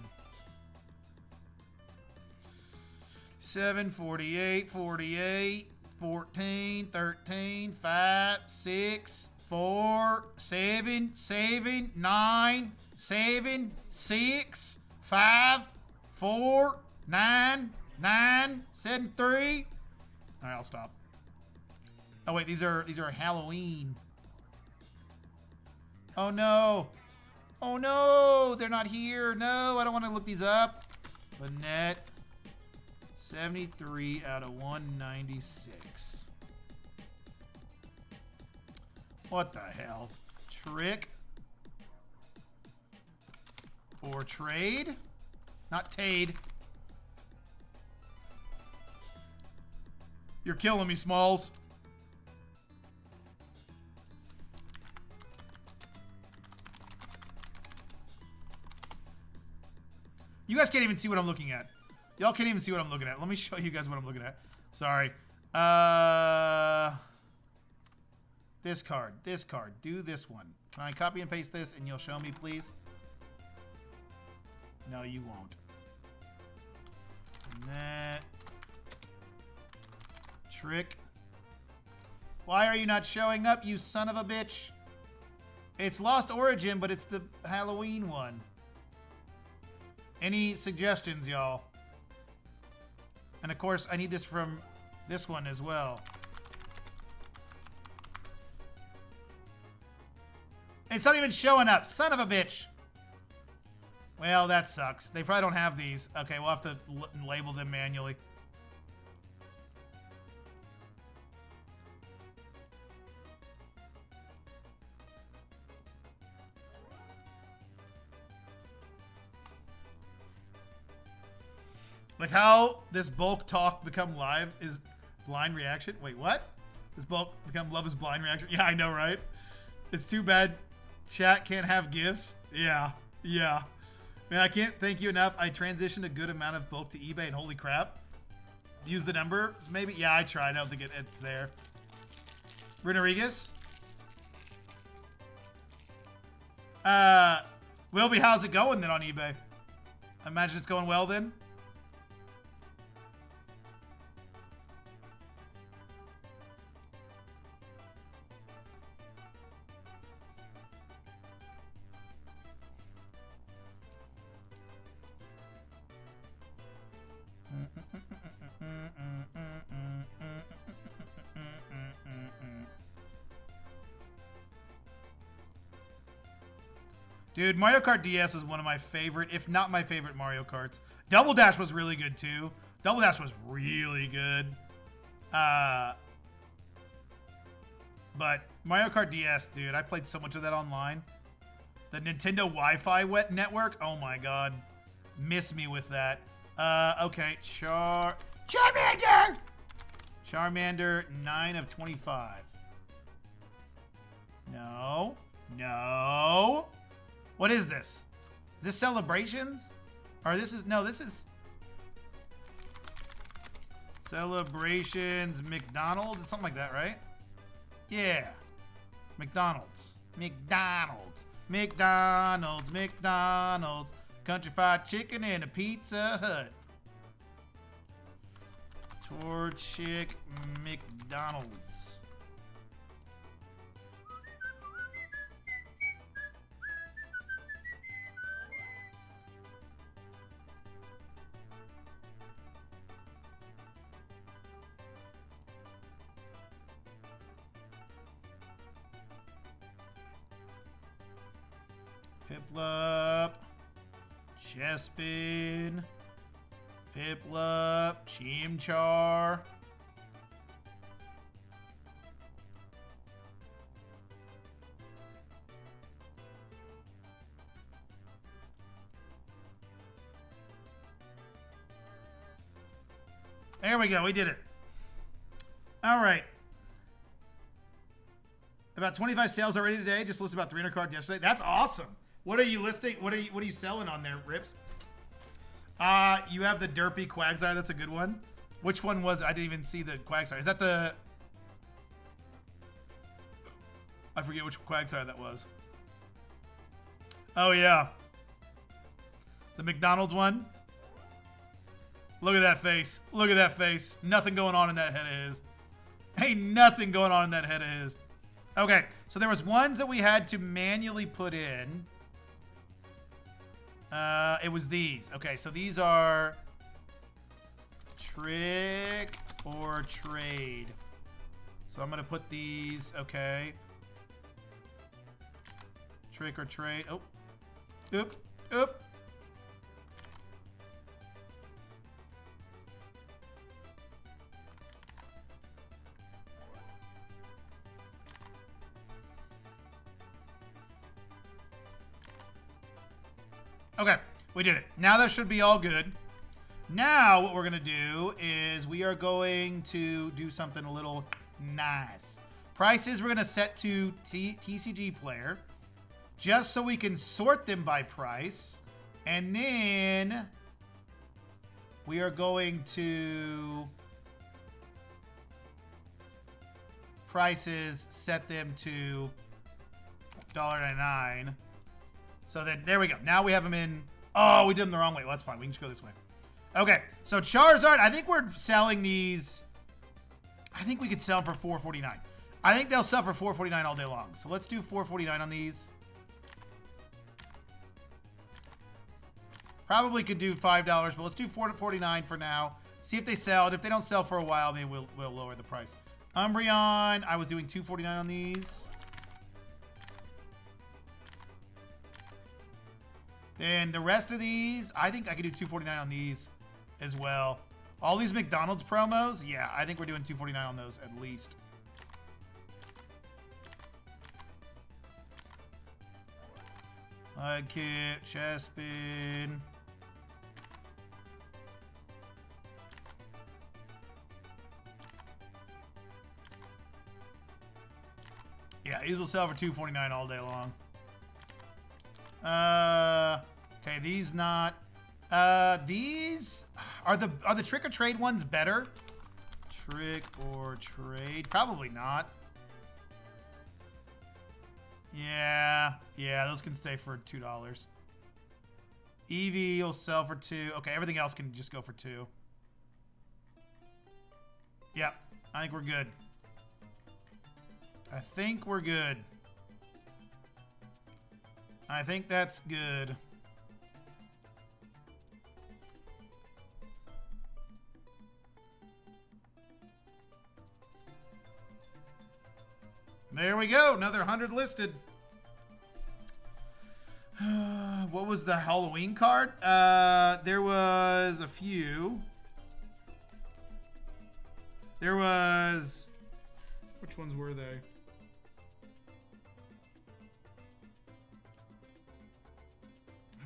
7, 48, 48, 14, 13, 5, 6, 4, 7, 7, 9, 7, 6, 5, 4, 9, 9, 7, 3. All right, I'll stop. Oh wait, these are Halloween. Oh no. Oh no, they're not here. No, I don't want to look these up. Lynette, 73 out of 196. What the hell? Trick or trade? Not Tade. You're killing me, Smalls. You guys can't even see what I'm looking at. Y'all can't even see what I'm looking at. Let me show you guys what I'm looking at. Sorry. This card. Do this one. Can I copy and paste this and you'll show me, please? No, you won't. That. Trick. Why are you not showing up, you son of a bitch? It's Lost Origin, but it's the Halloween one. Any suggestions, y'all? And of course, I need this from this one as well. It's not even showing up. Son of a bitch. Well, that sucks. They probably don't have these. Okay, we'll have to label them manually. Like how this bulk talk become live is blind reaction. Wait, what? This bulk become love is blind reaction. Yeah, I know, right? It's too bad chat can't have gifts. Yeah, yeah. Man, I can't thank you enough. I transitioned a good amount of bulk to eBay and holy crap. Use the numbers, maybe? Yeah, I tried. I don't think it's there. Renarigas? Wilby, how's it going then on eBay? I imagine it's going well then. Dude, Mario Kart DS is one of my favorite, if not my favorite Mario Karts. Double Dash was really good too. Double Dash was really good. But Mario Kart DS, dude, I played so much of that online. The Nintendo Wi-Fi network, oh my god. Miss me with that. Okay, Charmander! Charmander, 9 of 25. No. No. What is this? Is this Celebrations? Or this is, no, this is Celebrations McDonald's? It's something like that, right? Yeah. McDonald's. McDonald's. McDonald's. McDonald's. Country Fried Chicken and a Pizza Hut. Torchic McDonald's. Piplup, Chespin, Piplup, Chimchar. There we go, we did it. All right. About 25 sales already today. Just listed about 300 cards yesterday. That's awesome. What are you listing? What are you selling on there, Rips? You have the Derpy Quagsire. That's a good one. Which one was it? I didn't even see the Quagsire. Is that the... I forget which Quagsire that was. Oh, yeah. The McDonald's one. Look at that face. Look at that face. Nothing going on in that head of his. Ain't nothing going on in that head of his. Okay, so there was ones that we had to manually put in. It was these. Okay, so these are trick or trade. So I'm going to put these, okay. Trick or trade. Oh. Oop. Oop. Okay, we did it. Now that should be all good. Now what we're going to do is we are going to do something a little nice. Prices we're going to set to TCGPlayer just so we can sort them by price. And then we are going to prices set them to $1.99. So then, there we go. Now we have them in... Oh, we did them the wrong way. Well, that's fine. We can just go this way. Okay, so Charizard, I think we're selling these... I think we could sell them for $4.49. I think they'll sell for $4.49 all day long. So let's do $4.49 on these. Probably could do $5, but let's do $4.49 for now. See if they sell. And if they don't sell for a while, maybe we'll lower the price. Umbreon, I was doing $2.49 on these. Then the rest of these, I think I could do 249 on these as well. All these McDonald's promos, yeah, I think we're doing 249 on those at least. Leg kick, chest spin. Yeah, these will sell for $249 all day long. Okay, these not. These are the trick or trade ones better? Trick or trade? Probably not. Yeah, those can stay for $2. Eevee will sell for $2. Okay, everything else can just go for $2. Yep, I think we're good. I think we're good. I think that's good. There we go. Another 100 listed. What was the Halloween card? There was a few. There was... Which ones were they?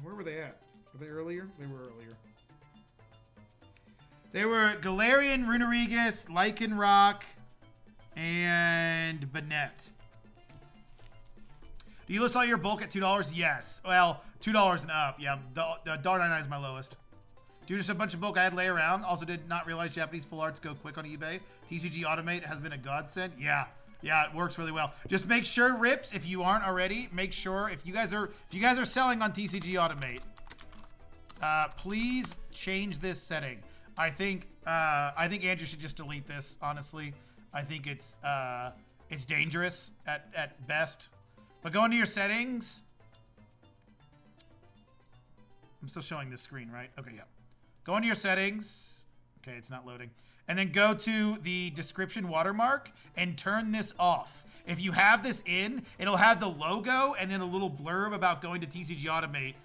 Where were they at? Were they earlier? They were earlier. They were Galarian, Runerigus, Lycanroc, and Banette. Do you list all your bulk at $2? Yes. Well, $2 and up. Yeah, the $1.99 is my lowest. Due to just a bunch of bulk I had lay around. Also did not realize Japanese full arts go quick on eBay. TCG Automate has been a godsend. Yeah, it works really well. Just make sure, Rips, if you aren't already, make sure if you guys are selling on TCG Automate, please change this setting. I think Andrew should just delete this. Honestly, I think it's dangerous at best. But go into your settings. I'm still showing this screen, right? Okay, yeah. Go into your settings. Okay, it's not loading. And then go to the description watermark and turn this off. If you have this in, it'll have the logo and then a little blurb about going to TCG Automate.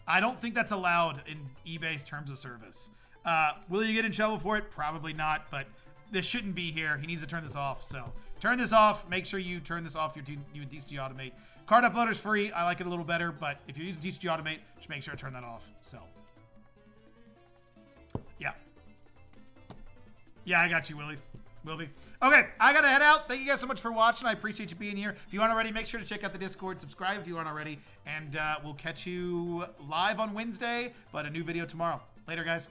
I don't think that's allowed in eBay's terms of service. Will you get in trouble for it? Probably not, but this shouldn't be here. He needs to turn this off. So turn this off. Make sure you turn this off. You and TCG Automate. Card Uploader's free. I like it a little better, but if you're using TCG Automate, just make sure to turn that off. So, yeah. Yeah, I got you, Willie. Will be. Okay, I got to head out. Thank you guys so much for watching. I appreciate you being here. If you aren't already, make sure to check out the Discord. Subscribe if you aren't already. And we'll catch you live on Wednesday, but a new video tomorrow. Later, guys.